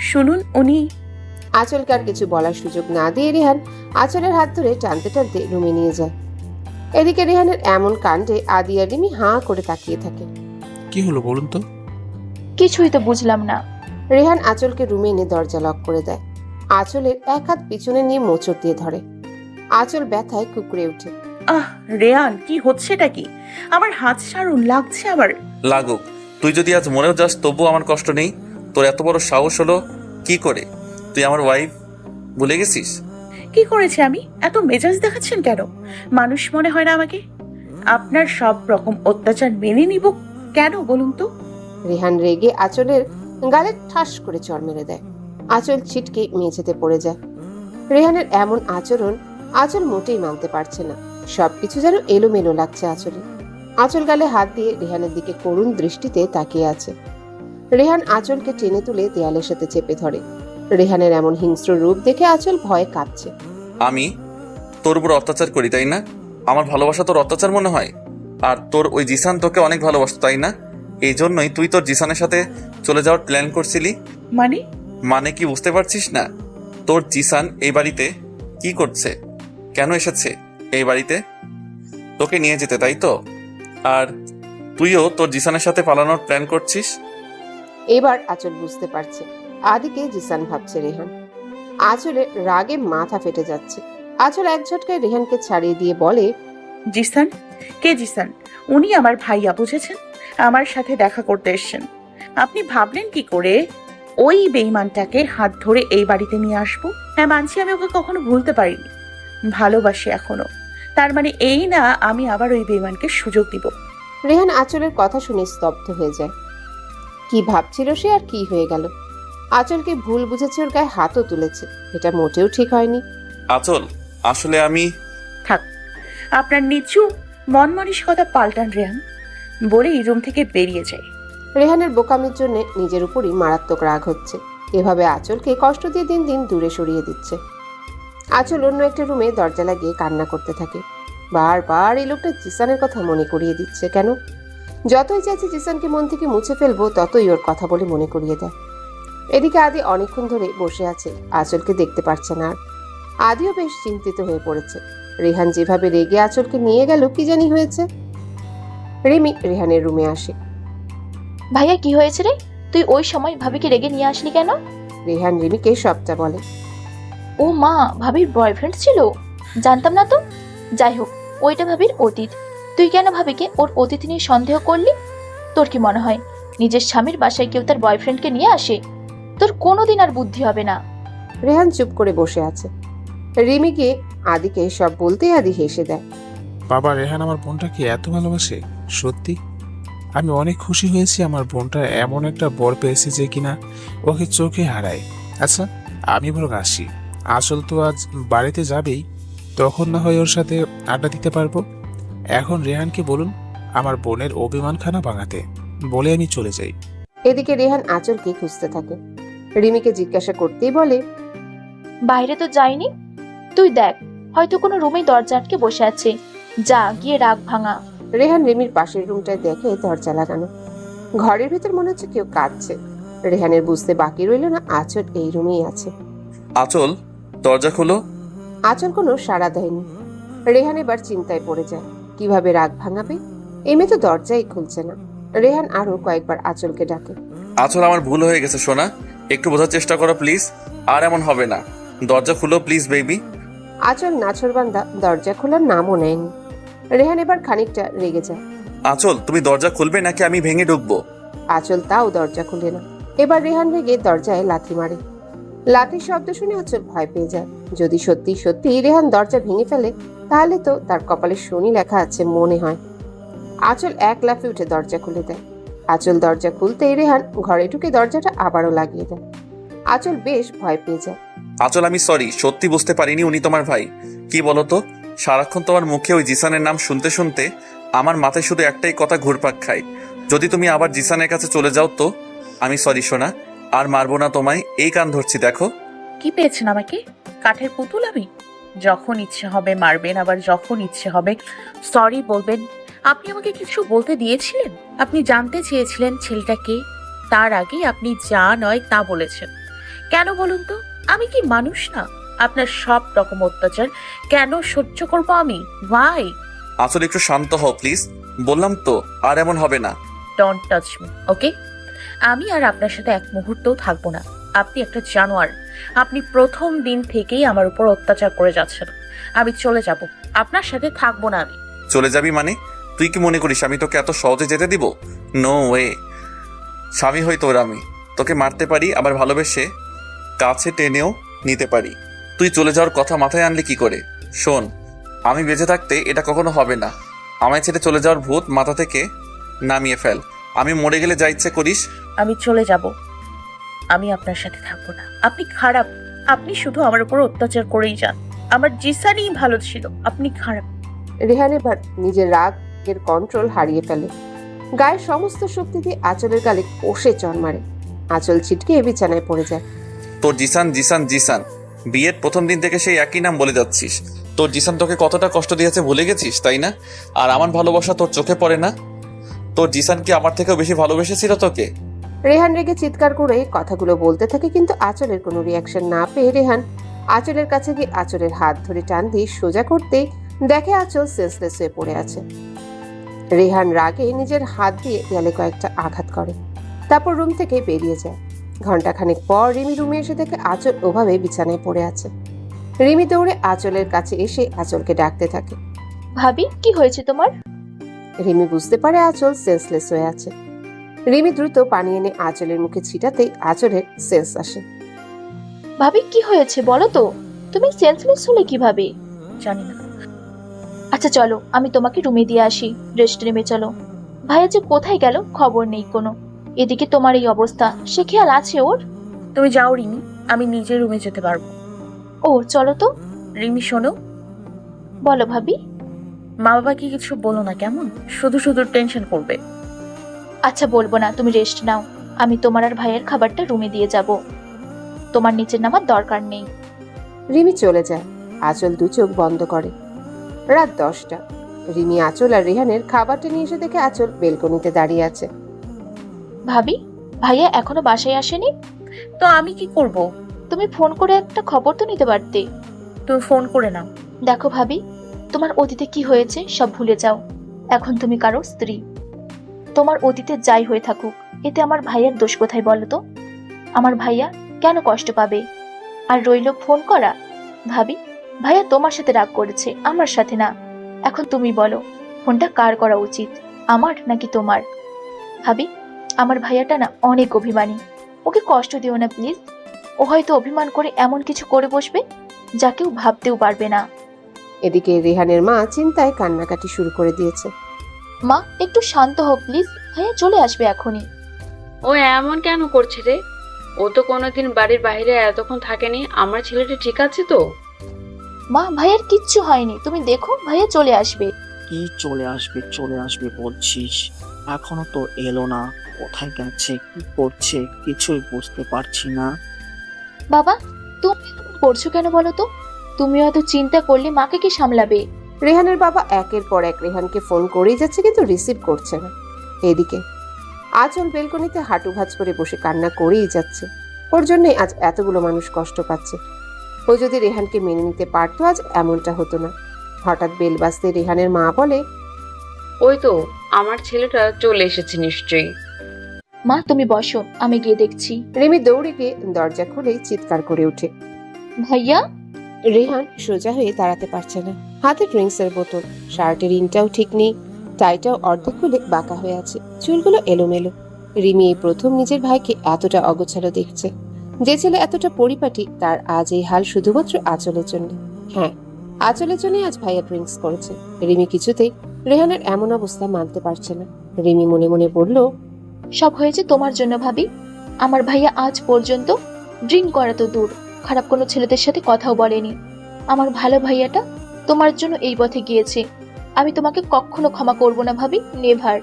শুনুন, উনি। আঁচলকে আর কিছু বলার সুযোগ না দিয়ে রেহান আঁচলের হাত ধরে টানতে টানতে রুমে নিয়ে যায়। এদিকে রেহানের এমন কাণ্ডে আদি আর রিমি হাঁ করে তাকিয়ে থাকে। কি হলো বলুন তো? কিছুই তো বুঝলাম না। রেহান আঁচলকে রুমে এনে দরজা লক করে দেয়। আঁচলের এক হাত পিছনে নিয়ে মোচড় দিয়ে ধরে। আঁচল ব্যথায় কুকড়ে ওঠে। আহ রেয়ান, কি হচ্ছেটা কি? আমার হাত ছাড়ুন, লাগছে আবার। লাগুক, তুই যদি আজ মরেও যাস তবুও আমার কষ্ট নেই। তোর এত বড় সাহস হলো কি করে? তুই আমার ওয়াইফ ভুলে গেছিস? কি করেছে আমি? এত মেজাজ দেখাচ্ছেন কেন? মানুষ মনে হয় না আমাকে? আপনার সব রকম অত্যাচার মেনে নিব কেন বলুন তো? রেহান রেগে আঁচলের গালে ঠাস করে চড় মেরে দেয়। আঁচল ছিটকে মেঝেতে পড়ে যায়। রেহানের এমন আচরণ আঁচল মোটেই মানতে পারছে না। সবকিছু যেন এলোমেলো লাগছে আঁচলে। আঁচল গালে হাত দিয়ে রেহানের দিকে করুণ দৃষ্টিতে তাকিয়ে আছে। রেহান আঁচলকে টেনে তুলে দেয়ালের সাথে চেপে ধরে। রেহানের এমন হিংস্র রূপ দেখে আঁচল ভয়ে কাঁপছে। আমি তোর উপর অত্যাচার করি তাই না? আমার ভালোবাসা তোর অত্যাচার মনে হয়? আর তোর ওই জিসান তোকে অনেক ভালোবাসতো, তাই না? এই জন্যই তুই তোর জিসানের সাথে চলে যাওয়ার প্ল্যান করছিলি। মানে? মানে কি বুঝতে পারছিস না? তোর জিসান এই বাড়িতে কি করছে, কেন এসেছে এই বাড়িতে? তোকে নিয়ে যেতে, তাই তো? আর তুইও তোর জিসানের সাথে পালানোর প্ল্যান করছিস। এবার আঁচল বুঝতে পারছে আদিকে জিসান ভাবছে রেহান। আঁচলের রাগে মাথা ফেটে যাচ্ছে। আঁচল এক ঝটকায় রেহানকে ছাড়িয়ে দিয়ে বলে, জিসান? কে জিসান? উনি আমার ভাইয়া, বুঝেছেন? আমার সাথে দেখা করতে এসেছেন। আপনি ভাবলেন কি করে ওই বেঈমানটাকে হাত ধরে এই বাড়িতে নিয়ে আসবো? হ্যাঁ, মানছি আমি ওকে কখনো ভুলতে পারিনি, ভালোবাসি এখনো। তার মানে এই না আমি আবার ওই বেঈমানকে সুযোগ দিব। রেহান আঁচলের কথা শুনে স্তব্ধ হয়ে যায়। কি ভাবছিল সে আর কি হয়ে গেল? আঁচলকে ভুল বুঝেছে, ওর গায়ে হাতও তুলেছে। এটা মোটেও ঠিক হয়নি। আচল, আসলে আমি থাক, আপনার নিচু মন মানসিকতা পাল্টান রেহান, বলে এই রুম থেকে বেরিয়ে যায়। রেহানের বোকামির জন্য নিজের উপরই মারাত্মক রাগ হচ্ছে। এভাবে আঁচলকে কষ্ট দিয়ে দিন দিন দূরে সরিয়ে দিচ্ছে। আঁচল অন্য একটা রুমে দরজা লাগিয়ে কান্না করতে থাকে। বারবার এই লোকটা জিসানের কথা মনে করিয়ে দিচ্ছে কেন? যতই চাইছে জিসানকে মন থেকে মুছে ফেলবো, ততই ওর কথা বলে মনে করিয়ে দেয়। এদিকে আদি অনেকক্ষণ ধরে বসে আছে, আঁচলকে দেখতে পারছে না আর। আদিও বেশ চিন্তিত হয়ে পড়েছে। রেহান যেভাবে রেগে আঁচলকে নিয়ে গেল, কি জানি হয়েছে। রিমি রেহানের রুমে আসে। ভাইয়া কি হয়েছে রে? তুই ওই সময় ভাবিকে রেগে নিয়ে আসলি কেন? রেহান রিমিকে সবটা বলে। ও মা, ভাবির বয়ফ্রেন্ড ছিল? জানতাম না তো। যাই হোক, ওইটা ভাবির অতীত। তুই কেন ভাবিকে ওর অতীত নিয়ে সন্দেহ করলি? তোর কি মনে হয় নিজের স্বামীর বাসায় কেউ তার বয়ফ্রেন্ডকে নিয়ে আসে? তোর কোনোদিন আর বুদ্ধি হবে না। রেহান চুপ করে বসে আছে। রিমিকে আদিকে সব বলতে আদি হেসে দেয়। বাবা, রেহান আমার বোনটাকে এত ভালোবাসে? সত্যি আমি অনেক খুশি হয়েছি আমার বোনটা এমন একটা বর পেয়েছে যে কিনা ওকে চোখে হারায়। আচ্ছা, আমি বরং আসি। আসল তো আজ বাড়িতে যাবেই, তখন না হয় ওর সাথে আড্ডা দিতে পারবো। এখন রেহানকে বলুন আমার বোনের অভিমানখানা ভাঙাতে, বলে আমি চলে যাই। এদিকে রেহান আঁচলকে খুঁজতে থাকে। রিমিকে জিজ্ঞাসা করতেই বলে, বাইরে তো যাইনি। তুই দেখ, হয়তো কোনো রুমে দরজা আটকে বসে আছে। যা গিয়ে রাগ ভাঙা। রেহান রিমির পাশের রুমটায় দেখে দরজা লাগানো। ঘরের ভেতর মনে হচ্ছে কেউ কাঁদছে। রেহানের বুঝতে বাকি রইল না আঁচল এই রুমেই আছে। আচল, দরজা খোলো। আঁচল কোনো সাড়া দেয়নি। রেহান এবার চিন্তায় পড়ে যায়, কিভাবে রাগ ভাঙাবে। এই মেয়ে তো দরজাই খুলছে না। রেহান আরো কয়েকবার আঁচলকে ডাকে। আচল, আমার ভুল হয়ে গেছে সোনা, একটু বোঝার চেষ্টা করো প্লিজ। আর এমন হবে না, দরজা খুলো প্লিজ বেবি। আঁচল নাছরবান্দা দরজা খোলার নামও নেয়নি। রেহান এবার খানিকটা রেগে যায়। আচল, তুমি দরজা খুলবে নাকি আমি ভেঙে ঢুকবো? আঁচল তাও দরজা খুলে না। এবার রেহান রেগে দরজায় লাথি মারে। লাঠির শব্দ শুনে আঁচল ভয় পেয়ে যায়। যদি সত্যি সত্যি রেহান দরজা ভেঙে ফেলে, তাহলে তো তার কপালে শনি লেখা আছে মনে হয়। আঁচল এক লাফে উঠে দরজা খুলে দেয়। আঁচল দরজা খুলতেই রেহান ঘরে ঢুকে দরজাটা আবারও লাগিয়ে দেয়। আঁচল বেশ ভয় পেয়ে যায়। আচল, আমি সরি, সত্যি বুঝতে পারিনি উনি তোমার ভাই। কি বলতো, সারাক্ষণ তোমার মুখে ওই জিসানের নাম শুনতে শুনতে আমার মাথায় শুধু একটাই কথা ঘুরপাক খায়, যদি তুমি আবার জিসানের কাছে চলে যাও তো। আমি সরি সোনা, আর মারবো না তোমায়, এই কান ধরছি দেখো। কি পেয়েছেন আমাকে? কাঠের পুতুল আমি? যখন ইচ্ছে হবে মারবেন, আবার যখন ইচ্ছে হবে সরি বলবেন। আপনি আমাকে কিছু বলতে দিয়েছিলেন? আপনি জানতে চেয়েছিলেন ছেলেটা কে? তার আগে আপনি যা নয় তা বলেছেন। কেন বলুন তো? আমি কি মানুষ না? আপনার সব রকম অত্যাচার কেন সহ্য করব আমি? ভাই, আচল, একটু শান্ত হও প্লিজ, বললাম তো আর এমন হবে না। ডোন্ট টাচ মি, ওকে? আমি আর আপনার সাথে এক মুহূর্তও থাকবো না। আপনি একটা জানোয়ার। আপনি প্রথম দিন থেকেই আমার উপর অত্যাচার করে যাচ্ছেন। আমি চলে যাব, আপনার সাথে থাকবো না আমি। চলে যাবি মানে? তুই কি মনে করিস আমি তোকে এত সহজে যেতে দিব? No way. স্বামী হই তোর আমি, তোকে মারতে পারি, আবার ভালোবেসে কাছে টেনেও নিতে পারি। তুই চলে যাওয়ার কথা মাথায় আনলি কি করে? শোন, আমি বেঁচে থাকতে এটা কখনো হবে না। আমায় ছেড়ে চলে যাওয়ার ভূত মাথা থেকে নামিয়ে ফেল। আমি মরে গেলে যা ইচ্ছে করিস। আমি চলে যাব, আমি আপনার সাথে থাকবো না। আপনি খারাপ, আপনি শুধু আমার উপর অত্যাচার করেই যান। আমার জিসানই ভালো ছিল, আপনি খারাপ। রেহান এবার নিজের রাগের কন্ট্রোল হারিয়ে ফেলে। গায়ের সমস্ত শক্তি দিয়ে আঁচলের গালে কষে চড় মারে। আঁচল ছিটকে বিছানায় পড়ে যায়। তোর জিসান জিসান জিসান, বিয়ের প্রথম দিন থেকে সেই একই নাম বলে যাচ্ছিস। তোর জিসান তোকে কতটা কষ্ট দিয়েছে ভুলে গেছিস, তাই না? আর আমার ভালোবাসা তোর চোখে পড়ে না? তোর জিসান কি আমার থেকেও বেশি ভালোবেসেছিল তোকে? রেহান রেগে চিৎকার করে কথাগুলো বলতে থাকে, কিন্তু আঁচলের কোনো রিয়াকশন না পেয়ে রেহান আঁচলের কাছে গিয়ে আঁচলের হাত ধরে টান দিয়ে সোজা করতেই দেখে আঁচল সেন্সলেস হয়ে পড়ে আছে। রেহান রাগে নিজের হাত দিয়ে দেয়ালে কয়েকটা আঘাত করে, তারপর রুম থেকে বেরিয়ে যায়। ঘন্টাখানেক পর রিমি রুমে এসে দেখে আঁচল ওভাবে বিছানায় পড়ে আছে। রিমি দৌড়ে আঁচলের কাছে এসে আঁচলকে ডাকতে থাকে। ভাবি, কি হয়েছে তোমার? রিমি বুঝতে পারে আঁচল সেন্সলেস হয়ে আছে। রিমি দ্রুত পানি এনে আঁচলের মুখে ছিটাতেই আঁচলের সেন্স আসে। ভাবি, কি হয়েছে বলো তো? তুমি সেন্সলেস হলে কিভাবে? জানি না। আচ্ছা চলো, আমি তোমাকে রুমে দিয়ে আসি। রেস্ট রুমে চলো। ভাইয়া যে কোথায় গেল খবর নেই কোনো। এদিকে তোমার এই অবস্থা, সে খেয়াল আছে ওর? তুমি যাও রিমি, আমি নিজের রুমে যেতে পারবো। ও চলো তো। রিমি শোনো, বলো ভাবি। মা বাবাকে কিছু বলো না কেমন, শুধু শুধু টেনশন করবে। আচ্ছা বলবো না, তুমি রেস্ট নাও। আমি তোমার আর ভাইয়ের খাবারটা রুমে দিয়ে যাব। তোমার নিচে নামার দরকার নেই। রিমি চলে যায়। আঁচল দু চোখ বন্ধ করে। রাত 10টা। রিমি আঁচল আর রেহানের খাবারটা নিয়ে এসে দেখে আঁচল বেলকনিতে দাঁড়িয়ে আছে। ভাবি, ভাইয়া এখনো বাসায় আসেনি? তো আমি কি করব? তুমি ফোন করে একটা খবর তো নিতে পারতে। তুমি ফোন করে নাও। দেখো ভাবি, তোমার অতীতে কি হয়েছে সব ভুলে যাও। এখন তুমি কারো স্ত্রী। তোমার অতীতে যাই হয়ে থাকুক, এতে আমার ভাইয়ার দোষ কোথায় বলো তো? আমার ভাইয়া কেন কষ্ট পাবে? আর রইল ফোন করা। ভাবি, ভাইয়া তোমার সাথে রাগ করেছে, আমার সাথে না। এখন তুমি বলো, ফোনটা কার করা উচিত, আমার নাকি তোমার? ভাবি, আমার ভাইয়াটা না অনেক অভিমানী। ওকে কষ্ট দিও না প্লিজ। ও হয়তো অভিমান করে এমন কিছু করে বসবে যা কেউ ভাবতেও পারবে না। এদিকে রেহানের মা চিন্তায় কান্নাকাটি শুরু করে দিয়েছে। মা, একটু শান্ত হও প্লিজ। ভাইয়া চলে আসবে এখনই। ও এমন কেন করছে রে? ও তো কোনোদিন বাড়ির বাইরে এতক্ষণ থাকেনি। আমার ছেলেটা ঠিক আছে তো? মা, ভাইয়ার কিচ্ছু হয়নি, তুমি দেখো ভাইয়া চলে আসবে। কি চলে আসবে বলছিস? এখনো তো এলো না। কোথায় গেছে, কি করছে কিছুই বুঝতে পারছি না। বাবা, তুমি এরকম করছো কেন বলো তো? তুমি হয়তো চিন্তা করলে মাকে কি সামলাবে? রেহানের বাবা একের পর এক রেহানকে ফোন করেই যাচ্ছে, কিন্তু রিসিভ করছে না। এদিকে আঁচল বেলকনিতে হাঁটু ভাঁজ করে বসে কান্না করেই যাচ্ছে। ওর জন্যই আজ এতগুলো মানুষ কষ্ট পাচ্ছে। ও যদি রেহানকে মেনে নিতে পারতো আজ এমনটা হতো না। হঠাৎ বেল বাজতে রেহানের মা বলে, ওই তো আমার ছেলেটা চলে এসেছে নিশ্চয়ই। মা তুমি বসো, আমি গিয়ে দেখছি। রিমি দৌড়ে গিয়ে দরজা খুলেই চিৎকার করে ওঠে। ভাইয়া। রেহান সোজা হয়ে দাঁড়াতে পারছে না। হাতে ড্রিঙ্কসের বোতল, শার্টের ইনটাও ঠিক নেই, টাইটাও অর্ধেক খুলে বাঁকা হয়ে আছে, চুলগুলো এলোমেলো। রিমি এই প্রথম নিজের ভাইকে এতটা অগোছালো দেখছে। যে ছেলে এতটা পরিপাটি, তার আজ এই হাল শুধুমাত্র আঁচলের জন্য। হ্যাঁ, আঁচলের জন্যই আজ ভাইয়া ড্রিঙ্কস করেছে। রিমি কিছুতেই রেহানের এমন অবস্থা মানতে পারছে না। রিমি মনে মনে বলল, সব হয়েছে তোমার জন্য ভাবি। আমার ভাইয়া আজ পর্যন্ত ড্রিঙ্ক করা তো দূর, খারাপ কোনো ছেলেদের সাথে কথাও বলেনি। আমার ভালো ভাইয়াটা তোমার জন্য এই পথে গিয়েছে। আমি তোমাকে কখনো ক্ষমা করব না ভাবি, নেভার।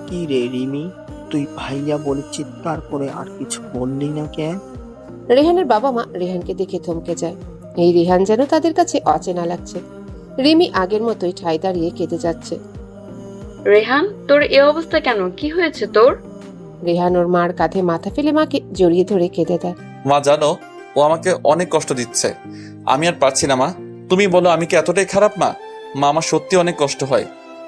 কি রে রিমি, তুই ভাইয়া বলে চিৎকার করে আর কিছু বললি না কেন? রেহানের বাবা মা রেহানকে দেখে থমকে যায়। এই রেহান যেন তাদের কাছে অচেনা লাগছে। রিমি আগের মতোই ঠায় দাঁড়িয়ে কেঁদে যাচ্ছে। রেহান, তোর এ অবস্থা কেন? কি হয়েছে তোর? রেহান ওর মার কাঁধে মাথা ফেলে মাকে জড়িয়ে ধরে কেঁদে দেয়। মা জানো, ও আমাকে অনেক কষ্ট দিচ্ছে। আমি আর পারছি না মা। তুমি বলো আমি কি এতটাই খারাপ মা? মা, আমার সত্যি অনেক কষ্ট হয়,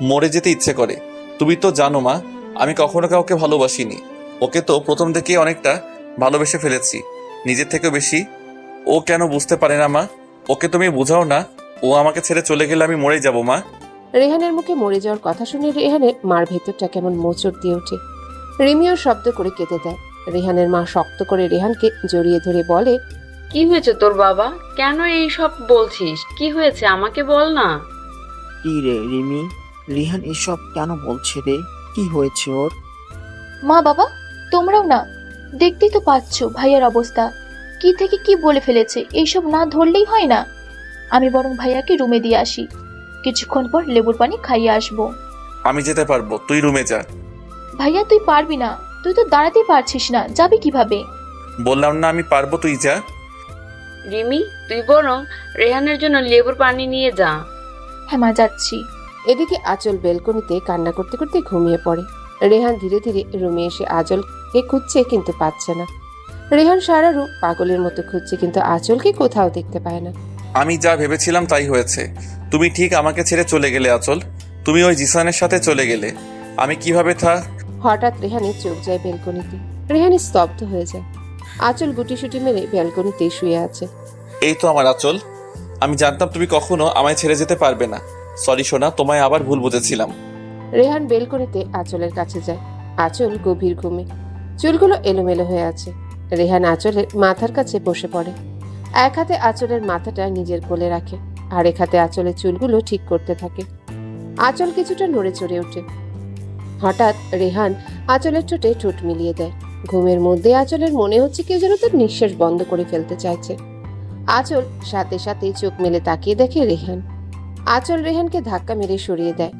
মরে যেতে ইচ্ছে করে। তুমি তো জানো মা, আমি কখনো কাউকে ভালোবাসিনি। ওকে তো প্রথম থেকেই অনেকটা ভালোবেসে ফেলেছি, নিজের থেকেও বেশি। ও কেন বুঝতে পারে না মা? ওকে তুমি বোঝাও না। ও আমাকে ছেড়ে চলে গেলে আমি মরেই যাব মা। রেহানের মুখে মরে যাওয়ার কথা শুনে রেহানের মার ভেতরটা কেমন মোচড় দিয়ে ওঠে। রিমিও শব্দ করে কেঁদে দেয়। রেহানের মা শক্ত করে রেহানকে জড়িয়ে ধরে বলে, কি হয়েছে তোর বাবা? কেন এই সব বলছিস? কি হয়েছে আমাকে বল না। কি রে রিমি, রিহান এসব কেন বলছে রে? কি হয়েছে ওর? মা বাবা, তোমরাও না দেখতেই তো পাচ্ছ ভাইয়ার অবস্থা। কি থেকে কি বলে ফেলেছে, এইসব না ধরলেই হয় না। আমি বরং ভাইয়াকে রুমে দিয়ে আসি, কিছুক্ষণ পর লেবুর পানি খাইয়ে আসবো। আমি যেতে পারবো, তুই রুমে যা। ভাইয়া তুই পারবি না, তুই তো দাঁড়াতেই পারছিস না, যাবি কিভাবে? বললাম না আমি পারবো, তুই যা। রিমি, তুই বরং রেহানের জন্য লেবুর পানি নিয়ে যা। হ্যাঁ মা, যাচ্ছি। এদিকে আঁচল বেলকনিতে কান্না করতে করতে ঘুমিয়ে পড়ে। রেহান ধীরে ধীরে রুমে এসে আঁচলকে খুঁজছে কিন্তু পাচ্ছে না। রেহান সারা রুম পাগলের মতো খুঁজছে কিন্তু আঁচলকে কোথাও দেখতে পায় না। আমি যা ভেবেছিলাম তাই হয়েছে। তুমি ঠিক আমাকে ছেড়ে চলে গেলে আঁচল। তুমি ওই জিসানের সাথে চলে গেলে। আমি কিভাবে হঠাৎ রেহানের চোখ যায় বেলকনিতে। রেহান স্তব্ধ হয়ে যায়। আঁচল গুটিসুটি মেরে ব্যালকনিতে শুয়ে আছে। এই তো আমার আঁচল। আমি জানতাম তুমি কখনো আমায় ছেড়ে যেতে পারবে না। সরি সোনা, তোমায় আবার ভুল বুঝেছিলাম। রেহান বেলকনিতে আঁচলের কাছে যায়। আঁচল গভীর ঘুমে, চুলগুলো এলোমেলো হয়ে আছে। রেহান আঁচলের মাথার কাছে বসে পড়ে। এক হাতে আঁচলের মাথাটা নিজের কোলে রাখে, আর এক হাতে আঁচলের চুলগুলো ঠিক করতে থাকে। আঁচল কিছুটা নড়ে চড়ে ওঠে। হঠাৎ রেহান আঁচলের ঠোঁটে ঠোঁট মিলিয়ে দেয়। ঘুমের মধ্যে আঁচলের মনে হচ্ছে কেউ যেন তার নিঃশ্বাস বন্ধ করে ফেলতে চাইছে। আঁচল সাথে সাথে চোখ মেলে তাকিয়ে দেখে রেহান। আঁচল রেহানকে ধাক্কা মেরে সরিয়ে দেয়।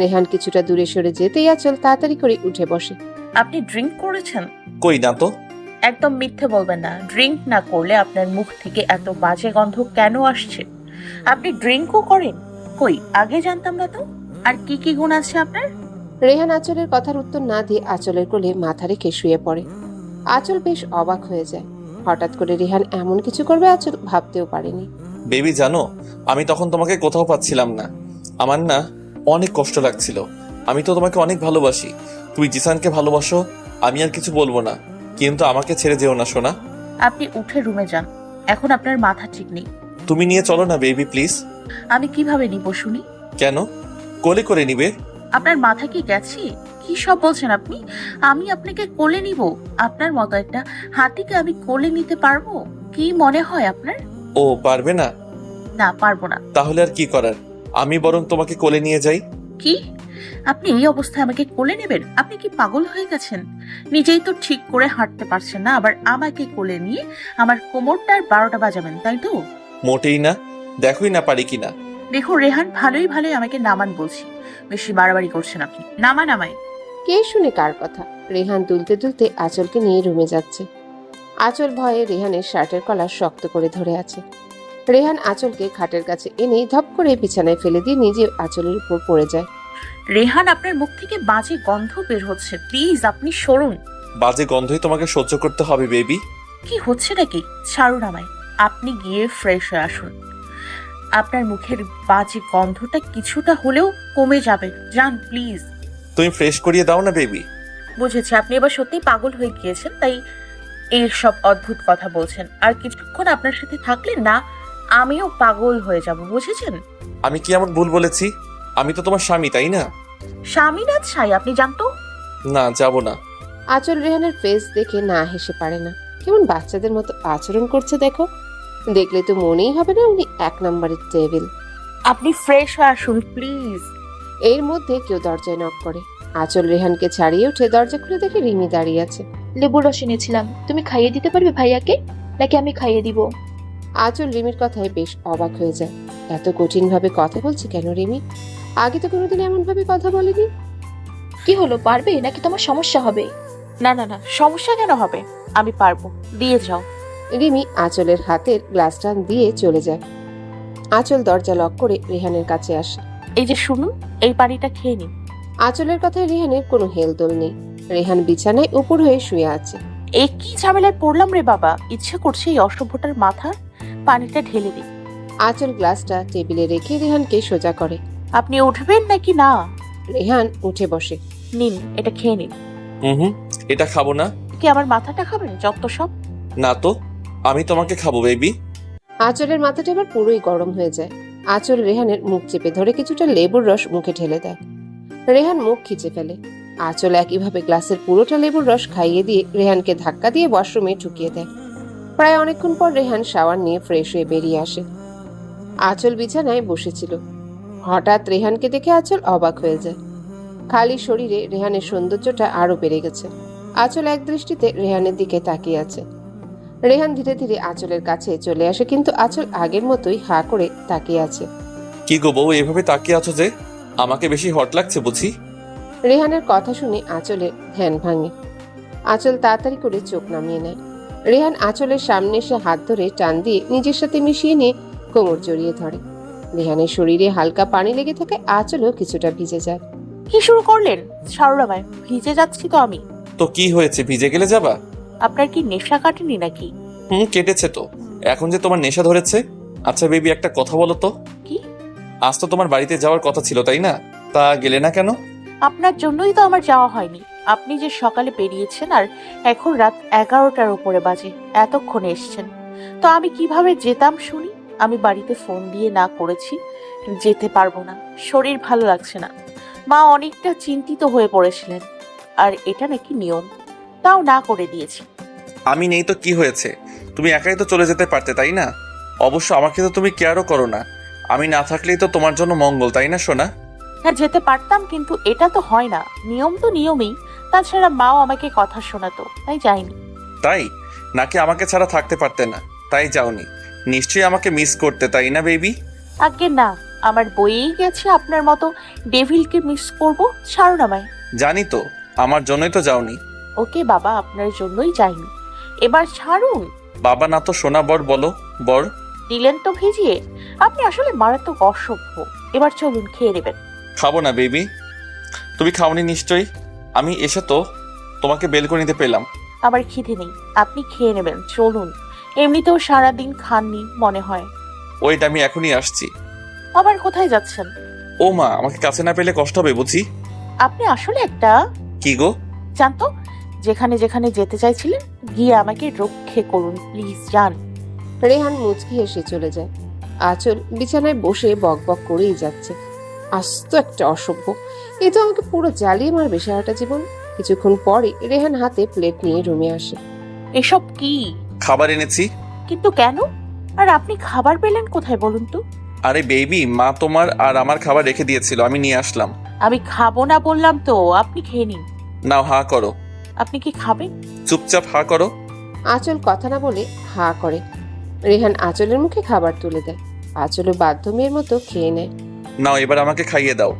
রেহান কিছুটা দূরে সরে যেতেই আঁচল তাড়াতাড়ি করে উঠে বসে। আপনি ড্রিঙ্ক করেছেন? কই না তো। একদম মিথ্যে বলবেন না। ড্রিঙ্ক না করলে আপনার মুখ থেকে এত বাজে গন্ধ কেন আসছে? আপনি ড্রিঙ্কও করেন? কই, আগে জানতাম না তো। আর কি কি গুণ আছে আপনার? রেহান আঁচলের কথার উত্তর না দিয়ে আঁচলের কোলে মাথা রেখে শুয়ে পড়ে। আঁচল বেশ অবাক হয়ে যায়। হঠাৎ করে রেহান এমন কিছু করবে আঁচল ভাবতেও পারেনি। বেবি জানো, আমি তখন তোমাকে কোথাও পাচ্ছিলাম না। আমার না অনেক কষ্ট লাগছিল। আমি তো তোমাকে অনেক ভালোবাসি। তুমি জিসানকে ভালোবাসো, আমি আর কিছু বলবো না, কিন্তু আমাকে ছেড়ে যেও না সোনা। আপনি উঠে রুমে যান। এখন আপনার মাথা ঠিক নেই। তুমি নিয়ে চলো না বেবি প্লিজ। আমি কিভাবে নিব শুনি? কেন? কোলে করে নিবে। আপনার মাথা কি গেছে? কি সব বলছেন আপনি? আমি আপনাকে কোলে নিব? আপনার মতো একটা হাতিকে আমি কোলে নিতে পারবো? কি মনে হয় আপনার? ও পারবে না? না, পারবো না। তাহলে আর কি করার, আমি বরং তোমাকে কোলে নিয়ে যাই। কি? আপনি এই অবস্থায় আমাকে কোলে নেবেন? আপনি কি পাগল হয়ে গেছেন? নিজেই তো ঠিক করে হাঁটতে পারছেন না, আবার আমাকে কোলে নিয়ে আমার কোমরটার 12টা বাজাবেন, তাই তো? মোটেই না, দেখোই না পারি কিনা। দেখুন রেহান, ভালোই ভালোই আমাকে নামান বলছি। বেশি বাড়াবাড়ি করছেন আপনি। নামান আমায়। কে শুনে কার কথা? রেহান দুলতে দুলতে আঁচলকে নিয়ে রুমে যাচ্ছে। আঁচল ভয়ে রেহানের শার্টের কলার শক্ত করে ধরে আছে। রেহান আঁচলকে খাটের কাছে এনে ধপ করে বিছানায় ফেলে দিয়ে নিজে আঁচলের উপর পড়ে যায়। রেহান, আপনার মুখ থেকে বাজে গন্ধ বের হচ্ছে, প্লিজ আপনি সরুন। বাজে গন্ধই তোমাকে সহ্য করতে হবে বেবি। কি হচ্ছে নাকি? ছাড়ুন আমায়। আপনি গিয়ে ফ্রেশ হয়ে আসুন। আপনার মুখের বাজে গন্ধটা কিছুটা হলেও কমে যাবে। যান প্লিজ। তুমি ফ্রেশ করিয়ে দাও না বেবি। বুঝেছি, আপনি এবার সত্যিই পাগল হয়ে গিয়েছেন, তাই এই সব অদ্ভুত কথা বলছেন। আর কিছুক্ষণ আপনার সাথে থাকলে না আমিও পাগল হয়ে যাব, বুঝেছেন? আমি কি এমন ভুল বলেছি? আমি তো তোমার স্বামী, তাই না? স্বামী না ছাই, আপনি জানতো। না, যাব না। আঁচল রেহানের ফেস দেখে না হেসে পারে না। কেমন বাচ্চাদের মতো আচরণ করছে দেখো। দেখলে তো মনেই হবে না উনি 1 নম্বরের টেবিল। আপনি ফ্রেশ হয়ে আসুন প্লিজ। এর মধ্যে কেউ দরজায় নক করে। আঁচল রেহানকে ছাড়িয়ে উঠে দরজা খুলে দেখে রিমি দাঁড়িয়ে আছে। লেবুর রস এনেছিলাম, তুমি খাইয়ে দিতে পারবে ভাইয়াকে, নাকি আমি খাইয়ে দিব? আঁচল রিমির কথায় বেশ অবাক হয়ে যায়। এত কঠিন ভাবে কথা বলছে কেন রিমি? আগে তো কোনোদিন এমন ভাবে কথা বলেনি। কি হলো, পারবে নাকি তোমার সমস্যা হবে? না না না, সমস্যা কেন হবে? আমি পারবো, দিয়ে যাও। রিমি আঁচলের হাতের গ্লাসটা দিয়ে চলে যায়। আঁচল দরজা লক করে রেহানের কাছে আসে। এই যে শুনুন, এই পানিটা খেয়ে নিন। আঁচলের কথায় রেহানের কোনো হেলদোল নেই। রেহান বিছানায় উপর হয়ে শুয়ে আছে। এই কি ঝামেলায় পড়লাম রে বাবা! ইচ্ছে করছে এই অসভ্যটার মাথা পানিটা ঢেলে দিই। আঁচল গ্লাসটা টেবিলে রেখে রেহানকে সোজা করে। আপনি উঠবেন নাকি না? রেহান উঠে বসে। নিন, এটা খেয়ে নিন। হুম, এটা খাবো না। কি আমার মাথাটা খাবেন? যত সব। না তো, আমি তোমাকে খাবো বেবি। আঁচলের মাথাটা এবার পুরোই গরম হয়ে যায়। আঁচল রেহানের মুখ চেপে ধরে কিছুটা লেবুর রস মুখে ঢেলে দেয়। রেহান মুখ খিচে ফেলে। আঁচল একইভাবে গ্লাসের পুরোটা লেবুর রস খাইয়ে দিয়ে রেহানকে ধাক্কা দিয়ে ওয়াশরুমে ঢুকিয়ে দেয়। প্রায় অনেকক্ষণ পর রেহান শাওয়ার নিয়ে ফ্রেশ হয়ে বেরিয়ে আসে। আঁচল বিছানায় বসেছিল। হঠাৎ রেহানকে দেখে আঁচল অবাক হয়ে যায়। খালি শরীরে রেহানের সৌন্দর্যটা আরো বেড়ে গেছে। আঁচল এক দৃষ্টিতে রেহানের দিকে তাকিয়ে আছে। রেহান ধীরে ধীরে আঁচলের কাছে চলে আসে, কিন্তু আঁচল আগের মতোই হা করে তাকিয়ে আছে। কি গো বউ, এভাবে তাকিয়ে আছো যে? আমাকে বেশি হট লাগছে বুঝি? রেহানের কথা শুনে আঁচলের ধ্যান ভাঙে। আঁচল তাড়াতাড়ি করে চোখ নামিয়ে নেয়। রেহান আঁচলের সামনে এসে হাত ধরে টান দিয়ে নিজের সাথে মিশিয়ে নিয়ে কোমর জড়িয়ে ধরে। রেহানের শরীরে হালকা পানি লেগে থাকায় আঁচলও কিছুটা ভিজে যায়। কি শুরু করলেন? ছাড়ুন আমায়, ভিজে যাচ্ছি তো আমি। তো কি হয়েছে, ভিজে গেলে যাবা? আপনার কি নেশা কাটেনি নাকি? কেটেছে তো। এখন যে তোমার নেশা ধরেছে। আচ্ছা বেবি, একটা কথা বলো তো। কি? আজ তো তোমার বাড়িতে যাওয়ার কথা ছিল, তাই না? তা গেলে না কেন? আপনার জন্যই তো আমার যাওয়া হয়নি। আপনি যে সকালে বেরিয়েছেন আর এখন রাত 11টার উপরে বাজে, এতক্ষণে এসছেন। তো আমি কিভাবে যেতাম শুনি? আমি বাড়িতে ফোন দিয়ে না করেছি যেতে পারবো না, শরীর ভালো লাগছে না। মা অনেকটা চিন্তিত হয়ে পড়েছিলেন, আর এটা নাকি নিয়ম, তাও না করে দিয়েছি। আমি নেই তো কি হয়েছে? তুমি একাই তো চলে যেতে পারতে, তাই না? অবশ্য আমাকে তো তুমি কেয়ারও করো না। আমি না থাকলেই তো তোমার জন্য মঙ্গল, তাই না সোনা? হ্যাঁ, যেতে পারতাম, কিন্তু এটা তো হয় না। নিয়ম তো নিয়মই। তাছাড়া মাও আমাকে কথা শোনাতো, তাই যাইনি। তাই নাকি আমাকে ছাড়া থাকতে পারতে না, তাই যাওনি? নিশ্চয়ই আমাকে মিস করতে, তাই না বেবি? আগে না, আমার বইয়েই গেছে আপনার মতো ডেভিলকে মিস করব। ছাড়ুন আমায়। জানি তো, আমার জন্যই তো যাওনি। ওকে বাবা, আপনার জন্যই যাইনি, এবার ছাড়ুন। বাবা না তো সোনা, বর বলো। বর দিলেন তো ভিজিয়ে। আপনি আসলে মারাত্মক অসভ্য। এবার চলুন, খেয়ে নেবেন। খাবো না বেবি। তুমি খাওনি নিশ্চয়ই। আমি এসে তো তোমাকে বেলকনিতে পেলাম। আমার খিদে নেই, আপনি খেয়ে নেবেন, চলুন। এমনিতেও সারাদিন খাননি মনে হয়। ওইটা আমি এখনই আসছি। আবার কোথায় যাচ্ছেন? ও মা, আমাকে কাছে না পেলে কষ্ট হবে বুঝি। আপনি আসলে একটা কি গো? জানতো, যেখানে যেখানে যেতে চাইছিলেন গিয়ে আমাকে রক্ষে করুন প্লিজ, যান। রেহান মুচকি হেসে চলে যায়। আঁচল বিছানায় বসে বক বক করেই যাচ্ছে। আস্ত একটা অসভ্য, এ তো আমাকে পুরো জ্বালিয়ে মারবে সারাটা জীবন। কিছুক্ষণ পরে রেহান হাতে প্লেট নিয়ে রুমে আসে। এসব কি? খাবার এনেছি। কিন্তু কেন? আর আপনি খাবার পেলেন কোথায় বলুন তো? আরে বেবি, মা তোমার আর আমার খাবার রেখে দিয়েছিল, আমি নিয়ে আসলাম। আমি খাবো না বললাম তো, আপনি খেয়ে নিন। নাও, হা করো। আপনি কি খাবেন? চুপচাপ হা করো। আঁচল কথা না বলে হা করে। রেহান আঁচলের মুখে খাবার তুলে দেয়। আঁচলও বাধ্য মেয়ের মতো খেয়ে নেয়। নাও, এবার আমাকে খাইয়ে দাও।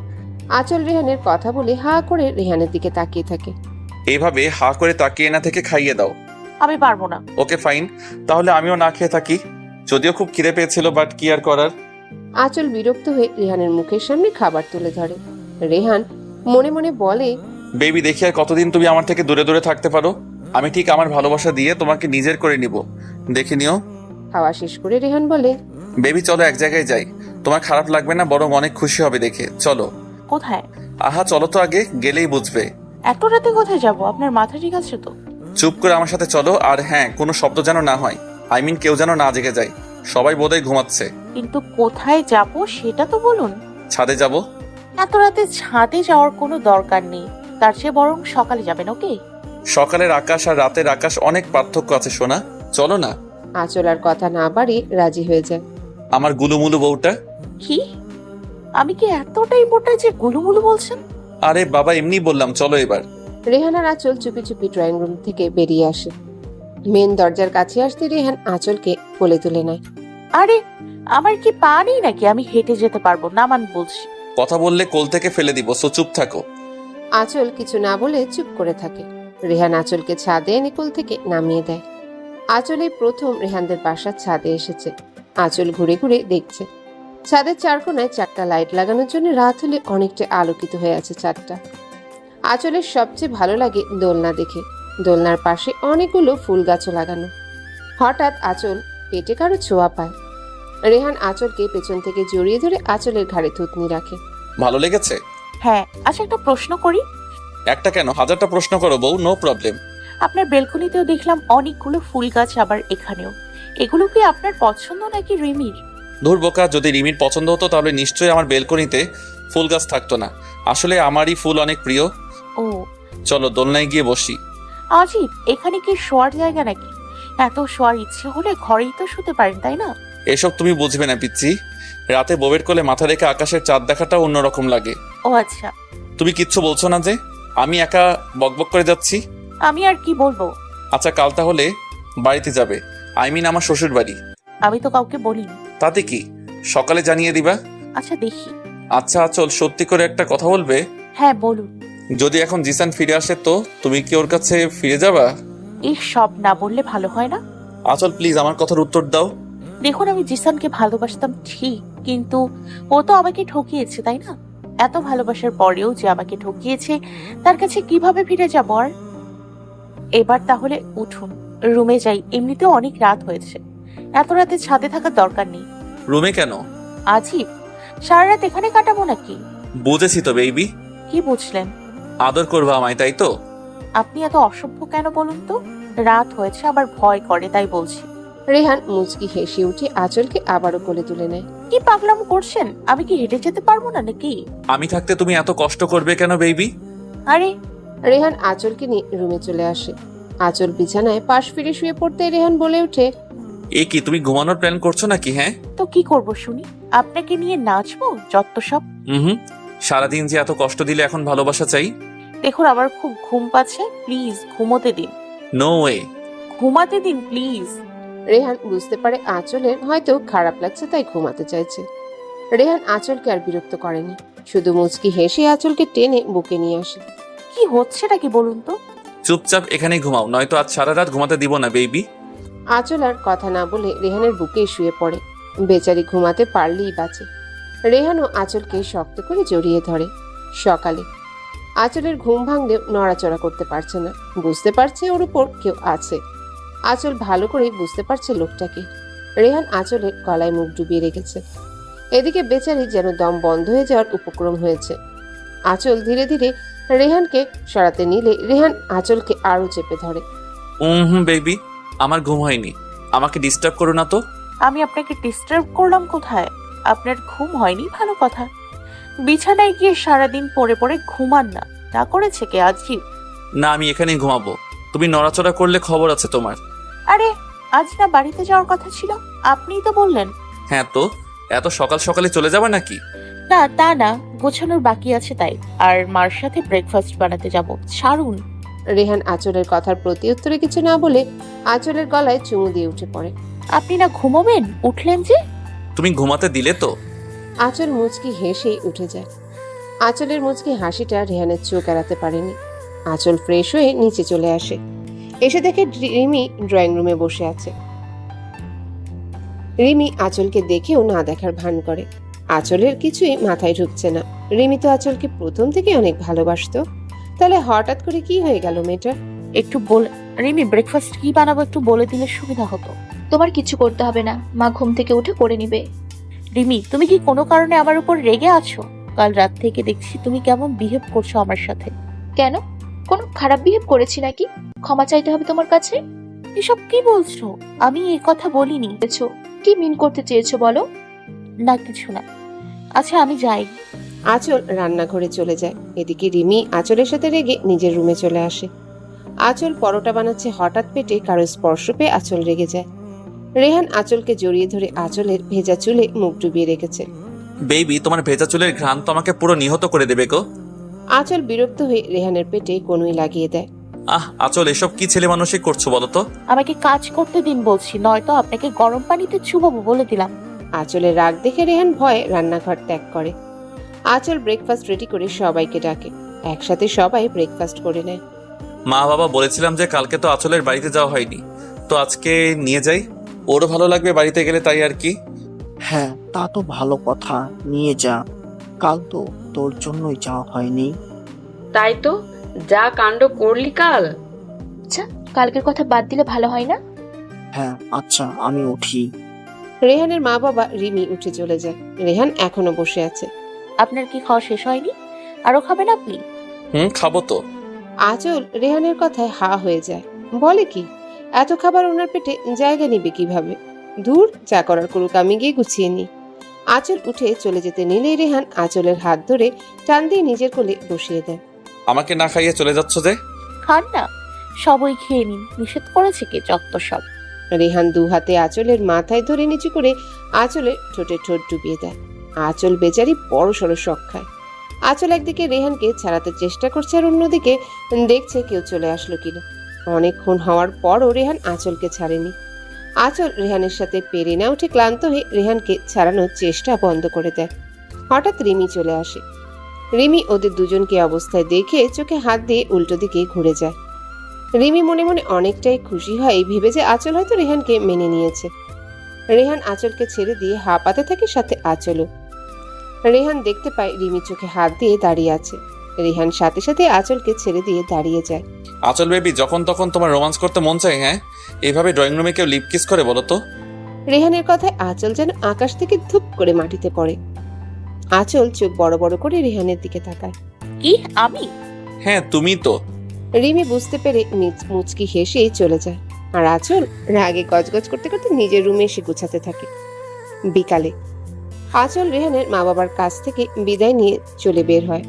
আঁচল রেহানের কথা বলে হা করে রেহানের দিকে তাকিয়ে থাকে। এইভাবে হা করে তাকিয়ে না থেকে খাইয়ে দাও। আমি পারবো না। ওকে ফাইন, তাহলে আমিও না খেয়ে থাকি। যদিও খুব খিদে পেয়েছিল, বাট কি আর করার। আঁচল বিরক্ত হয়ে রেহানের মুখের সামনে খাবার তুলে ধরে। রেহান মনে মনে বলে, বেবি, দেখি আর কতদিন তুমি আমার থেকে দূরে দূরে থাকতে পারো। আমি ঠিক আমার ভালোবাসা দিয়ে তোমাকে নিজের করে নিব, দেখে নিও। খাওয়া শেষ করে রেহান বলে, বেবি চলো এক জায়গায় যাই, তোমার খারাপ লাগবে না, বরং অনেক খুশি হবে দেখে। চলো। কোথায়? আহা চলো তো, আগে গেলেই বুঝবে। এত রাতে কোথায় যাব? আপনার মাথা ঠিক আছে তো? চুপ করে আমার সাথে চলো, আর হ্যাঁ, কোনো শব্দ যেন না হয়। আই মিন কেউ যেন না জেগে যায়। সবাই বোধহয় ঘুমাচ্ছে। কিন্তু কোথায় যাব সেটা তো বলুন। ছাদে যাব। এত রাতে ছাদে যাওয়ার কোনো দরকার নেই, তার চেয়ে বরং সকালে যাবেন। ওকে? সকালের আকাশ আর রাতের আকাশ অনেক পার্থক্য আছে সোনা, চলো না। আঁচল আর কথা না বাড়িয়ে রাজি হয়ে যায়। আমার গুলুমুলু বউটা। কি? আমি কি এতটাই মোটা যে গুলুমুলু বলছেন? আরে বাবা, এমনি বললাম, চলো এবার। রেহান আর আঁচল চুপি চুপি ড্রয়িং রুম থেকে বেরিয়ে আসে। মেন দরজার কাছে আসতে রেহান আঁচলকে কোলে তুলে নেয়। আরে আমার কি পা নেই নাকি? আমি হেঁটে যেতে পারবো, নামান বলছি। কথা বললে কোল থেকে ফেলে দিব, সো চুপ থাকো। আঁচল কিছু না বলে চুপ করে থাকে। রেহান আঁচলকে ছাদে এনে কোল থেকে নামিয়ে দেয়। আঁচল এই প্রথম রেহানদের বাসার ছাদে এসেছে। আঁচল ঘুরে ঘুরে দেখছে। ছাদের চারকোনায় 4টা লাইট লাগানোর জন্য রাত হলে অনেকটা আলোকিত হয়ে আছে ছাদটা। আঁচলের সবচেয়ে ভালো লাগে দোলনা দেখে। দোলনার পাশে অনেকগুলো ফুল গাছও লাগানো। হঠাৎ আঁচল পেটে কারো ছোঁয়া পায়। রেহান আঁচলকে পেছন থেকে জড়িয়ে ধরে আঁচলের ঘাড়ে থুতনি রাখে। ভালো লেগেছে? হ্যাঁ। আচ্ছা, একটা প্রশ্ন করি। একটা কেন, হাজারটা প্রশ্ন করো বউ, নো প্রবলেম। আপনার বেলকনিতেও দেখলাম অনেকগুলো ফুল গাছ, আবার এখানেও। এগুলো কি আপনার পছন্দ নাকি রিমির? ধুর বোকা, যদি রিমির পছন্দ হতো তাহলে নিশ্চয়ই আমার বেলকনিতে ফুল গাছ থাকতো না। আসলে আমারই ফুল অনেক প্রিয়। ও, চলো দোলনায় গিয়ে বসি। আজিব, এখানে কি শোয়ার জায়গা নাকি? এত শোয়ার ইচ্ছে হলে ঘরেই তো শুতে পারেন, তাই না? এসব তুমি বুঝবে না পিচ্ছি। রাতে বউয়ের কোলে মাথা রেখে আকাশের চাঁদ দেখাটা অন্যরকম লাগে। ও আচ্ছা। তুমি কিচ্ছু বলছো না যে? আমি একা বকবক করে যাচ্ছি। আমি আর কি বলবো? আচ্ছা, কাল তাহলে বাড়িতে যাবে? আই মিন আমার শ্বশুর বাড়ি। আমি তো কাউকে বলিনি। তাতে কি, সকালে জানিয়ে দিবা। আচ্ছা, দেখি। আচ্ছা চল, সত্যি করে একটা কথা বলবে? হ্যাঁ বলুন। যদি এখন জিসান ফিরে আসে তো তুমি কি ওর কাছে ফিরে যাবা? এই সব না বললে ভালো হয় না? আচল প্লিজ আমার কথার উত্তর দাও। দেখুন, আমি জিসানকে ভালোবাসতাম ঠিক, কিন্তু ও তো আমাকে ঠকিয়েছে, তাই না? এত ভালোবাসার পরেও যে আমাকে ঠকিয়েছে, তার কাছে কিভাবে ফিরে যাব? আর এবার তাহলে উঠুন, রুমে যাই। এমনিতেও অনেক রাত হয়েছে, এত রাতে ছাদে থাকার দরকার নেই। রুমে কেন? আজীব, সারা রাত এখানে কাটাবো নাকি? বুঝেছি তো বেবি। কি বুঝলেন? আদর করবা আমায়, তাই তো? আপনি এত অসভ্য কেন বলুন তো? রাত হয়েছে, আবার ভয় করে, তাই বলছি। রেহান মুচকি হেসে উঠে আঁচলকে আবারও কোলে তুলে নেয়। কি পাগলামো করছেন? আমি কি হেঁটে যেতে পারবো না নাকি? আমি থাকতে তুমি এত কষ্ট করবে কেন বেবি? আরে রেহান আঁচলকে নিয়ে রুমে চলে আসে। আঁচল বিছানায় পাশ ফিরে শুয়ে পড়তে রেহান বলে ওঠে, এ কি তুমি ঘুমানোর প্ল্যান করছো নাকি? হ্যাঁ। তো কি করব শুনি? আপনাকে নিয়ে নাচবো? যত সব। হুম, সারাদিন যে এত কষ্ট দিলে এখন ভালোবাসা চাই? দেখুন, আমার খুব ঘুম পাচ্ছে, প্লিজ ঘুমোতে দিন। No way. ঘুমাতে দিন প্লিজ। রেহান বুঝতে পারে আঁচলের হয়তো খারাপ লাগছে, তাই ঘুমাতে চাইছে। রেহান আঁচলকে আর বিরক্ত করেনি, শুধু মুচকি হেসে আঁচলকে টেনে বুকে নিয়ে আসে। কি হচ্ছেটা কি বলুন তো? চুপচাপ এখানেই ঘুমাও, নয়তো আজ সারা রাত ঘুমাতে দিব না বেবি। আঁচল আর কথা না বলে রেহানের বুকেই শুয়ে পড়ে। বেচারি ঘুমাতে পারলেই বাঁচে। রেহানও আঁচলকে শক্ত করে জড়িয়ে ধরে। সকালে আঁচলের ঘুম ভাঙলেও নড়াচড়া করতে পারছে না। বুঝতে পারছে ওর উপর কেউ আছে। আঁচল ভালো করে বুঝতে পারছে লোকটাকে। রেহান আঁচলের গলায় মুখ ডুবিয়ে রেখেছে। এদিকে বেচারি যেন দম বন্ধ হয়ে যাওয়ার উপক্রম হয়েছে। আঁচল ধীরে ধীরে রেহানকে সরাতে নিলে রেহান আঁচলকে আরো চেপে ধরে। বেবি, আমার ঘুম হয়নি, আমাকে ডিস্টার্ব করো না তো। আমি আপনাকে ডিস্টার্ব করলাম কোথায়? আপনার ঘুম হয়নি ভালো কথা, বিছানায় গিয়ে সারাদিন পড়ে পড়ে ঘুমান না, তা করেছে কে? আজীব। না, আমি এখানেই ঘুমাবো, তুমি নড়াচড়া করলে খবর আছে তোমার। আরে আজ না বাড়িতে যাওয়ার কথা ছিল? আপনিই তো বললেন। হ্যাঁ তো, এত সকাল সকালে চলে যাবে নাকি? না তা না, গোছানোর বাকি আছে তাই। আর মার সাথে ব্রেকফাস্ট বানাতে যাব। ছাড়ুন। রেহান আঁচলের কথার প্রতি উত্তরে কিছু না বলে আঁচলের গলায় চুমু দিয়ে উঠে পড়ে। আপনি না ঘুমোবেন? উঠলেন যে। তুমি ঘুমাতে দিলে তো? আঁচল মুচকি হেসেই উঠে যায়। আঁচলের মুচকি হাসিটা রেহানের চোখ এড়াতে পারেনি। আঁচল ফ্রেশ হয়ে নিচে চলে আসে। এসে দেখে রিমি ড্রয়িং রুমে বসে আছে। রিমি আঁচলকে দেখেও না দেখার ভান করে। আঁচলের কিছুই মাথায় ঢুকছে না। রিমি তো আঁচলকে প্রথম থেকে অনেক ভালোবাসতো, তাহলে হঠাৎ করে কি হয়ে গেল মেয়েটার? একটু বলে, রিমি ব্রেকফাস্ট কি বানাবো একটু বলে দিলে সুবিধা হতো। তোমার কিছু করতে হবে না, মা ঘুম থেকে উঠে করে নিবে। রিমি, তুমি কি কোনো কারণে আমার উপর রেগে আছো? কাল রাত থেকে দেখছি তুমি কেমন বিহেভ করছো আমার সাথে। কেন? কোনো খারাপ বিহেভ করেছি নাকি? ক্ষমা চাইতে হবে তোমার কাছে? এসব কি বলছো? আমি এ কথা বলিনি। বলেছো। কি মিন করতে চেয়েছো বলো? না কিছু না। আচ্ছা আমি যাই। আঁচল রান্নাঘরে চলে যায়। এদিকে রিমি আঁচলের সাথে রেগে নিজের রুমে চলে আসে। আঁচল পরোটা বানাচ্ছে, হঠাৎ পেটে কারো স্পর্শ পেয়ে আঁচল রেগে যায়। রেহান আঁচলকে জড়িয়ে ধরে আঁচলের ভেজা চুলে মুখ ডুবিয়ে রেখেছে। বেবি, তোমার ভেজা চুলের ঘ্রাণ তো আমাকে পুরো নিহত করে দেবে গো। আঁচল বিরক্ত হয়ে রেহানের পেটে কনুই লাগিয়ে দেয়। আচল, এসব কি ছেলে মানুষই করছো বলো তো? আমাকে কাজ করতে দিন বলছি, নয়তো আপনাকে গরম পানিতে চুবাবো বলে দিলাম। আঁচলের রাগ দেখে রেহান ভয়ে রান্নাঘর ত্যাগ করে। আঁচল ব্রেকফাস্ট রেডি করে সবাইকে ডাকে। একসাথে সবাই ব্রেকফাস্ট করে নেয়। মা বাবা বলেছিলাম যে কালকে তো আচলের বাড়িতে যাওয়া হয়নি, তো আজকে নিয়ে যাই, ওরও ভালো লাগবে বাড়িতে গেলে, তাই আর কি। হ্যাঁ, তা তো ভালো কথা, নিয়ে যা। কাল তো তোর জন্যই যাওয়া হয়নি। তাই তো, যা কাণ্ড করলি কাল। আচ্ছা, কালকের কথা বাদ দিলে ভালো হয় না? হ্যাঁ আচ্ছা, আমি উঠি। রেহানের মা বাবা রিমি উঠে চলে যায়। রেহান এখনো বসে আছে। আপনার কি খাওয়া শেষ হয়নি? আরো খাবেন আপনি? খাবো তো। আঁচল রেহানের কথায় হা হয়ে যায়। বলে কি, এত খাবার ওনার পেটে জায়গা নিবে কিভাবে? দূর, যা করার করুক, আমি গিয়ে গুছিয়ে নি। আঁচল উঠে চলে যেতে নিলেই রেহান আঁচলের হাত ধরে টান দিয়ে নিজের কোলে বসিয়ে দেয়। আমাকে না খাইয়ে চলে যাচ্ছ যে? খান না, সবই খেয়ে নিন, নিষেধ করেছে কে? যত সব। রেহান দু হাতে আঁচলের মাথায় ধরে নিচু করে আঁচলের ঠোঁটে ঠোঁট ডুবিয়ে দেয়। আঁচল বেচারি বড় সড়ো শখ খায়। আঁচল একদিকে রেহানকে ছাড়াতে চেষ্টা করছে, আর অন্যদিকে দেখছে কেউ চলে আসলো কিনা। অনেকক্ষণ হওয়ার পরও রেহান আঁচলকে ছাড়েনি। আঁচল রেহানের সাথে পেরে না উঠে ক্লান্ত হয়ে রেহানকে ছাড়ানোর চেষ্টা বন্ধ করে দেয়। হঠাৎ রিমি চলে আসে। রিমি ওদের দুজনকে অবস্থায় দেখে চোখে হাত দিয়ে উল্টো দিকে ঘুরে যায়। রিমি মনে মনে অনেকটাই খুশি হয় ভেবে যে আঁচল হয়তো রেহানকে মেনে নিয়েছে। রেহান আঁচলকে ছেড়ে দিয়ে হাঁপাতে থাকে, সাথে আঁচলও। রেহান দেখতে পায় রিমি চোখে হাত দিয়ে দাঁড়িয়ে আছে। রেহান সাথে সাথে আঁচলকে ছেড়ে দিয়ে দাঁড়িয়ে যায়। আচল বেবি, যখন তখন তোমার রোমান্স করতে মন চায়? হ্যাঁ, এইভাবে ড্রয়িং রুমে কেউ লিপ কিস করে বলো তো? রেহানের কথায় আঁচল যেন আকাশ থেকে ধুপ করে মাটিতে পড়ে। আঁচল চোখ বড় বড় করে রেহানের দিকে তাকায়। কি আমি? হ্যাঁ, তুমি তো। রিমি বুঝতে পেরে মুচকি হেসে চলে যায়, আর আঁচল রাগে গজগজ করতে করতে নিজের রুমে এসে গুছাতে থাকে। বিকালে আঁচল রেহানের মা বাবার কাছ থেকে বিদায় নিয়ে চলে বের হয়।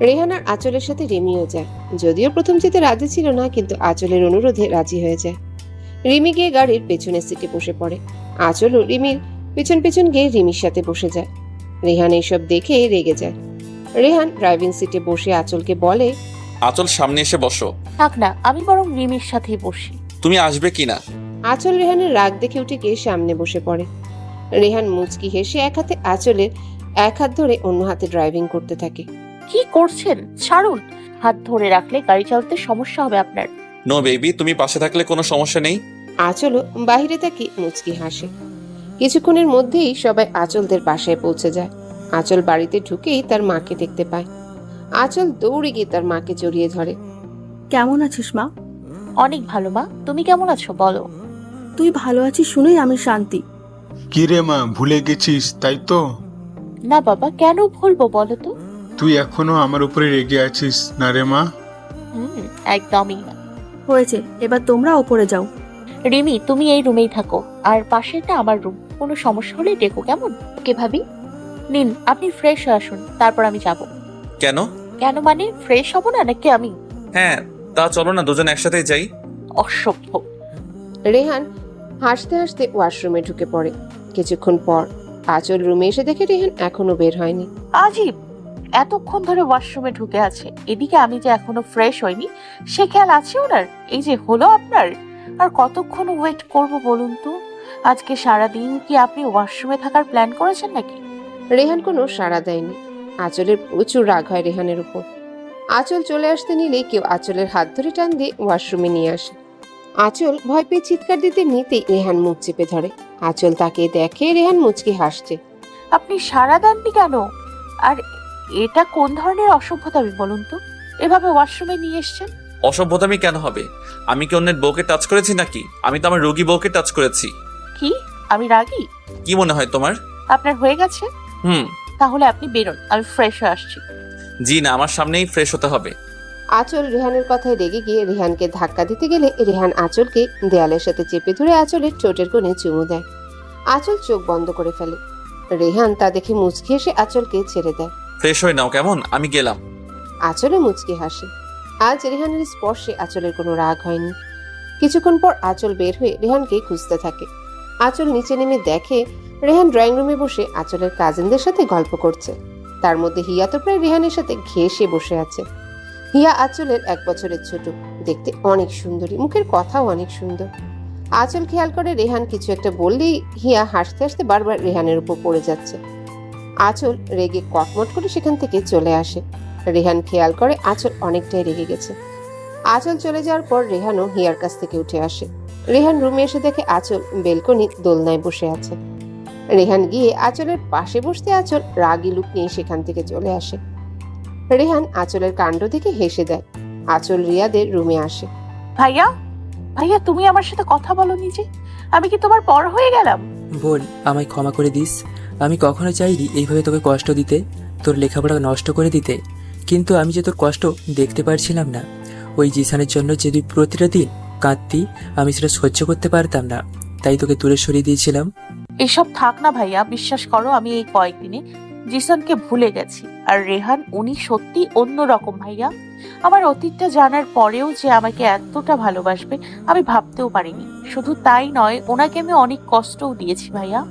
রেহান আর আঁচলের সাথে রিমিও যায়। যদিও প্রথম যেতে রাজি ছিল না, কিন্তু আঁচলের অনুরোধে রাজি হয়ে যায়। রিমি গিয়ে গাড়ির পেছনের সিটে বসে পড়ে। আঁচলও রিমির পেছন পেছন গিয়ে রিমির সাথে বসে যায়। রেহান এইসব দেখে রেগে যায়। রেহান ড্রাইভিং সিটে বসে আঁচলকে বলে, আচল সামনে এসে বসো। থাক না, আমি বরং রিমির সাথেই বসি। তুমি আসবে কিনা? আঁচল রেহানের রাগ দেখে উঠে গিয়ে সামনে বসে পড়ে। রেহান মুচকি হেসে এক হাতে আঁচলের এক হাত ধরে অন্য হাতে ড্রাইভিং করতে থাকে। কি করছেন? ছাড়ুন। হাত ধরে রাখলে গাড়ি চালাতে সমস্যা হবে আপনার। নো বেবি, তুমি পাশে থাকলে কোনো সমস্যা নেই। আঁচলও বাহিরে তাকিয়ে মুচকি হাসে। কিছুক্ষণের মধ্যেই সবাই আঁচলদের বাসায় পৌঁছে যায়। আঁচল বাড়িতে ঢুকেই তার মাকে দেখতে পায়। আঁচল দৌড়ে গিয়ে তার মাকে জড়িয়ে ধরে। কেমন আছিস মা? অনেক ভালো মা, তুমি কেমন আছো বলো? তুই ভালো আছিস শুনেই আমি শান্তি। কি রে মা, ভুলে গেছিস তাই তো? না বাবা, কেন ভুলবো বলো তো? তুই এখনো আমার উপরে রেগে আছিস না রে মা? একদমই না। হয়েছে, এবার তোমরা ওপরে যাও। রিমি, তুমি এই রুমেই থাকো, আর পাশেরটা আমার রুম। কোনো সমস্যা হলে ডেকো, কেমন? ওকে ভাবি। নিন, আপনি ফ্রেশ হয়ে আসুন, তারপর আমি যাব। কেন? কেন মানে, ফ্রেশ হব না নাকি আমি? হ্যাঁ, তা চলো না দুজন একসাথেই যাই। অসভ্য। রেহান হাসতে হাসতে ওয়াশরুমে ঢুকে পড়ে। কিছুক্ষণ পর আঁচল রুমে এসে দেখে রেহান এখনো বের হয়নি। আজীব, এতক্ষণ ধরে ওয়াশরুমে ঢুকে আছে, এদিকে আমি যে এখনো ফ্রেশ হইনি সে খেয়াল আছে ওনার? এই যে হলো আপনার, আর কতক্ষণ ওয়েট করব বলুন তো? আজকে সারাদিন কি আপনি ওয়াশরুমে থাকার প্ল্যান করেছেন নাকি? রেহান কোনো সাড়া দেয়নি। আঁচলের প্রচুর রাগ হয় রেহানের উপর। আঁচল চলে আসতে নিলে কেউ আঁচলের হাত ধরে টান দিয়ে ওয়াশরুমে নিয়ে আসে। আঁচল ভয় পেয়ে চিৎকার দিতে নিতেই রেহান মুখ চেপে ধরে। আঁচল তাকে দেখে রেহান মুচকি হাসছে। আপনি সাড়া দেননি কেন? আর এটা কোন ধরনের অসভ্যতামি বলুন তো, এভাবে ওয়াশরুমে নিয়ে এসছেন? অসভ্যতামি কেন হবে? আমি কি অন্যের বউকে টাচ করেছি নাকি? আমি তো আমার রোগী বউকে টাচ করেছি। কি আমি রাগী? কি মনে হয় তোমার? আপনার হয়ে গেছে? তাহলে আপনি বেরোন, আমি ফ্রেশ হয়ে আসছি। জি না, আমার সামনেই ফ্রেশ হতে হবে। আঁচল রেহানের কথায় রেগে গিয়ে রেহানকে ধাক্কা দিতে গেলে রেহান আঁচলকে দেয়ালের সাথে চেপে ধরে আঁচলের ঠোঁটের কোণে চুমু দেয়। আঁচল চোখ বন্ধ করে ফেলে। রেহান তা দেখে মুচকি হেসে আঁচলকে ছেড়ে দেয়। ফ্রেশ হয়ে নাও কেমন, আমি গেলাম। আঁচলে মুচকি হাসে। আজ রেহানের স্পর্শে আঁচলের কোনো রাগ হয়নি। কিছুক্ষণ পর আঁচল বের হয়ে রেহানকে খুঁজতে থাকে। আঁচল নিচে নেমে দেখে রেহান ড্রয়িং রুমে বসে আঁচলের কাজিনদের সাথে গল্প করছে। তার মধ্যে হিয়া তো প্রায় রেহানের সাথে ঘেঁষে বসে আছে। হিয়া আঁচলের 1 বছরের ছোট, দেখতে অনেক সুন্দরী, মুখের কথাও অনেক সুন্দর। আঁচল খেয়াল করে রেহান কিছু একটা বললেই হিয়া হাসতে হাসতে বারবার রেহানের উপর পড়ে যাচ্ছে। আঁচল রেগে কটমট করে সেখান থেকে চলে আসে। রেহান খেয়াল করে আঁচল অনেকটাই রেগে গেছে। আঁচল চলে যাওয়ার পর রেহানও হিয়ার কাছ থেকে উঠে আসে। রেহান রুমে এসে দেখে আঁচল বেলকনি দোলনায় বসে আছে। রেহান গিয়ে আঁচলের পাশে বসতে আঁচল রাগী লুক নিয়ে সেখান থেকে চলে আসে। রেহান আঁচলের কাণ্ড দেখে হেসে দেয়। আঁচল রিয়াদের রুমে আসে। ভাইয়া, ভাইয়া তুমি আমার সাথে কথা বলোনি যে? আমি কি তোমার পর হয়ে গেলাম? বোন, আমায় ক্ষমা করে দিস। আমি কখনো চাইনি এইভাবে তোকে কষ্ট দিতে, তোর লেখাপড়া নষ্ট করে দিতে। কিন্তু আমি যে তোর কষ্ট দেখতে পারছিলাম না। ওই জিসানের জন্য যে তুই প্রতিটা দিন কাঁদতি, আমি সেটা সহ্য করতে পারতাম না, তাই তোকে দূরে সরিয়ে দিয়েছিলাম। এসব থাক না ভাইয়া, বিশ্বাস করো আমি এই কয়েকদিনে জিসানকে ভুলে গেছি। আর রেহান উনি সত্যি অন্যরকম ভাইয়া। আমার অতীতটা জানার পরেও যে আমাকে এতটা ভালোবাসবে আমি ভাবতেও পারিনি। শুধু তাই নয়, ওনাকে আমি অনেক কষ্টও দিয়েছি ভাইয়া,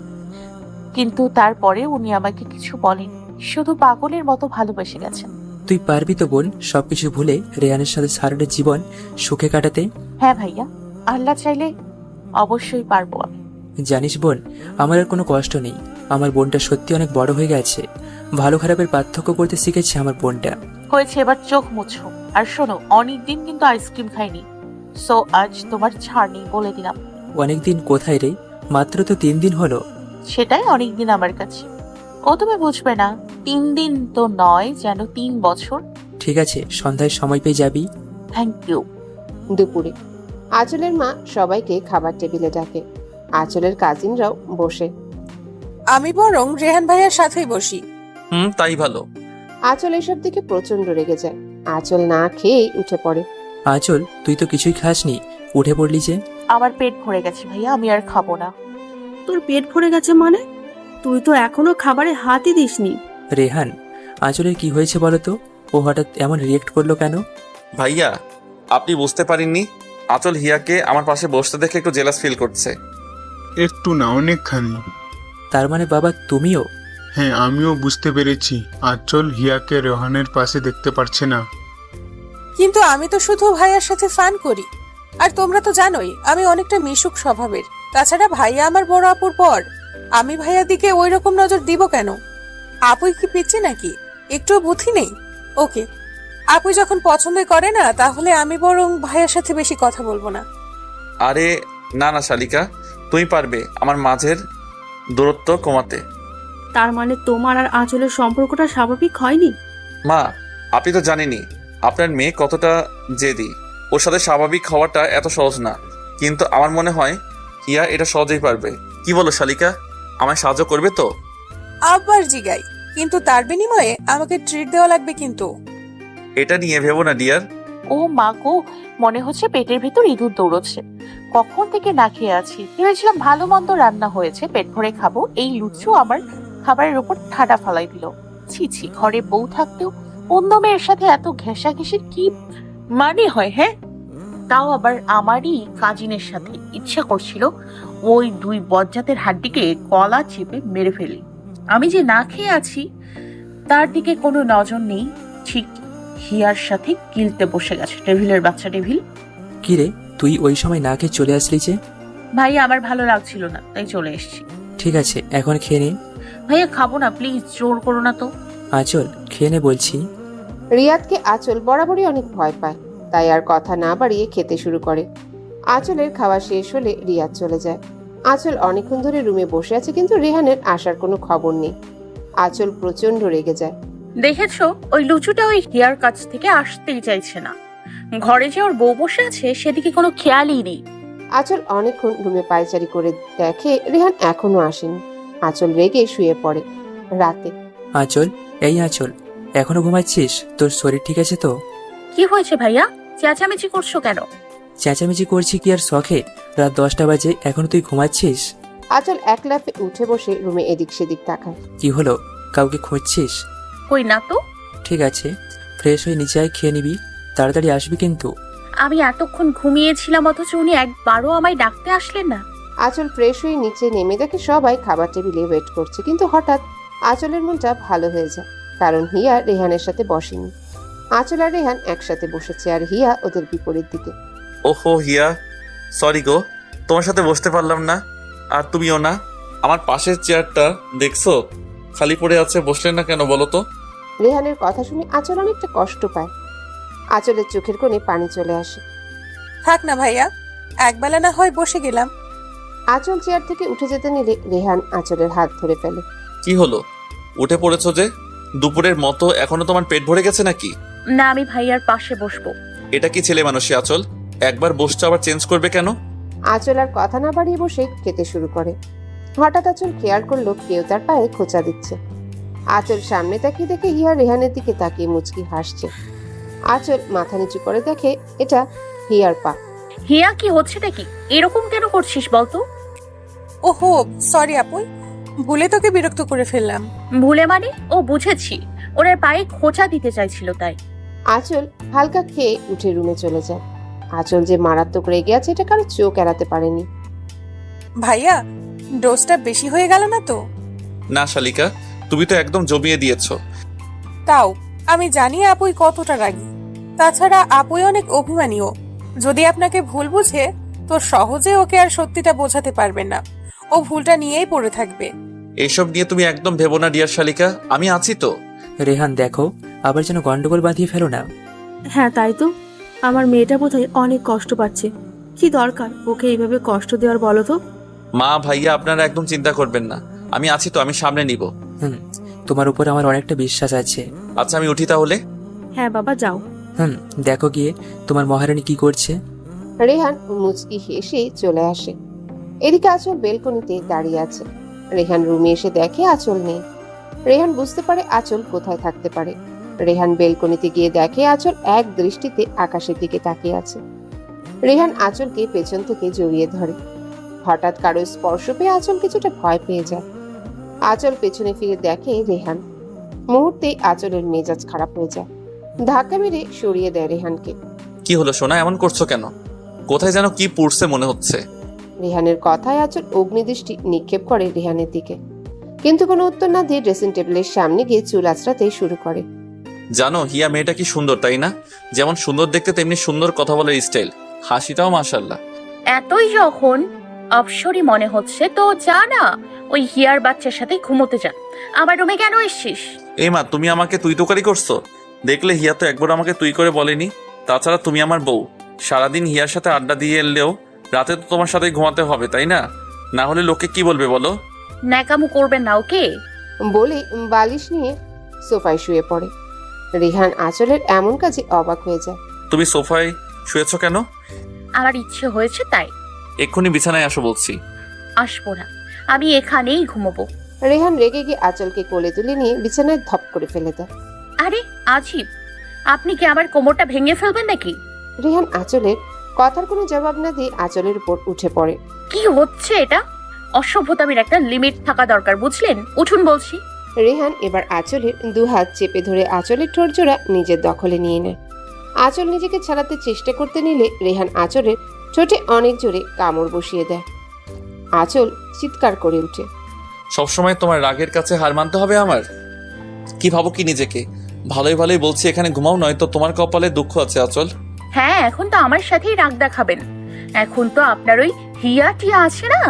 কিন্তু তারপরে উনি আমাকে কিছু বলেনি, শুধু পাগলের মতো ভালোবেসে গেছেন। তুই পারবি তো বোন সবকিছু ভুলে রেহানের সাথে সারাটা জীবন সুখে কাটাতে? হ্যাঁ ভাইয়া, আল্লাহ চাইলে অবশ্যই পারবো আমি। জানিস বোন, আমার আর কোনো কষ্ট নেই। আমার বোনটা সত্যি অনেক বড় হয়ে গেছে। ভালো খারাপের পার্থক্য করতে শিখেছে আমার বোনটা। হয়েছে, এবার চোখ মুছো। আর শোনো, অনেকদিন কিন্তু আইসক্রিম খাইনি, সো আজ তোমার ছাড় নেই বলে দিলাম। অনেকদিন কোথায় রে? মাত্র তো 3 দিন হলো। সেটাই অনেকদিন আমার কাছে। ও তুমি বুঝবে না, 3 দিন তো নয়, যেন 3 বছর। ঠিক আছে, সন্ধ্যায় সময় পেয়ে যাবি। Thank you. দুপুরে আঁচলের মা সবাইকে খাবার টেবিলে ডাকে। আঁচলের কাজিনরাও বসে। আমি বরং রেহান ভাইয়ার সাথেই বসি। তাই ভালো। আঁচল এসব দিকে প্রচন্ড রেগে যায়। আঁচল না খেয়ে উঠে পড়ে। আঁচল, তুই তো কিছুই খাসনি, উঠে পড়লি যে? আমার পেট ভরে গেছে ভাইয়া, আমি আর খাবো না। তোর পেট ভরে গেছে মানে? তুই তো এখনো খাবারে হাতই দিসনি। রেহান, আঁচলের কি হয়েছে বলো তো? ও হঠাৎ এমন রিয়েক্ট করলো কেন? ভাইয়া, আপনি বুঝতে পারেননি? আঁচল হিয়াকে আমার পাশে বসতে দেখে একটু জেলাস ফিল করছে। একটু না, অনেকখানি। তার মানে বাবা তুমিও? হ্যাঁ, আমিও বুঝতে পেরেছি। আঁচল হিয়াকে রোহানের পাশে দেখতে পারছে না। কিন্তু আমি তো শুধু ভাইয়ার সাথে ফান করি, আর তোমরা তো জানোই আমি অনেকটা মিশুক স্বভাবের। তাছাড়া ভাইয়া আমার বড় আপুর পর, আমি ভাইয়ার দিকে ওই রকম নজর দিব কেন? আপুই কি পিচ্ছে নাকি? একটু বুদ্ধি নেই? ওকে, আপুই যখন পছন্দই করে না, তাহলে আমি বরং ভাইয়ার সাথে বেশি কথা বলবো না। আরে না না শালিকা, তুমি পারবে আমার মাঝের দূরত্ব কমাতে। তার মানে তোমার আর আঁচলের সম্পর্কটা স্বাভাবিক হয়নি? মা, আপনি তো জানেনই আপনার মেয়ে কতটা জেদি। ওর সাথে স্বাভাবিক হওয়াটা এত সহজ না, কিন্তু আমার মনে হয় হিয়া এটা সহজেই পারবে। কি বলো শালিকা, আমায় সাহায্য করবে তো? আবার জিগাই, কিন্তু তার বিনিময়ে আমাকে ট্রিট দেওয়া লাগবে কিন্তু। এটা নিয়ে ভেবো না ডিয়ার। ও মা গো, মনে হচ্ছে পেটের ভিতর ইঁদুর দৌড়চ্ছে। কখন থেকে না খেয়ে আছি, ভেবেছিলাম ভালো মন্দ রান্না হয়েছে, পেট ভরে খাবো। এই লুচু আমার খাবারের উপর ঠাডা ফালাই দিল। ছি ছি, ঘরে বউ থাকতেও অন্য মেয়ের সাথে এত ঘেঁষাঘেঁষির কি মানে হয়? হ্যাঁ, তাও আবার আমারই কাজিনের সাথে। ইচ্ছা করছিল ওই 2 বজ্জাতের হাড্ডিকে গলা চেপে মেরে ফেলি। আমি যে না খেয়ে আছি তার দিকে কোনো নজর নেই। ঠিক হিয়ার সাথে গিলতে বসে গেছে। টেবিলের বাচ্চা টেবিল। কি রে, তুই ওই সময় না খেয়ে চলে আসলি যে? ভাইয়া, আমার ভালো লাগছিল না, তাই চলে এসেছি। ঠিক আছে, এখন খেয়ে নে। ভাইয়া খাবো না, প্লিজ, জোর করো না তো। আঁচল, খেয়ে নে বলছি। রিয়াদকে আঁচল বরাবরই অনেক ভয় পায়, তাই আর কথা না বাড়িয়ে খেতে শুরু করে। আঁচলের খাওয়া শেষ হলে রিয়াদ চলে যায়। আঁচল অনেকক্ষণ ধরে রুমে বসে আছে, কিন্তু রেহানের আসার কোনো খবর নেই। আঁচল প্রচন্ড রেগে যায়। দেখেছো, ওই লুচুটা ওই হিয়ার কাছ থেকে আসতেই চাইছে না। ঘরে যে ওর বউ বসে আছে সেদিকে কোনো খেয়ালই নেই। আঁচল অনেকক্ষণ রুমে পায়চারি করে দেখে রেহান এখনো আসেনি। আঁচল রেগে শুয়ে পড়ে। রাতে আঁচল, এই আঁচল, এখনো ঘুমাচ্ছিস? তোর শরীর ঠিক আছে তো? কি হয়েছে ভাইয়া, চেঁচামেচি করছো কেন? চেঁচামেচি করছি কি আর শখে? রাত 10টা বাজে, এখনো তুই ঘুমাচ্ছিস? আঁচল এক লাফে উঠে বসে রুমে এদিক সেদিক তাকায়। কি হলো, কাউকে খুঁজছিস? কই না তো। ঠিক আছে, ফ্রেশ হয়ে নিচে আয়, খেয়ে নিবি। তাড়াতাড়ি আসবি কিন্তু। আমি এতক্ষণ ঘুমিয়েছিলাম, অথচ উনি একবারও আমায় ডাকতে আসলেন না। আঁচল ফ্রেশ হয়ে নিচে নেমে দেখে সবাই খাবার টেবিলে ওয়েট করছে, কিন্তু হঠাৎ আঁচলের মনটা ভালো হয়ে যায়, কারণ হিয়া রেহানের সাথে বসেনি। আঁচল আর রেহান একসাথে বসেছে, আর হিয়া ওদের বিপরীত দিকে। ওহো হিয়া, সরি গো, তোমার সাথে বসতে পারলাম না। আর তুমিও না। আমার পাশের চেয়ারটা দেখছো খালি পড়ে আছে, বসলেন না কেন বলো তো? রেহানের কথা শুনে আঁচল অনেকটা কষ্ট পায়। আঁচলের চোখের কোণে পানি চলে আসে। থাক না ভাইয়া, একবেলা না হয় বসে গেলাম। আঁচল চেয়ার থেকে উঠে যেতে নিলে রেহান আঁচলের হাত ধরে ফেলে। কি হলো, উঠে পড়েছো যে? দুপুরের মতো এখনো তোমার পেট ভরে গেছে নাকি? না, আমি ভাইয়ার পাশে বসবো। এটা কি ছেলে মানুষই আঁচল? একবার বসছো আবার চেঞ্জ করবে কেন? আঁচল আর কথা না বাড়িয়ে বসে খেতে শুরু করে। হঠাৎ আঁচল খেয়াল করলো কেউ তার পায়ে খোঁচা দিচ্ছে। আঁচল সামনে তাকিয়ে দেখে হিয়া রেহানের দিকে তাকিয়ে মুচকি হাসছে। আঁচল মাথা নিচু করে দেখে এটা হিয়ার পা। হিয়া, কি হচ্ছে নাকি? এরকম কেন করছিস বলতো? ওহো সরি আপুই, ভুলে তোকে বিরক্ত করে ফেললাম। ভুলে মানে? ও বুঝেছি, ওনার পায়ে খোঁচা দিতে চাইছিল তাই। আঁচল হালকা খেয়ে উঠে রুমে চলে যায়। আঁচল যে মারাত্মক রেগে আছে এটা কারো চোখ এড়াতে পারেনি। ভাইয়া, ডোজটা বেশি হয়ে গেল না তো? না শালিকা, তুমি তো একদম জমিয়ে দিয়েছো। তাও আমি জানি আপুই কতটা রাগী। তাছাড়া আপুই অনেক অভিমানীও। যদি আপনাকে ভুল বুঝে তো সহজে ওকে আর সত্যিটা বোঝাতে পারবেন না, ও ভুলটা নিয়েই পড়ে থাকবে। এইসব নিয়ে তুমি একদম ভেবো না ডিয়ার শালিকা, আমি আছি তো। রেহান দেখো, আবার যেন গন্ডগোল বাঁধিয়ে ফেলো না। হ্যাঁ তাই তো, আমার মেয়েটা বোধহয় অনেক কষ্ট পাচ্ছে। কি দরকার ওকে এইভাবে কষ্ট দেওয়ার বলো তো? মা ভাইয়া আপনারা একদম চিন্তা করবেন না, আমি আছি তো, আমি সামনে নিব। তোমার উপর আমার অনেকটা বিশ্বাস আছে। আচ্ছা আমি উঠি তাহলে। হ্যাঁ বাবা যাও। দেখো গিয়ে তোমার মহারানী কি করছে। রেহান মুচকি হেসে চলে আসে। এদিকে আঁচল বেলকনিতে দাঁড়িয়ে আছে। রেহান রুমে এসে দেখে আঁচল নেই। রেহান বুঝতে পারে আঁচল কোথায় থাকতে পারে। রেহান বেলকনিতে গিয়ে দেখে আঁচল এক দৃষ্টিতে আকাশের দিকে তাকিয়ে আছে। রেহান আঁচলকে পেছন থেকে জড়িয়ে ধরে। হঠাৎ কারো স্পর্শ পেয়ে আঁচল কিছুটা ভয় পেয়ে যায়। আঁচল পেছনে ফিরে দেখে রেহান। মুহূর্তে আঁচলের মেজাজ খারাপ হয়ে যায়। ধাক্কা মেরে সরিয়ে দেয় রেহানকে। কি হলো সোনা, এমন করছো কেন? কোথায় যেন কি পড়ছে মনে হচ্ছে। রেহানের কথায় আঁচল অগ্নিদৃষ্টি নিক্ষেপ করে রেহানের দিকে, কিন্তু কোনো উত্তর না দিয়ে ড্রেসিং টেবিলের সামনে গিয়ে চুল আঁচড়াতে শুরু করে। জানো হিয়া মেয়েটা কি সুন্দর তাই না? যেমন সুন্দর দেখতে তেমনি সুন্দর কথা বলার স্টাইল, হাসিটাও মাশাআল্লাহ। এতই যখন অপসরি মনে হচ্ছে তো যা না ওই হিয়ার বাচ্চার সাথে ঘুমোতে যা। আমার রুমে কেন এসছিস? এই মা, তুমি আমাকে তুই তোকারি করছো? দেখলে হিয়া তো একবার আমাকে তুই করে বলেনি। তাছাড়া তুমি আমার বউ, সারাদিন হিয়ার সাথে আড্ডা দিয়ে এলেও রাতে তো তোমার সাথে ঘুমাতে হবে তাই না? না হলে লোকে কি বলবে বলো? ন্যাকামো করবেন না ওকে। বলে বালিশ নিয়ে সোফায় শুয়ে পড়ে। রেহান আঁচলের এমন কাজে অবাক হয়ে যায়। তুমি সোফায় শুয়েছো কেন? আমার ইচ্ছে হয়েছে তাই। এক্ষুনি বিছানায় আসো বলছি। আসবো না, আমি এখানেই ঘুমোবো। রেহান রেগে গিয়ে আঁচলকে কোলে তুলে নিয়ে বিছানায় ধপ করে ফেলে দেয়। আরে আজিব, আপনি কি আমার কোমরটা ভেঙে ফেলবেন নাকি? রেহান আঁচলের কথার কোনো জবাব না দিয়ে আঁচলের উপর উঠে পড়ে। কি হচ্ছে এটা? অসভ্যতামির একটা লিমিট থাকা দরকার, বুঝলেন? উঠুন বলছি। রেহান এবার আঁচলের দুহাত চেপে ধরে আঁচলের ঠোঁটজোড়া নিজের দখলে নিয়ে নেয়। আঁচল নিজেকে ছাড়াতে চেষ্টা করতে নিলে রেহান আঁচলের ঠোঁটে অনেক জোরে কামড় বসিয়ে দেয়। আঁচল চিৎকার করে উঠে। সবসময় তোমার রাগের কাছে হার মানতে হবে আমার? কি ভাবো কি নিজেকে? ভালোই ভালোই বলছি এখানে ঘুমাও, নয়তো তোমার কপালে দুঃখ আছে আঁচল। হ্যাঁ, এখন তো আমার সাথেই রাগ দেখাবেন। এখন তো আপনার ওই হিয়া টিয়া আছে না,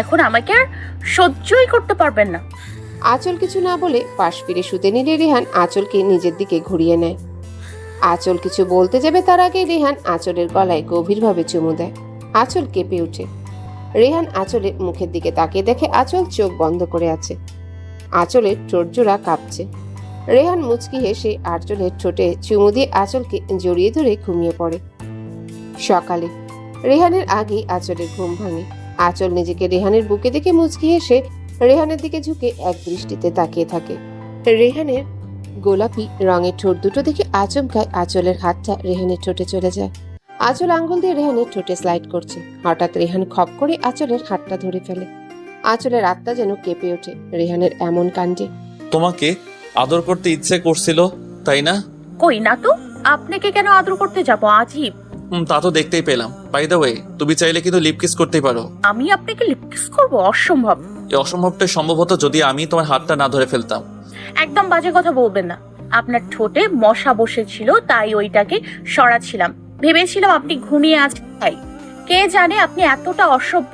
এখন আমাকে আর সহ্যই করতে পারবেন না। আঁচল কিছু না বলে পাশ ফিরে শুতে নিলে রেহান আঁচলকে নিজের দিকে ঘুরিয়ে নেয়। আঁচল কিছু বলতে যাবে তার আগে রেহান আঁচলের গলায় গভীরভাবে চুমু দেয়। আঁচল কেঁপে ওঠে। রেহান আঁচলের মুখের দিকে তাকিয়ে দেখে আঁচল চোখ বন্ধ করে আছে। আঁচলের ঠোঁট জোড়া কাঁপছে। রেহান মুচকি হেসে আঁচলের ঠোঁটে চুমু দিয়ে আঁচলকে জড়িয়ে ধরে ঘুমিয়ে পড়ে। সকালে রেহানের আগেই আঁচলের ঘুম ভাঙে। আঁচল নিজেকে রেহানের বুকে দেখে মুচকি হেসে রেহানের দিকে ঝুঁকে এক দৃষ্টিতে তাকিয়ে থাকে। রেহানের গোলাপি রঙের ঠোঁট দুটো দেখে আচমকায় আঁচলের হাতটা রেহানের ঠোঁটে চলে যায়। আঁচল আঙ্গুল দিয়ে রেহানের ঠোঁটে স্লাইড করছে। হঠাৎ রেহান খপ করে আঁচলের হাতটা ধরে ফেলে। আঁচলের আত্মা যেন কেঁপে ওঠে রেহানের এমন কাণ্ডে। তোমাকে আদর করতে ইচ্ছে করছিল তাই না? কই না তো, আপনাকে কেন আদর করতে যাব? আজীব। তা তো দেখতেই পেলাম। বাই দ্য ওয়ে, তুমি চাইলে কিন্তু লিপ কিস করতেই পারো। আমি আপনাকে লিপ কিস করব? অসম্ভব। এই অসম্ভবটা সম্ভব হতো যদি আমি তোমার হাতটা না ধরে ফেলতাম। একদম বাজে কথা বলবেন না। আপনার ঠোঁটে মশা বসেছিল তাই ওইটাকে সরাচ্ছিলাম। ভেবেছিলাম আপনি ঘুমিয়ে আছেন তাই। কে জানে আপনি এতটা অসভ্য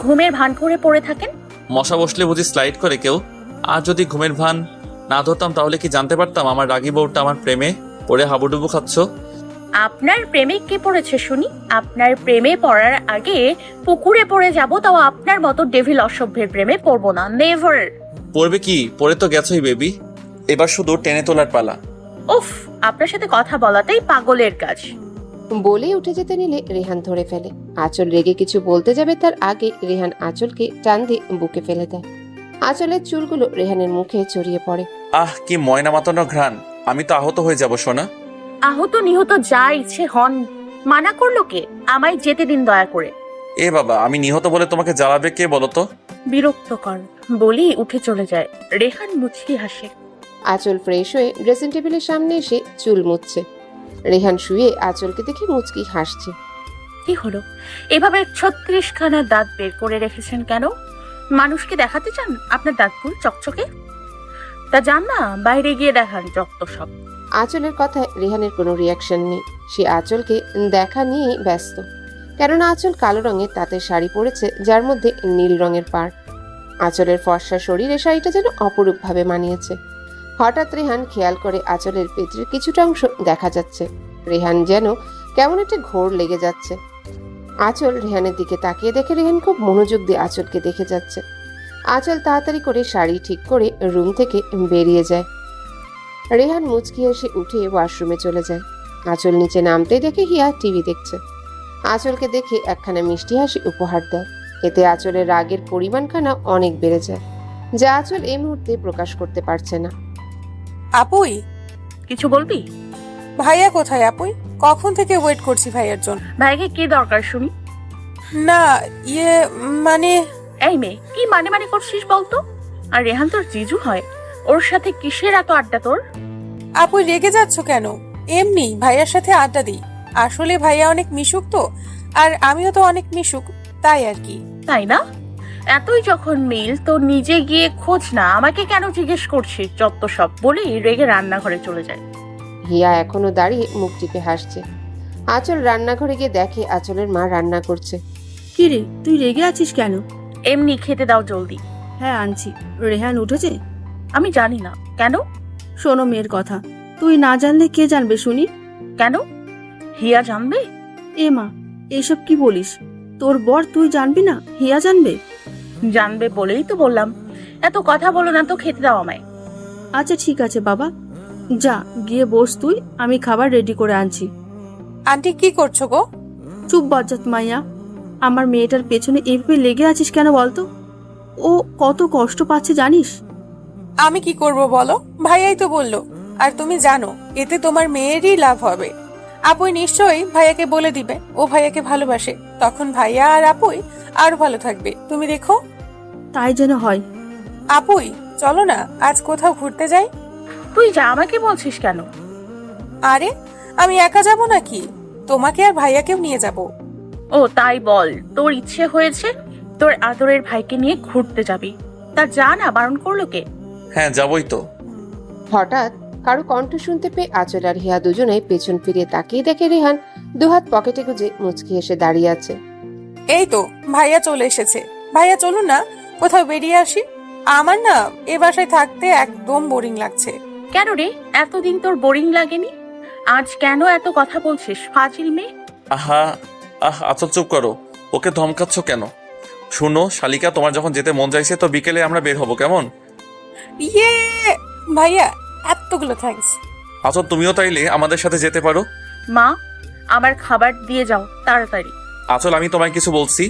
ঘুমের ভান করে পড়ে থাকেন। মশা বসলে বুঝি স্লাইড করে কেউ? আর যদি ঘুমের ভান না ধরতাম তাহলে কি জানতে পারতাম আমার রাগী বউটা আমার প্রেমে পড়ে হাবুডুবু খাচ্ছ? আপনার প্রেমে কে পড়েছে শুনি? আপনার প্রেমে পড়ার আগে পুকুরে পড়ে যাব, তাও আপনার মতো ডেভিল অসভ্যের প্রেমে পড়বো না। নেভার। পড়বে কি? পড়ে তো গেছই বেবি, এবার শুধু টেনে তোলার পালা। উফ, আপনার সাথে কথা বলাটাই পাগলের কাজ। বলে উঠে যেতে নিলে রেহান ধরে ফেলে। আঁচল রেগে কিছু বলতে যাবে তার আগে রেহান আঁচলকে টান দিয়ে বুকে ফেলে দেয়। আঁচলের চুলগুলো রেহানের মুখে ছড়িয়ে পড়ে। আহ, কি ময়না মাতানো ঘ্রাণ! আমি তো আহত হয়ে যাব সোনা। আহত নিহত যা ইচ্ছে হন, মানা করলো কে? আমায় যেতে দিন দয়া করে। এ বাবা, আমি নিহত বলে তোমাকে জ্বালাবে কে বলো তো? বিরক্তকর বলি উঠে চলে যায়। রেহান মুচকি হাসে। আঁচল ফ্রেশ হয়ে ড্রেসিং টেবিলের সামনে এসে চুল মুছছে। রেহান শুয়ে আঁচলকে দেখে মুচকি হাসছে। কি হলো, এভাবে 36খানা দাঁত বের করে রেখেছেন কেন? মানুষকে দেখাতে চান আপনার দাঁতগুলো চকচকে? তা যান না, বাইরে গিয়ে দেখান যত সব। আঁচলের কথায় রেহানের কোনো রিয়াকশন নেই। সে আঁচলকে দেখা নিয়ে ব্যস্ত। কেননা আঁচল কালো রঙের তাঁতের শাড়ি পরেছে, যার মধ্যে নীল রঙের পাড়। আঁচলের ফর্সা শরীরে শাড়িটা যেন অপরূপভাবে মানিয়েছে। হঠাৎ রেহান খেয়াল করে আঁচলের পেটের কিছুটা অংশ দেখা যাচ্ছে। রেহান যেন কেমন একটা ঘোর লেগে যাচ্ছে। আঁচল রেহানের দিকে তাকিয়ে দেখে রেহান খুব মনোযোগ দিয়ে আঁচলকে দেখে যাচ্ছে। আঁচল তাড়াতাড়ি করে শাড়ি ঠিক করে রুম থেকে বেরিয়ে যায়। রেহান মুচকি এসে উঠে ওয়াশরুমে চলে যায়। আঁচল নিচে নামতেই দেখে হিয়া টিভি দেখছে। আঁচলকে দেখে একখানা মিষ্টি হাসি উপহার দেয়। এতে আঁচলের রাগের পরিমাণখানা অনেক বেড়ে যায়, যা আঁচল এই মুহূর্তে প্রকাশ করতে পারছে না। আপুই, কিছু বলবি? ভাইয়া কোথায় আপুই? কখন থেকে ওয়েট করছি ভাইয়ার জন্য। ভাইকে কি দরকার শুনি? না ইয়ে মানে এই মেয়ে, কি মানে মানে করছিস বলতো? আর রেহান তোর জিজু হয়, ওর সাথে কিসের এত আড্ডা তোর? আপুই রেগে যাচ্ছ কেন? এমনি ভাইয়ার সাথে আড্ডা দিই। আসলে ভাইয়া অনেক মিশুক তো, আর আমিও তো অনেক মিশুক, তাই আর কি। তাই না? এতই যখন মিল তো নিজে গিয়ে খোঁজ না, আমাকে কেন জিজ্ঞেস করছিস? যত সব বলি রেগে রান্নাঘরে চলে যায়। হিয়া এখনো দাঁড়িয়ে মুখ টিপে হাসছে। আঁচল রান্নাঘরে গিয়ে দেখে আঁচলের মা রান্না করছে। কি রে, তুই রেগে আছিস কেন? এমনি খেতে দাও জলদি। হ্যাঁ আনছি। রেহান উঠেছে? আমি জানি না। কেন? শোনো মেয়ের কথা, তুই না জানলে কে জানবে শুনি? কেন? হিয়া জানবে? এ মা, এসব কি বলিস? তোর বর, তুই জানবি না হিয়া জানবে? জানবে বলেই তো বললাম। এত কথা বলো না তো, খেতে দাও আমায়। আচ্ছা ঠিক আছে বাবা, যা গিয়ে বস তুই, আমি খাবার রেডি করে আনছি। আন্টি কি করছো গো? চুপ বজ্জাত মাইয়া, আমার মেয়েটার পেছনে এভাবে লেগে আছিস কেন বলতো? ও কত কষ্ট পাচ্ছে জানিস? আমি কি করব বলো? ভাইয়াই তো বললো, আর তুমি জানো এতে তোমার মেয়েরই লাভ হবে। আপুই নিশ্চয়ই ভাইয়াকে বলে দিবে ও ভাইয়াকে ভালোবাসে, তখন ভাইয়া আর আপুই আরো ভালো থাকবে, তুমি দেখো। তাই যেন হয়। আপুই চলো না আজ কোথাও ঘুরতে যাই। তুই যা, আমাকে বলছিস কেন? আরে আমি একা যাব নাকি, তোমাকে আর ভাইয়াকেও নিয়ে যাব। ও তাই বল, তোর ইচ্ছে হয়েছে তোর আদরের ভাইকে নিয়ে ঘুরতে যাবি? তা যা না, বারণ করলো কে? হ্যাঁ যাবই তো। হঠাৎ কারো কণ্ঠ শুনতে পেয়ে আঁচল আর হিয়া দুজনেই পেছন ফিরিয়ে তাকিয়ে দেখে রেহান দুহাত পকেটে গুজে মুচকি এসে দাঁড়িয়ে আছে। এই তো ভাইয়া চলে এসেছে। ভাইয়া চলুন না কোথাও বেরিয়ে আসি, আমার না এ বাসায় থাকতে একদম বোরিং লাগছে। কেন রে, এতদিন তোর বোরিং লাগেনি? আজ কেন এত কথা বলছিস ফাজিল মেয়ে? আচ্ছা চুপ করো, ওকে ধমকাচ্ছ কেন? শুনো শালিকা, তোমার যখন যেতে মন চাইছে তো বিকেলে আমরা বের হবো, কেমন? ইয়ে ভাইয়া, এতগুলো থ্যাঙ্কস। আচ্ছা তুমিও তাইলে আমাদের সাথে যেতে পারো। মা, আমার খাবার দিয়ে যাও তাড়াতাড়ি। আচল, আমি তোমায় কিছু বলছি।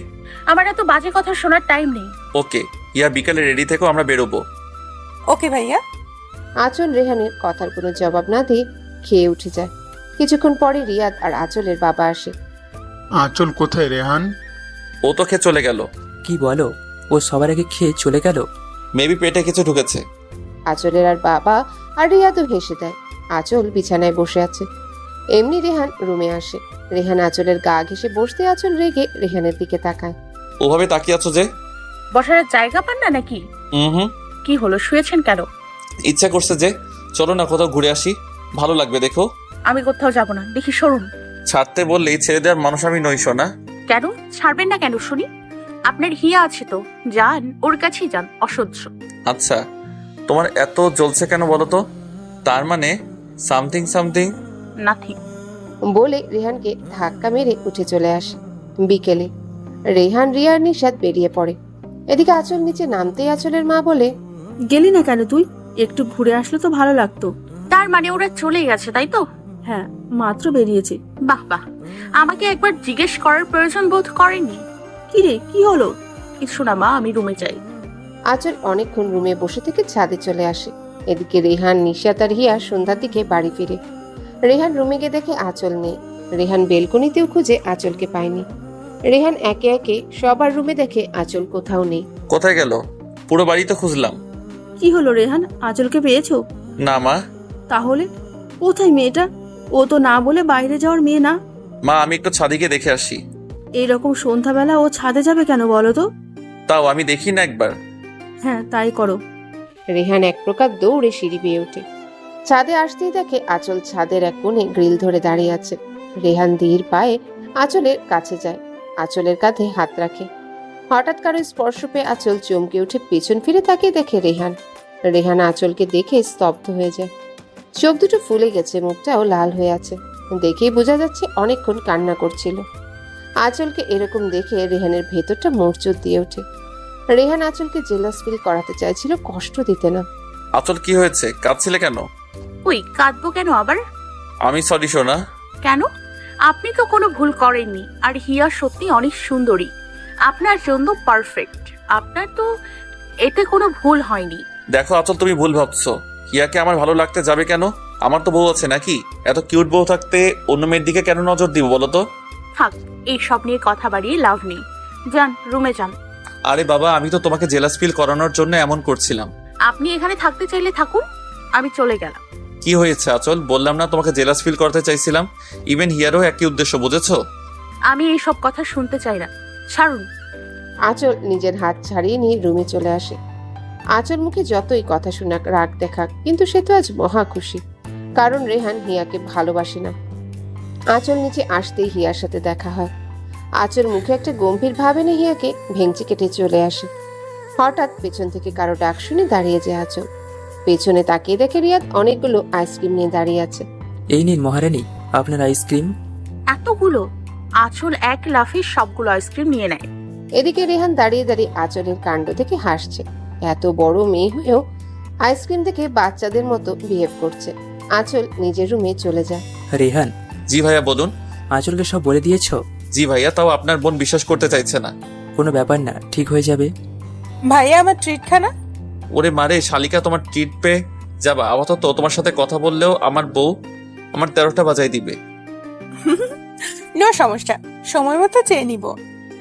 আমার এত বাজে কথা শোনার টাইম নেই। ওকে, ইয়া বিকালে রেডি থেকো, আমরা বেরোবো। ওকে ভাইয়া। আঁচল রেহানের কথার কোনো জবাব না দিয়ে খেয়ে উঠে যায়। কিছুক্ষণ পরে রিয়াদ আর আঁচলের বাবা আসে। আঁচল কোথায় রেহান? ও তো খেয়ে চলে গেল। কি বলো, ও সবার আগে খেয়ে চলে গেল? মেবি পেটে কিছু ঢুকেছে। আঁচলের আর বাবা আর রিয়াদও হেসে দেয়। আঁচল বিছানায় বসে আছে। এমনি রেহান রুমে আসে। রেহান আঁচলের গা ঘেঁষে বসতে আঁচল রেগে রেহানের দিকে তাকায়। ওভাবে তাকিয়ে আছো যে? বসার জায়গা পান না নাকি? হুম। কি হলো, শুয়েছেন কেন? ইচ্ছা করছে যে, চলো না কোথাও ঘুরে আসি, ভালো লাগবে। দেখো আমি কোথাও যাব না, দেখি সরুন। ছাড়তে বললেই ছেড়ে দেওয়ার মানুষ আমি নই সোনা। কেন ছাড়বেন না কেন শুনি? আপনার হিয়া আছে তো, যান ওর কাছেই যান, অসহ্য। আচ্ছা, তোমার এত জ্বলছে কেন বলো তো? তার মানে সামথিং নাথিং বলে রেহানকে ধাক্কা মেরে উঠে চলে আসে। বিকেলে রেহান রিয়ার নিশাদ বেরিয়ে পড়ে। এদিকে আঁচল নিচে নামতেই আঁচলের মা বলে, গেলি না কেন তুই? একটু ঘুরে আসলে তো ভালো লাগতো। তার মানে ওরা চলে গেছে তাই তো? হ্যাঁ, মাত্র বেরিয়েছে। বাহ বাহ, আমাকে একবার জিজ্ঞেস করার প্রয়োজন বোধ করেনি। কি রে, কি হলো? কিছু না মা, আমি রুমে যাই। আঁচল অনেকক্ষণ রুমে বসে থেকে ছাদে চলে আসে। এদিকে রেহান, নিশাত আর হিয়া সন্ধ্যার দিকে বাড়ি ফিরে। রেহান রুমে গিয়ে দেখে আঁচল নেই। রেহান বেলকনিতেও খুঁজে আঁচলকে পায়নি। রেহান একে একে সবার রুমে দেখে আঁচল কোথাও নেই। কোথায় গেল? পুরো বাড়ি তো খুঁজলাম। কি হলো রেহান, আঁচলকে পেয়েছো? না মা। তাহলে কোথায় মেয়েটা? ও তো না বলে বাইরে যাওয়ার মেয়ে না। মা, আমি একটু ছাদে গিয়ে দেখে আসি। এইরকম সন্ধ্যাবেলা ও ছাদে যাবে কেন বলো তো? তাও আমি দেখি না একবার? হ্যাঁ তাই করো। রেহান এক প্রকার দৌড়ে সিঁড়ি বেয়ে ওঠে। ছাদে আসতেই দেখে আঁচল ছাদের এক কোণে গ্রিল ধরে দাঁড়িয়ে আছে। রেহান ধীর পায়ে আঁচলের কাছে যায়, আঁচলের কাঁধে হাত রাখে। হঠাৎ কারো স্পর্শ পেয়ে আঁচল চমকে উঠে পেছন ফিরে তাকিয়ে দেখে রেহান। রেহান আঁচলকে দেখে স্তব্ধ হয়ে যায়। চোখ দুটো ফুলে গেছে, মুখটাও লাল হয়ে আছে। দেখেই বোঝা যাচ্ছে অনেকক্ষণ কান্না করছিল। আঁচলকে এরকম দেখে রেহানের ভেতরটা মোড়চুর দিয়ে ওঠে। রেহান আঁচলকে জেলাস ফিল করাতে চাইছিল, কষ্ট দিতে না। আচল কি হয়েছে, কাঁদছিলে কেন? ওই কাঁদবো কেন আবার? আমি সরি সোনা। কেন? আপনি তো কোনো ভুল করেননি, আর হিয়া সত্যি অনেক সুন্দরী, আপনার জন্য পারফেক্ট। আপনার তো এতে কোনো ভুল হয়নি। দেখো আচল, তুমি ভুল ভাবছো। হিয়াকে আমার ভালো লাগতে যাবে কেন? আমার তো বউ আছে নাকি? এত কিউট বউ থাকতে অন্য মেয়ের দিকে কেন নজর দিব বলো তো? থাক, এই সব নিয়ে কথা বাড়িয়ে লাভ নেই। যান, রুমে যান। আরে বাবা, আমি তো তোমাকে জেলাস ফিল করানোর জন্য এমন করছিলাম। আপনি এখানে থাকতে চাইলে থাকুন, আমি চলে গেলাম। কি হয়েছে আচল? বললাম না তোমাকে জেলাস ফিল করতে চাইছিলাম। ইভেন হিয়ারও একই উদ্দেশ্য, বুঝেছো? আমি এই সব কথা শুনতে চাই না, ছাড়ুন। আঁচল নিজের হাত ছাড়িয়ে নিয়ে রুমে চলে আসে। আঁচল মুখে যতই কথা শোনাক, রাগ দেখাক, কিন্তু সে তো আজ মহা খুশি, কারণ রেহান হিয়াকে ভালোবাসে না। আঁচল নিচে আসতেই হিয়ার সাথে দেখা হয়। আঁচল মুখে একটা গম্ভীর ভাব এনে হিয়াকে ভেঙচি কেটে চলে আসে। হঠাৎ পেছন থেকে কারো ডাক শুনে দাঁড়িয়ে যায় আঁচল। পেছনে তাকিয়ে দেখে রিয়াদ অনেকগুলো আইসক্রিম নিয়ে দাঁড়িয়ে আছে। এই নিন মহারানী, আপনার আইসক্রিম। এতগুলো? আঁচল এক লাফে সবগুলো আইসক্রিম নিয়ে নেয়। এদিকে রেহান দাঁড়িয়ে দাঁড়িয়ে আঁচলের কাণ্ড থেকে হাসছে। এত বড় মেয়ে হয়েও আইসক্রিম দেখে বাচ্চাদের মতো বিহেভ করছে। আঁচল নিজের রুমে চলে যায়। রেহান। জি ভাইয়া বলুন। আঁচলকে সব বলে দিয়েছো? জি ভাইয়া, তাও আপনার বোন বিশ্বাস করতে চাইছে না। কোনো ব্যাপার না, ঠিক হয়ে যাবে। ভাইয়া আমার ট্রিট খানা। ওরে মারে শালিকা, তোমার ট্রিট পেয়ে যাবা। আপাতত তোমার সাথে কথা বললেও আমার বউ আমার 13টা বাজাই দিবে। নো সমস্যা, সময় মতো চেয়ে নিব।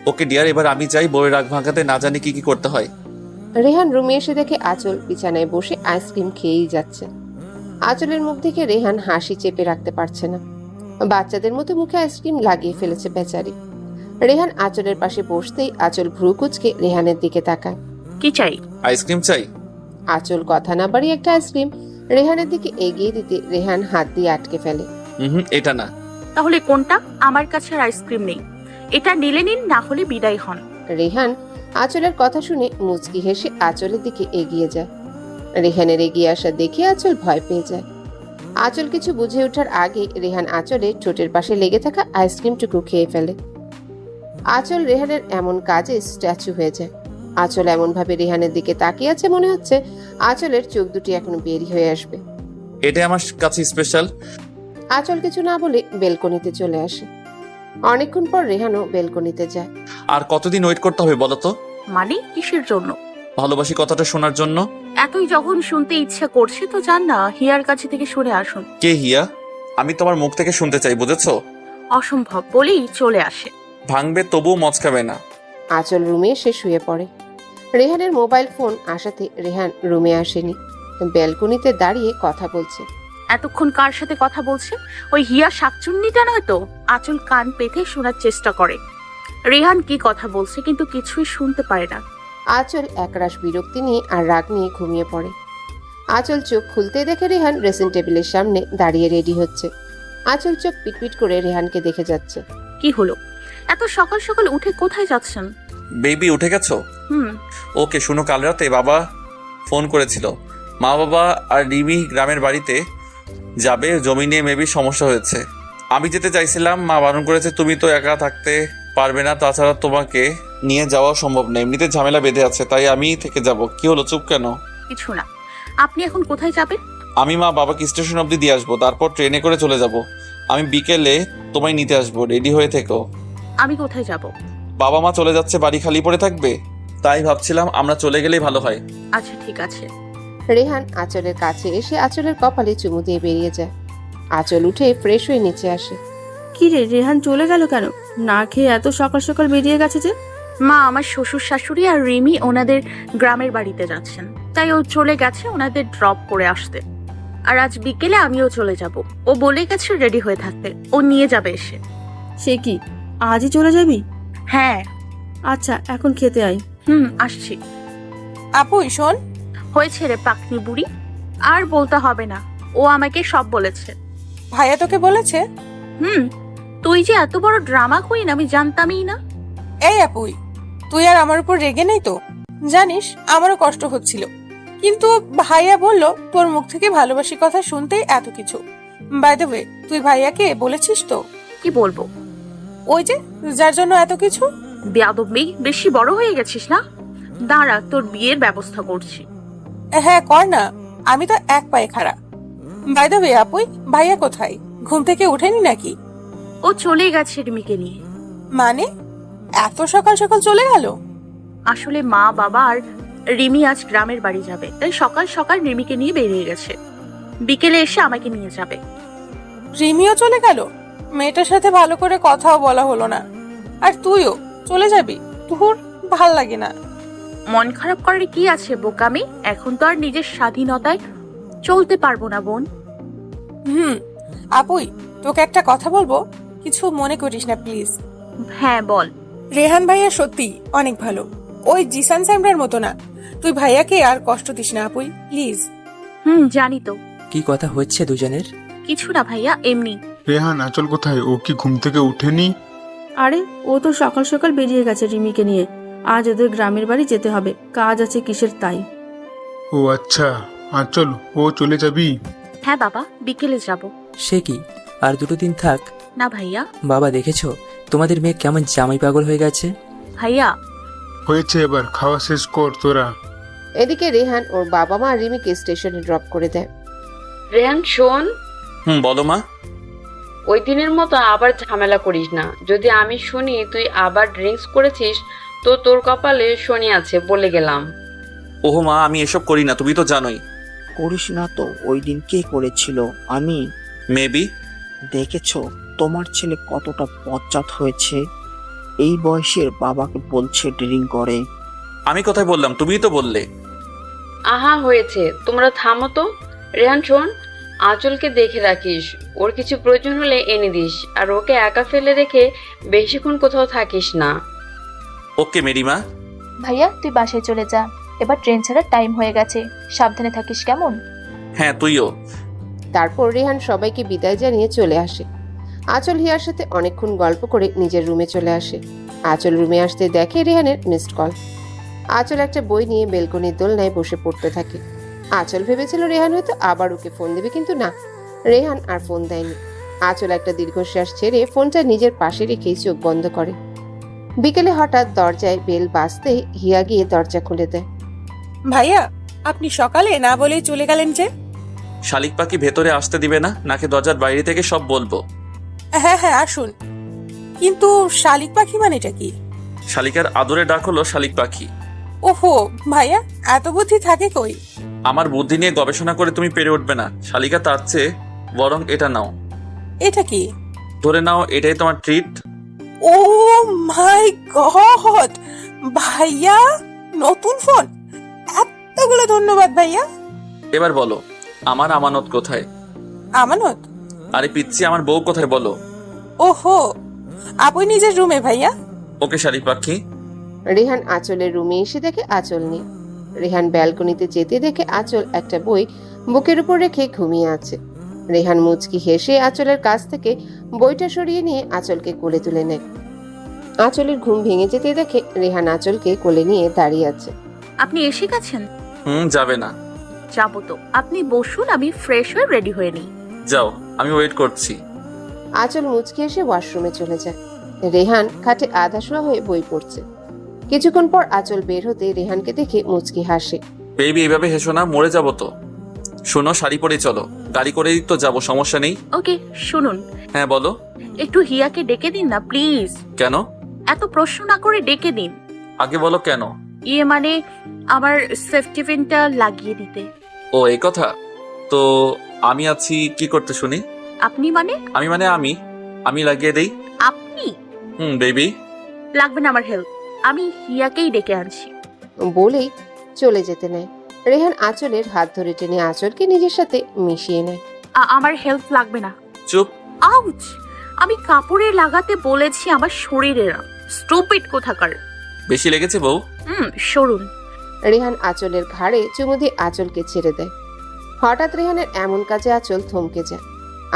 ওকে ডিয়ার, এবার আমি যাই। বউয়ের রাগ ভাঙাতে না জানি কি কি করতে হয়। রেহান রুমে এসে দেখে আঁচল বিছানায় বসে আইসক্রিম খেয়েই যাচ্ছে। আঁচলের মুখ দেখে রেহান হাসি চেপে রাখতে পারছে না। বাচ্চাদের মতো মুখে আইসক্রিম লাগিয়ে ফেলেছে বেচারি। রেহান আঁচলের পাশে বসতেই আঁচল ভ্রু কুঁচকে রেহানের দিকে তাকায়। কি চাই? আইসক্রিম চাই। আঁচল কথা না বাড়িয়ে একটা আইসক্রিম রেহানের দিকে এগিয়ে দিতে রেহান হাত দিয়ে আটকে ফেলে। এটা না। তাহলে কোনটা? আমার কাছে আর আইসক্রিম নেই। এটা নিলে নিন, না হলে বিদায় হন। রেহান আঁচলের কথা শুনে মুচকি হেসে আঁচলের দিকে এগিয়ে যায়। রেহানের এগিয়ে আসা দেখে আঁচল ভয় পেয়ে যায়। আঁচল কিছু বুঝে ওঠার আগে রেহান আঁচলের ঠোঁটের পাশে লেগে থাকা আইসক্রিমটুকু খেয়ে ফেলে। আঁচল রেহানের এমন কাজে স্ট্যাচু হয়ে যায়। আঁচল এমন ভাবে রেহানের দিকে তাকিয়ে আছে, মনে হচ্ছে আঁচলের চোখ দুটি এখন বেরি হয়ে আসবে। এটা আমার কাছে স্পেশাল। আঁচল কিছু না বলে বেলকনিতে চলে আসে। অনেকক্ষণ পর রেহানও বেলকনিতে যায়। আর কতদিন ওয়েট করতে হবে বলো তো? মানে কিসের জন্য? ভালোবাসি কথাটা শোনার জন্য। এতই যখন শুনতে ইচ্ছা করছে তো যান না, হিয়ার কাছে থেকে শুনে আসুন। কে হিয়া? আমি তোমার মুখ থেকে শুনতে চাই, বুঝেছো? অসম্ভব বলেই চলে আসে। ভাঙবে তবুও মচকাবে না। আঁচল রুমে এসে শুয়ে পড়ে। রেহানের মোবাইল ফোন আসাতে রেহান রুমে আসেনি, ব্যালকনিতে দাঁড়িয়ে কথা বলছে। এতক্ষণ কার সাথে কথা বলছে? ওই হিয়া শাকচুন্নিটা নয় তো? আঁচল কান পেতে শোনার চেষ্টা করে রেহান কি কথা বলছে, কিন্তু কিছুই শুনতে পারে না। আঁচল একরাশ বিরক্তি নিয়ে আর রাগ নিয়ে ঘুমিয়ে পড়ে। আঁচল চোখ খুলতে দেখে রেহান ড্রেসিং টেবিলের সামনে দাঁড়িয়ে রেডি হচ্ছে। আঁচল চোখ পিটপিট করে রেহানকে দেখে যাচ্ছে। কি হলো? এত সকাল সকাল উঠে কোথায় যাচ্ছেন? বেবি উঠে গেছো? হুম। ওকে শুনো, কাল রাতে বাবা ফোন করেছিল। মা বাবা আর রিমি গ্রামের বাড়িতে যাবে, জমি নিয়ে মেবি সমস্যা হয়েছে। আমি যেতে চাইছিলাম, মা বারণ করেছে। তুমি তো একা থাকতে পারবে না, তাছাড়া তোমাকে নিয়ে যাওয়া সম্ভব না, এমনিতে ঝামেলা বেঁধে আছে, তাই আমি থেকে যাব। কি হলো, চুপ কেন? কিছু না। আপনি এখন কোথায় যাবেন? আমি মা বাবাকে স্টেশন অবধি দিয়ে আসবো, তারপর ট্রেনে করে চলে যাব। আমি বিকেলে তোমায় নিতে আসবো, রেডি হয়ে থেকো। আমি কোথায় যাব? বাবা মা চলে যাচ্ছে, বাড়ি খালি পড়ে থাকবে, তাই ভাবছিলাম আমরা চলে গেলেই ভালো হয়। আচ্ছা ঠিক আছে। রেহান আঁচলের কাছে এসে আঁচলের কপালে চুমু দিয়ে বেরিয়ে যায়। আঁচল উঠে ফ্রেশ হয়ে নিচে আসে। কি রে, রেহান চলে গেল কেন? না খেয়ে এত সকাল সকাল বেরিয়ে গেছে যে? মা, আমার শ্বশুর শাশুড়ি আর রিমি ওনাদের গ্রামের বাড়িতে যাচ্ছেন, তাই ও চলে গেছে ওনাদের ড্রপ করে আসতে। আর আজ বিকেলে আমিও চলে যাব। ও বলে গেছে রেডি হয়ে থাকতে, ও নিয়ে যাবে এসে। সে কি, আজই চলে যাবি? হ্যাঁ। আচ্ছা, এখন খেতে আয়। আসছি। আপু শোন। হয়েছে রে পাকনি বুড়ি, আর বলতে হবে না, ও আমাকে সব বলেছে। ভাইয়া তোকে বলেছে? তুই যে এত বড় ড্রামা কুইন আমি জানতামই না। এই আপুই, তুই আর আমার উপর রেগে নেই তো? জানিস আমারও কষ্ট হচ্ছিল, কিন্তু ভাইয়া বলল তোর মুখ থেকে ভালোবাসি কথা শুনতেই এত কিছু। বাই দ্য ওয়ে, তুই ভাইয়াকে বলেছিস তো? কি বলবো? ওই যে যার জন্য এত কিছু। বেয়াদব মেয়ে, বেশি বড় হয়ে গেছিস না? দাঁড়া, তোর বিয়ের ব্যবস্থা করছি। হ্যাঁ কর না, আমি তো এক পায়ে খাড়া। বাই দ্য ওয়ে আপুই, ভাইয়া কোথায়? ঘুম থেকে উঠেনি নাকি? ও চলে গেছে রিমিকে নিয়ে। মানে এত সকাল সকাল চলে গেল? আসলে মা বাবা আর রিমি আজ গ্রামের বাড়ি যাবে, তাই সকাল সকাল রিমিকে নিয়ে বেরিয়ে গেছে। বিকেলে এসে আমাকে নিয়ে যাবে। রিমিও চলে গেল? মেয়েটার সাথে ভালো করে কথাও বলা হলো না। আর তুইও চলে যাবি? তোর ভাল লাগে না? মন খারাপ করার কি আছে বোকামি? এখন তো আর নিজের স্বাধীনতায় চলতে পারবো না বোন। আপুই, তোকে একটা কথা বলবো, কিছু মনে করিস না প্লিজ। হ্যাঁ বল। রেহান ভাইয়া সত্যি অনেক ভালো, ওই জিসান স্যামরার মতো না। তুই ভাইয়াকে আর কষ্ট দিস না আপুই, প্লিজ। জানি তো। কি কথা হচ্ছে দুজনের? কিছু না ভাইয়া, এমনি। রেহান আঁচল কোথায়? ও কি ঘুম থেকে উঠেনি? আরে ও তো সকাল সকাল বেরিয়ে গেছে রিমিকে নিয়ে। আজ ওদের গ্রামের বাড়ি যেতে হবে, কাজ আছে কিসের তাই। ও আচ্ছা, আঁচল ও চলে যাবি? হ্যাঁ বাবা, বিকেলে যাব। সে কি, আর 2 দিন থাক? না ভাইয়া। বাবা দেখেছো তোমাদের মেয়ে কেমন জামাই পাগল হয়ে গেছে? ভাইয়া হয়েছে, এবার খাওয়া শেষ কর তোরা। এদিকে রেহান ওর বাবা মা রিমিকে স্টেশনে ড্রপ করে দেয়। রেহান শোন, বলো মা। ওই দিনের মতো আবার ঝামেলা করিস না। যদি আমি শুনি তুই আবার ড্রিঙ্কস করেছিস, তো তোর কপালে শনি আছে বলে গেলাম। ওহো মা, আমি এসব করি না, তুমি তো জানোই। করিস না তো? ওই দিন কে করেছিল? আমি। মেবি। দেখেছো তোমার ছেলে কতটা বজ্জাত হয়েছে? এই বয়সের বাবাকে বলছে ড্রিঙ্ক করে। আমি কোথায় বললাম? তুমিই তো বললে। আহা হয়েছে, তোমরা থামো তো। রেহান শোন, আঁচলকে দেখে রাখিস, ওর কিছু প্রয়োজন হলে এনে দিস, আর ওকে একা ফেলে রেখে বেশিক্ষণ কোথাও থাকিস না। ওকে মেরিমা। ভাইয়া তুই বাসায় চলে যা, এবার ট্রেন ছাড়ার টাইম হয়ে গেছে। সাবধানে থাকিস কেমন? হ্যাঁ তুইও। তারপর রেহান সবাইকে বিদায় জানিয়ে চলে আসে। আঁচল হিয়ার সাথে অনেকক্ষণ গল্প করে নিজের রুমে চলে আসে। আঁচল রুমে আসতে দেখে রেহানের মিসড কল। আঁচল একটা বই নিয়ে বেলকনির দোলনায় বসে পড়তে থাকে। আঁচল ভেবেছিল রেহান হয়তো আবার ওকে ফোন দেবে, কিন্তু না, রেহান আর ফোন দেয়নি। আঁচল একটা দীর্ঘশ্বাস ছেড়ে ফোনটা নিজের পাশে রেখেই চোখ বন্ধ করে। বিকেলে হঠাৎ দরজায় বেল বাজতেই হিয়া গিয়ে দরজা খুলে দেয়। ভাইয়া, আপনি সকালে না বলেই চলে গেলেন যে? শালিক পাখি ভেতরে আসতে দিবে না নাকি দরজার বাইরে থেকে সব বলবো? হ্যাঁ হ্যাঁ আসুন, কিন্তু শালিক পাখি মানেটা কি? শালিকার আদরে ডাক হলো শালিক পাখি। ওহো ভাইয়া, এত বুদ্ধি থাকে কই? আমার বুদ্ধি নিয়ে গবেষণা করে তুমি পেরে উঠবে না শালিকা, তার চেয়ে বরং এটা নাও। এটা কি? ধরে নাও, এটাই তোমার ট্রিট। ও মাই গড, ভাইয়া নতুন ফোন! এতগুলো ধন্যবাদ ভাইয়া। এবার বলো, আমার আমানত কোথায়? আমানত? আরে পিচ্ছি, আমার বউ কোথায় বলো? ওহো, আপনি নিজের রুমে ভাইয়া। ওকে শালিক পাখি। রেহান আঁচলের রুমে এসে দেখে আঁচল নেই। রেহান ব্যালকনিতে যেতে দেখে আঁচল একটা বই বুকের উপর রেখে ঘুমিয়ে আছে। রেহান মুচকি হেসে আঁচলের কাছ থেকে বইটা সরিয়ে নিয়ে আঁচলকে কোলে তুলে নেয়। আঁচলের ঘুম ভেঙে যেতে দেখে রেহান আঁচলকে কোলে নিয়ে দাঁড়িয়ে আছে। আপনি এসে গেছেন? যাবে না? যাবো তো, আপনি বসুন, আমি ফ্রেশ হয়ে রেডি হয়ে নিই। যাও, আমি ওয়েট করছি। আঁচল মুচকি এসে ওয়াশরুমে চলে যায়। রেহান খাটে আধা শোয়া হয়ে বই পড়ছে। কিছুক্ষণ পর আঁচল বের হতে রেহানকে দেখে মুচকি হাসে। বেবি এইভাবে হেসো না, মরে যাবো তো। শোনো, শাড়ি পরে চলো, গাড়ি করেই তো যাবো, সমস্যা নেই। ওকে শুনুন, হ্যাঁ বলো। একটু হিয়াকে ডেকে দিন না প্লিজ। কেন? এত প্রশ্ন না করে ডেকে দিন। আগে বলো কেন। মানে আমার সেফটি পিনটা লাগিয়ে দিতে। ও এই কথা? তো আমি আছি কি করতে শুনি? আপনি মানে? আমি লাগিয়ে দেই। আপনি? বেবি। লাগবে না আমার হেল্প, আমি হিয়াকেই ডেকে আনছি। বলেই চলে যেতে নেয়। রেহান আঁচলের হাত ধরে টেনে আঁচলকে নিজের সাথে মিশিয়ে নেয়। আমার হেল্প লাগবে না। চুপ। আউচ! আমি কাপড়ে লাগাতে বলেছি, আমার শরীরে না। স্টুপিড কোথাকার। বেশি লেগেছে বউ? সরুন। রেহান আঁচলের ঘাড়ে চুমু দিয়ে আঁচলকে ছেড়ে দেয়। হঠাৎ রেহানের এমন কাজে আঁচল থমকে যায়।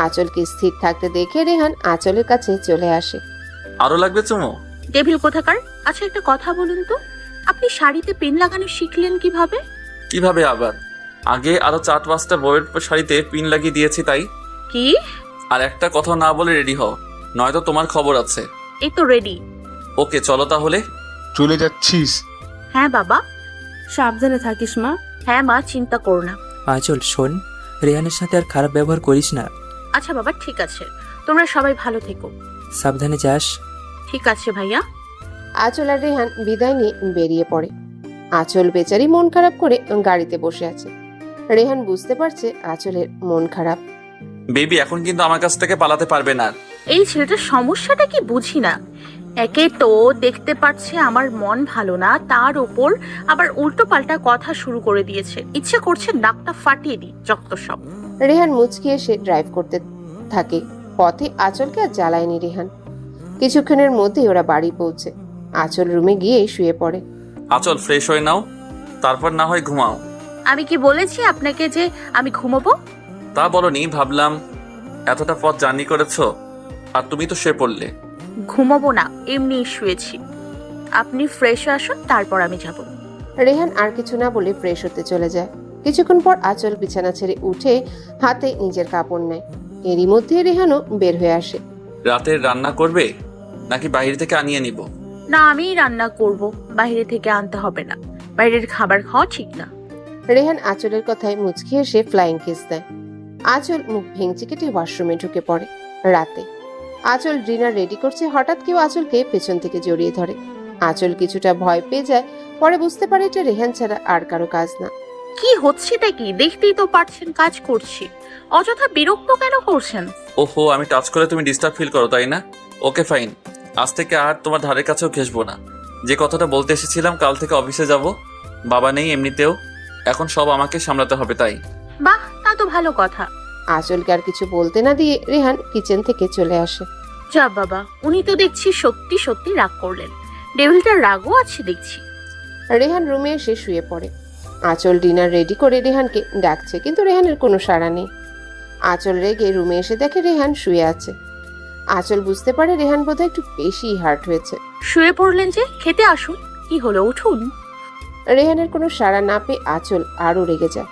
আঁচলকে স্থির থাকতে দেখে রেহান আঁচলের কাছে চলে আসে। আরো লাগবে চুমু? ডেভিল কোথাকার। আচ্ছা একটা কথা বলুন তো, আপনি শাড়িতে পিন লাগানো শিখলেন কিভাবে? কিভাবে আবার? আগে আরো 4-5টা বউয়ের শাড়িতে পিন লাগিয়ে দিয়েছি তাই। কি? আর একটা কথা না বলে রেডি হও, নয়তো তোমার খবর আছে। এই তো রেডি। ওকে চলো তাহলে। চলে যাচ্ছিস? হ্যাঁ বাবা। সাবধানে থাকিস মা। হ্যাঁ মা, চিন্তা করো না। আঁচল শোন, রেহানের সাথে আর খারাপ ব্যবহার করিস না। আচ্ছা বাবা, ঠিক আছে। তোমরা সবাই ভালো থেকো। সাবধানে যাস। ঠিক আছে ভাইয়া। আঁচল আর রেহান বিদায় নিয়ে বেরিয়ে পড়ে। আঁচল বেচারি মন খারাপ করে গাড়িতে বসে আছে। রেহান বুঝতে পারছে আঁচলের মন খারাপ। বেবি এখন কিন্তু আমার কাছ থেকে পালাতে পারবে না। এই ছেলেটার সমস্যাটা কি বুঝি না। একে তো দেখতে পাচ্ছে আমার মন ভালো না, তার উপর আবার উল্টো পাল্টা কথা শুরু করে দিয়েছে। ইচ্ছে করছে নাকটা ফাটিয়ে দিই, যত সব। রেহান মুচকি এসে ড্রাইভ করতে থাকে। পথে আঁচলকে আর জ্বালায়নি রেহান। কিছুক্ষণের মধ্যেই ওরা বাড়ি পৌঁছে। আঁচল রুমে গিয়ে শুয়ে পড়ে। আঁচল ফ্রেশ হয়ে নাও, তারপর না হয় ঘুমাও। আমি কি বলেছি আপনাকে যে আমি ঘুমোবো? তা বলনি, ভাবলাম এতটা পথ জার্নি করেছো আর তুমি তো শুয়ে পড়লে। ঘুমোবো না, এমনি শুয়েছি। আপনি ফ্রেশ আসুন, তারপর আমি যাব। রেহান আর কিছু না বলে ফ্রেশ হতে চলে যায়। কিছুক্ষণ পর আঁচল বিছানা ছেড়ে উঠে হাতে নিজের কাপড় নেয়। এরই মধ্যে রেহানও বের হয়ে আসে। রাতের রান্না করবে নাকি বাইরে থেকে আনিয়ে নিব? না, আমিই রান্না করব, বাইরে থেকে আনতে হবে না। বাইরের খাবার খাওয়া ঠিক না। রেহান আঁচলের কথায় মুচকি এসে ফ্লাইং কিস দেয়। আঁচল মুখ ভেঙচি কেটে ওয়াশরুমে ঢুকে পড়ে। রাতে আঁচল ডিনার রেডি করছে, হঠাৎ কেউ আঁচলকে পেছন থেকে জড়িয়ে ধরে। আঁচল কিছুটা ভয় পেয়ে যায়, পরে বুঝতে পারে এটা রেহান ছাড়া আর কারো কাজ না। কি হচ্ছেটা কি দেখতেই তো পারছেন, কাজ করছি। অযথা বিরক্ত কেন করছেন? ওহো, আমি টাচ করে তুমি ডিস্টার্ব ফিল করো তাই না? ওকে ফাইন, আজ থেকে আর তোমার ধারের কাছেও ঘেসবো না। যে কথাটা বলতে এসেছিলাম, কাল থেকে অফিসে যাব। বাবা নেই এমনিতেও, এখন সব আমাকে সামলাতে হবে তাই। বাহ, তা তো ভালো কথা। আঁচলকে আর কিছু বলতে না দিয়ে রেহান কিচেন থেকে চলে আসে। যা বাবা, উনি তো দেখছি সত্যি সত্যি রাগ করলেন। ডেভিলটার রাগও আছে দেখছি। রেহান রুমে এসে শুয়ে পড়ে। আঁচল ডিনার রেডি করে রেহানকে ডাকছে, কিন্তু রেহানের কোনো সাড়া নেই। আঁচল রেগে রুমে এসে দেখে রেহান শুয়ে আছে। আঁচল বুঝতে পারে রেহান বোধহয় একটু বেশি হার্ট হয়েছে। শুয়ে পড়লেন যে, খেতে আসুন। কি হলো, উঠুন। রেহানের কোনো সাড়া না পেয়ে আঁচল আরও রেগে যায়।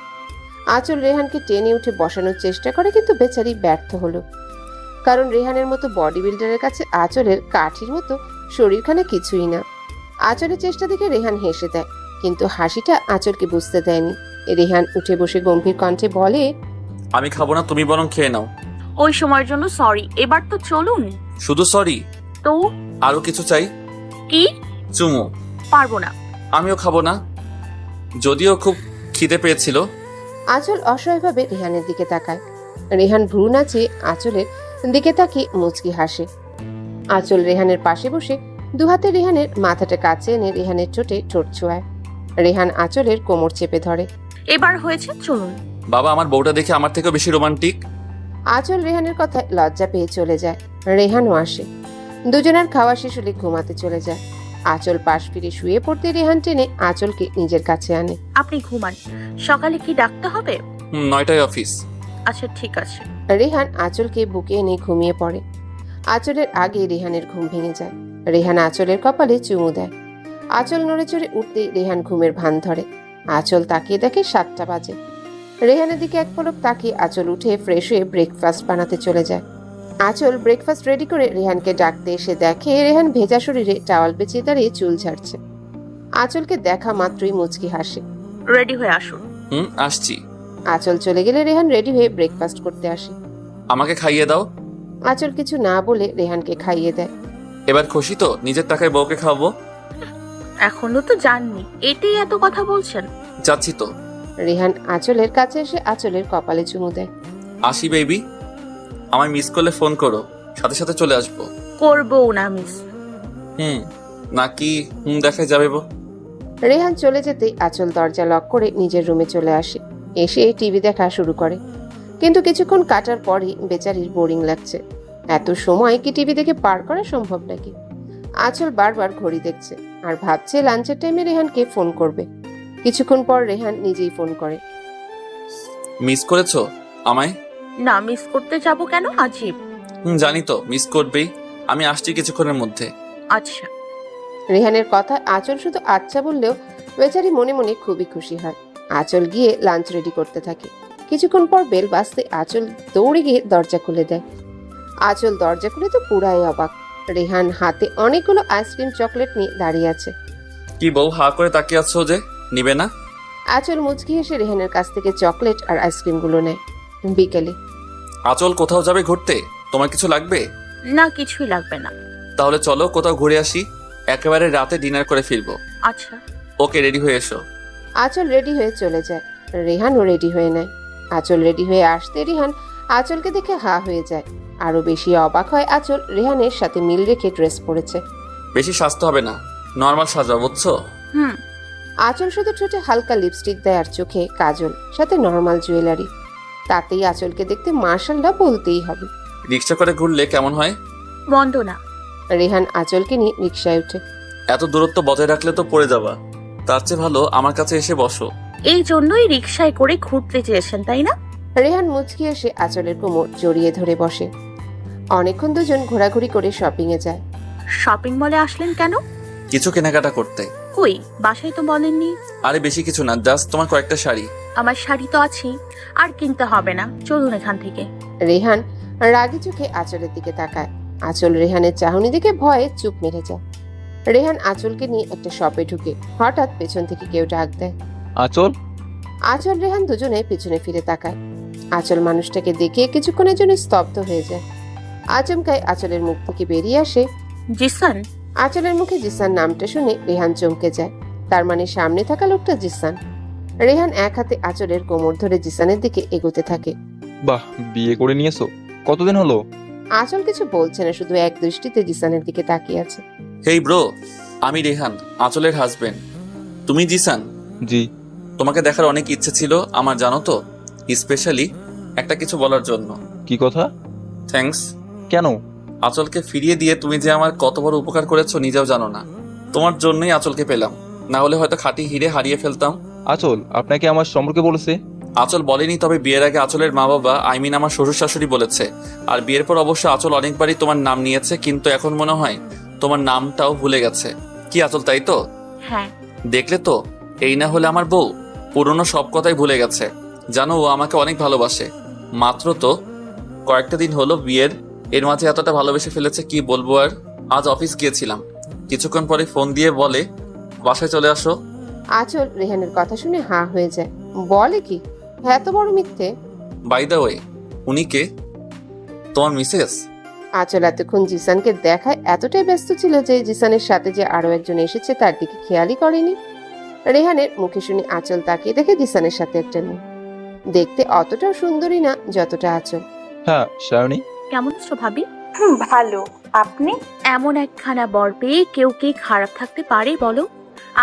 আঁচল রেহানকে টেনে উঠে বসানোর চেষ্টা করে, কিন্তু বেচারি ব্যর্থ হলো। কারণ রেহানের মতো বডি বিল্ডারের কাছে আঁচলের কাঠির মতো শরীরখানা কিছুই না। আঁচলের চেষ্টা দেখে রেহান হেসে দেয়, কিন্তু হাসিটা আঁচলকে বুঝতে দেয়নি। রেহান উঠে বসে গম্ভীর কণ্ঠে বলে, আমি খাবো না, তুমি বরং খেয়ে নাও। ওই সময়ের জন্য সরি, এবার তো চলুন। শুধু সরি? তো আরো কিছু চাই? কি? চুমু। পারবো না। আমিও খাবো না, যদিও খুব খিদে পেয়েছিল। আঁচল অসহায়ভাবে রেহানের দিকে তাকায়। রেহান ভ্রু নাচিয়ে আঁচলের দিকে তাকিয়ে মুচকি হাসে। আঁচল রেহানের পাশে বসে দুহাতে রেহানের মাথাটা কাছে এনে রেহানের ঠোঁটে ঠোঁট ছোঁয়ায়। রেহান আঁচলের কোমর চেপে ধরে। এবার হয়েছে, চলুন। বাবা, আমার বউটা দেখে আমার থেকেও বেশি রোমান্টিক। আঁচল রেহানের কথায় লজ্জা পেয়ে চলে যায়। রেহানও আসে। দুজনের খাওয়া শেষ হলে ঘুমাতে চলে যায়। আঁচল পাশ ফিরে শুয়ে পড়তে রেহান টেনে আঁচলকে নিজের কাছে আনে। আপনি ঘুমান, সকালে কি ডাকতে হবে? 9টায় অফিস। আচ্ছা ঠিক আছে। রেহান আঁচলকে বুকে এনে ঘুমিয়ে পড়ে। আঁচলের আগে রেহানের ঘুম ভেঙে যায়। রেহান আঁচলের কপালে চুমু দেয়। আঁচল নড়ে চড়ে উঠতেই রেহান ঘুমের ভান ধরে। আঁচল তাকিয়ে দেখে 7টা বাজে। রেহানের দিকে এক পলক তাকিয়ে আঁচল উঠে ফ্রেশ হয়ে ব্রেকফাস্ট বানাতে চলে যায়। আঁচল ব্রেকফাস্ট রেডি করে রেহানকে ডাকতে এসে দেখে রেহান ভেজা শরীরে টাওয়াল পেঁচিয়ে দাঁড়িয়ে চুল ঝাড়ছে। আঁচলকে দেখা মাত্রই মুচকি হাসে। রেডি হয়ে আসুন। আসছি। আঁচল চলে গেলে রেহান রেডি হয়ে ব্রেকফাস্ট করতে আসে। আমাকে খাইয়ে দাও। আঁচল কিছু না বলে রেহানকে খাইয়ে দেয়। এবার খুশি তো? নিজের টাকায় বউকে খাওয়াবো। এখনো তো জাননি, এতেই এত কথা বলছেন। যাচ্ছি তো। রেহান আঁচলের কাছে এসে আঁচলের কপালে চুমু দেয়। আসি বেবি, আমায় মিস করলে ফোন করো, সাথে সাথে চলে আসবো। করবো না মিস। নাকি দেখাই যাবে? রেহান চলে যেতেই আঁচল দরজা লক করে নিজের রুমে চলে আসে। এসে টিভি দেখা শুরু করে, কিন্তু কিছুক্ষণ কাটার পরই বেচারির বোরিং লাগছে। এত সময় কি টিভি দেখে পার করা সম্ভব নাকি? আঁচল বারবার ঘড়ি দেখছে আর ভাবছে লাঞ্চের টাইমে রেহানকে ফোন করবে। কিছুক্ষণ পর রেহান নিজেই ফোন করে। মিস করেছো আমায়? না, মিস করতে যাব কেন? আজীব। জানি তো মিস করবেই। আমি আসছি কিছুক্ষণের মধ্যে। আচ্ছা। রেহানের কথা আঁচল শুধু আচ্ছা বললেও বেচারি মনে মনে খুবই খুশি হয়। আঁচল গিয়ে লাঞ্চ রেডি করতে থাকে। কিছুক্ষণ পর বেল বাজতে আঁচল দৌড়ে গিয়ে দরজা খুলে দেয়। আঁচল দরজা খুলে তো পুরাই অবাক। রেহান হাতে অনেকগুলো আইসক্রিম চকলেট নিয়ে দাঁড়িয়ে আছে। কি বউ হা করে তাকিয়ে আছো যে, নিবে না? আঁচল মুচকি এসে রেহানের কাছ থেকে চকলেট আর আইসক্রিমগুলো নেয়। বিকেলে আঁচল কোথাও যাবে ঘুরতে? তোমার কিছু লাগবে? না, কিছুই লাগবে না। তাহলে চলো কোথাও ঘুরে আসি, একেবারে রাতে ডিনার করে ফিরবো। আচ্ছা। ওকে, রেডি হয়ে এসো। আঁচল রেডি হয়ে চলে যায়। রেহানও রেডি হয়ে নেয়। আঁচল রেডি হয়ে আসতে রেহান আঁচলকে দেখে হা হয়ে যায়। আরো বেশি অবাক হয় আঁচল রেহানের সাথে মিল রেখে ড্রেস পরেছে। বেশি সাজতে হবে না, নর্মাল সাজবা, বুঝছো? হুম। আঁচল শুধু ঠোঁটে হালকা লিপস্টিক দেয় আর চোখে কাজল, সাথে নর্মাল জুয়েলারি। তাতেই আঁচলকে দেখতে মার্শাল্লাহ বলতেই হবে। রিক্সা করে ঘুরলে কেমন হয়? মন্দ না। রেহান আঁচলকে নিয়ে রিকশায় ওঠে। এত দূরত্ব বজায় রাখলে তো পড়ে যাবা, তার চেয়ে ভালো আমার কাছে এসে বসো। এই জন্যই রিকশায় করে ঘুরতে চেয়েছেন, তাই না? রেহান মুচকি এসে আঁচলের কোমর জড়িয়ে ধরে বসে। অনেকক্ষণ দুজন ঘোরাঘুরি করে শপিং এ যায়। শপিং মলে আসলেন কেন? কিছু কেনাকাটা করতে। কই, বাসায় তো বলেননি। আরে বেশি কিছু না, জাস্ট তোমার কয়েকটা শাড়ি। আমার শাড়ি তো আছেই, আর কিনতে হবে না, চলুন এখান থেকে। রেহান রাগী চোখে আঁচলের দিকে তাকায়। আঁচল রেহানের চাহনি দেখে ভয়ে চুপ মেরে যায়। রেহান আঁচলকে নিয়ে একটা শপে ঢুকে হঠাৎ পেছন থেকে কেউ ডাক দেয়, আঁচল। আঁচল রেহান দুজনে পেছনে ফিরে তাকায়। আঁচল মানুষটাকে দেখে কিছুক্ষণের জন্য স্তব্ধ হয়ে যায়। আচমকায় আঁচলের মুখ থেকে বেরিয়ে আসে, জিসান। আঁচলের মুখে জিসান নামটা শুনে রেহান চমকে যায়। তার মানে সামনে থাকা লোকটা জিসান। রেহান এক হাতে আঁচলের কোমর ধরে জিসানের দিকে এগোতে থাকে। বাহ, বিয়ে করে নিয়েছো? কতদিন হলো? আঁচল কিছু বলছে না, শুধু এক দৃষ্টিতে জিসানের দিকে তাকিয়ে আছে। হেই ব্রো, আমি রেহান, আঁচলের হাজবেন্ড। তুমি জিসান? জি। তোমাকে দেখার অনেক ইচ্ছে ছিল আমার, জানো তো, স্পেশালি একটা কিছু বলার জন্য। কি কথা? থ্যাঙ্কস। কেন? আঁচলকে ফিরিয়ে দিয়ে তুমি যে আমার কত বড় উপকার করেছো নিজেও জানো না। তোমার জন্যই আঁচলকে পেলাম, না হলে হয়তো খাঁটি হিরে হারিয়ে ফেলতাম। আঁচল আপনাকে আমার সম্পর্কে বলেছে? আঁচল বলেনি, তবে বিয়ের আগে আঁচলের মা বাবা, আমার শ্বশুর শাশুড়ি বলেছে। আর বিয়ের পর অবশ্য আঁচল অনেকবারই তোমার নাম নিয়েছে, কিন্তু এখন মনে হয় তোমার নামটাও ভুলে গেছে। কি আঁচল, তাই তো? হ্যাঁ। দেখলে তো, এই না হলে আমার বউ পুরনো সব কথাই ভুলে গেছে। জানো, ও আমাকে অনেক ভালোবাসে। মাত্র তো কয়েকটা দিন হলো বিয়ের, এর মাঝে এতটা ভালোবেসে ফেলেছে কি বলবো আর। আজ অফিস গিয়েছিলাম, কিছুক্ষণ পরে ফোন দিয়ে বলে বাসায় চলে আসো। আঁচল রেহানের কথা শুনে হা হয়ে যায়। বলে কি, এত বড় মিথ্যে? বাই দ্য ওয়ে, উনি কে? তোমার মিসেস? আঁচল এতক্ষণ জিসানকে দেখায় এতটাই ব্যস্ত ছিল যে জিসানের সাথে যে আরো একজন এসেছে তার দিকে খেয়ালই করেনি। রেহানের মুখে শুনে আঁচল তাকিয়ে দেখে জিসানের সাথে একটা মেয়ে। দেখতে অতটাও সুন্দরী না যতটা আঁচল। হ্যাঁ সায়নী। কেমন আছো ভাবি? ভালো। আপনি? এমন একখানা বর পেয়ে কেউ কি খারাপ থাকতে পারে বলো?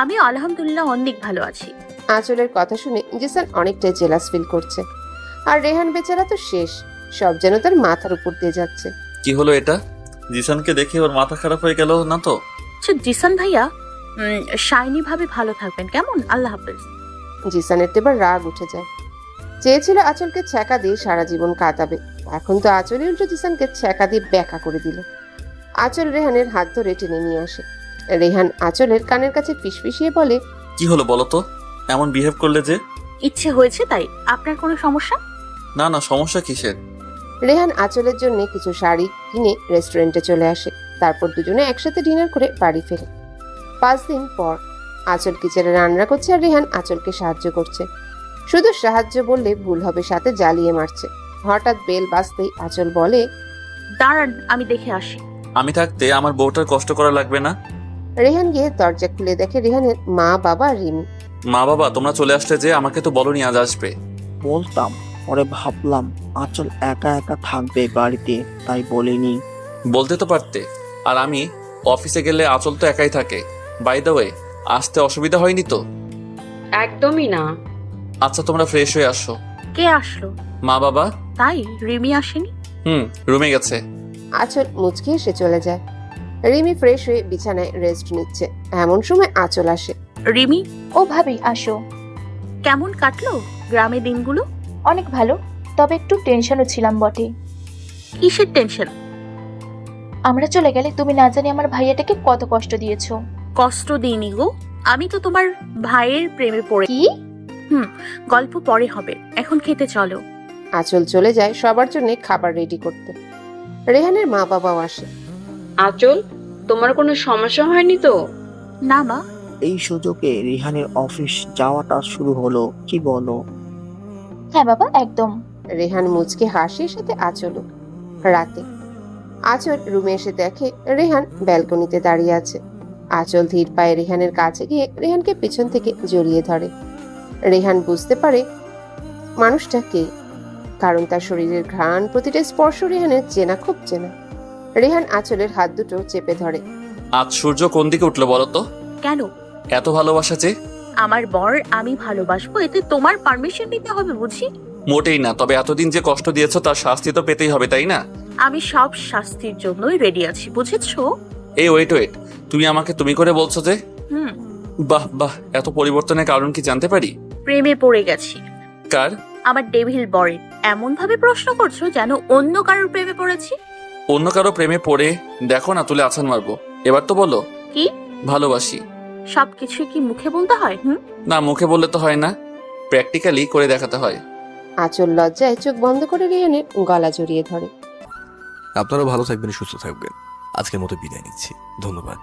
আমি আলহামদুলিল্লাহ অনেক ভালো আছি। আঁচলের কথা শুনে জিসান অনেকটাই জেলাস ফিল করছে। আর রেহান বেচারা তো শেষ, সব যেন তার মাথার উপর দিয়ে যাচ্ছে। কি হলো এটা? জিসানকে দেখে ওর মাথা খারাপ হয়ে গেল না তো? আচ্ছা জিসান ভাইয়া, শাইনি ভাবে ভালো থাকবেন কেমন? আল্লাহ হাফেজ। জিসানের তো এবার রাগ উঠে যায়। চেয়েছিল আঁচলকে ছ্যাঁকা দিয়ে সারা জীবন কাটাবে, এখন তো আঁচলই উল্টো জিসানকে ছ্যাঁকা দিয়ে ব্যাকা করে দিল। আঁচল রেহানের হাত ধরে টেনে নিয়ে আসে। রেহান আঁচলের কানের কাছে ফিসফিসিয়ে বলে, কি হলো বলো তো, এমন বিহেভ করলে যে? ইচ্ছে হয়েছে তাই। আপনার কোনো সমস্যা? না না, সমস্যা কিসের? রেহান আঁচলের জন্য কিছু শাড়ি কিনে রেস্টুরেন্টে চলে আসে। তারপর দুজনে একসাথে ডিনার করে বাড়ি ফেরে। 5 দিন পর আঁচল কিচেনে রান্না করছে আর রেহান আঁচলকে সাহায্য করছে। শুধু সাহায্য বললে ভুল হবে, সাথে জ্বালিয়ে মারছে। হঠাৎ বেল বাজতেই আঁচল বলে, দাঁড়ান আমি দেখে আসি। আমি থাকতে আমার বউটার কষ্ট করা লাগবে না। রেহান গিয়ে দরজা খুলে দেখে রেহানের মা, বাবা আর রিমি। মা বাবা তোমরা চলে আসলে যে, আমাকে তো বলনি আজ আসবে। বলতাম, পরে ভাবলাম আঁচল একা একা থাকবে বাড়িতে, তাই বলিনি। বলতে তো পারতে। আর আমি অফিসে গেলে আঁচল তো একাই থাকে। বাই দ্য ওয়ে, আসতে অসুবিধা হয়নি তো? একদমই না। আচ্ছা তোমরা ফ্রেশ হয়ে আসো। কে আসলো? মা বাবা। তাই? রিমি আসেনি? রুমে গেছে। আঁচল মুচকি এসে চলে যায়। রিমি ফ্রেশ হয়ে বিছানায় রেস্ট নিচ্ছে। এমন সময় আঁচল আসে। রিমি? ও ভাবি আসো। কেমন কাটলো গ্রামে দিনগুলো? অনেক ভালো, তবে একটু টেনশনও ছিলাম বটে। কিসের টেনশন? আমরা চলে গেলে তুমি না জানি আমার ভাইয়াটাকে কত কষ্ট দিয়েছো। কষ্ট দিইনি গো, আমি তো তোমার ভাইয়ের প্রেমে পড়ে। কি? গল্প পরে হবে, এখন খেতে চলো। আঁচল চলে যায় সবার জন্য খাবার রেডি করতে। রেহানের মা বাবাও আসে। আঁচল, তোমার কোনো সমস্যা হয়নি তো? না মা। এই সুযোগে রিহানের অফিস যাওয়াটা শুরু হলো, কি বলো? হ্যাঁ বাবা, একদম। রেহান মুচকে হাসির সাথে আঁচলও। রাতে আঁচল রুমে এসে দেখে রেহান ব্যালকনিতে দাঁড়িয়ে আছে। আঁচল ধীর পায়ে রেহানের কাছে গিয়ে রেহানকে পিছন থেকে জড়িয়ে ধরে। রেহান বুঝতে পারে মানুষটা কে, কারণ তার শরীরের ঘ্রাণ, প্রতিটা স্পর্শ রেহানের চেনা, খুব চেনা। রেহান আঁচলের হাত দুটো চেপে ধরে। আজ সূর্য কোন দিকে উঠলো বলো তো? কেন? এত ভালোবাসা যে? আমার বর আমি ভালোবাসবো, এতে তোমার পারমিশন নিতে হবে বুঝি? মোটেই না, তবে এতদিন যে কষ্ট দিয়েছো তার শাস্তি তো পেতেই হবে, তাই না? আমি সব শাস্তির জন্যই রেডি আছি, বুঝেছো? এই ওয়েট, তুমি আমাকে তুমি করে বলছো যে? হুম। বাহ বাহ, এত পরিবর্তনের কারণ কি জানতে পারি? প্রেমে পড়ে গেছি। কার? আমার ডেভিল বরের। এমন ভাবে প্রশ্ন করছো যেন অন্য কারোর প্রেমে পড়েছি। অন্য কারো প্রেমে পড়ে দেখো না, তুলে আছান মারবো। এবার তো বলো। কি? ভালোবাসি। সবকিছু কি মুখে বলতে হয়? না, মুখে বললে তো হয় না, প্র্যাকটিক্যালি করে দেখাতে হয়। আঁচল লজ্জায় চোখ বন্ধ করে রেহানের গলা জড়িয়ে ধরে। আপনারা ভালো থাকবেন, সুস্থ থাকবেন। আজকের মতো বিদায় নিচ্ছি, ধন্যবাদ।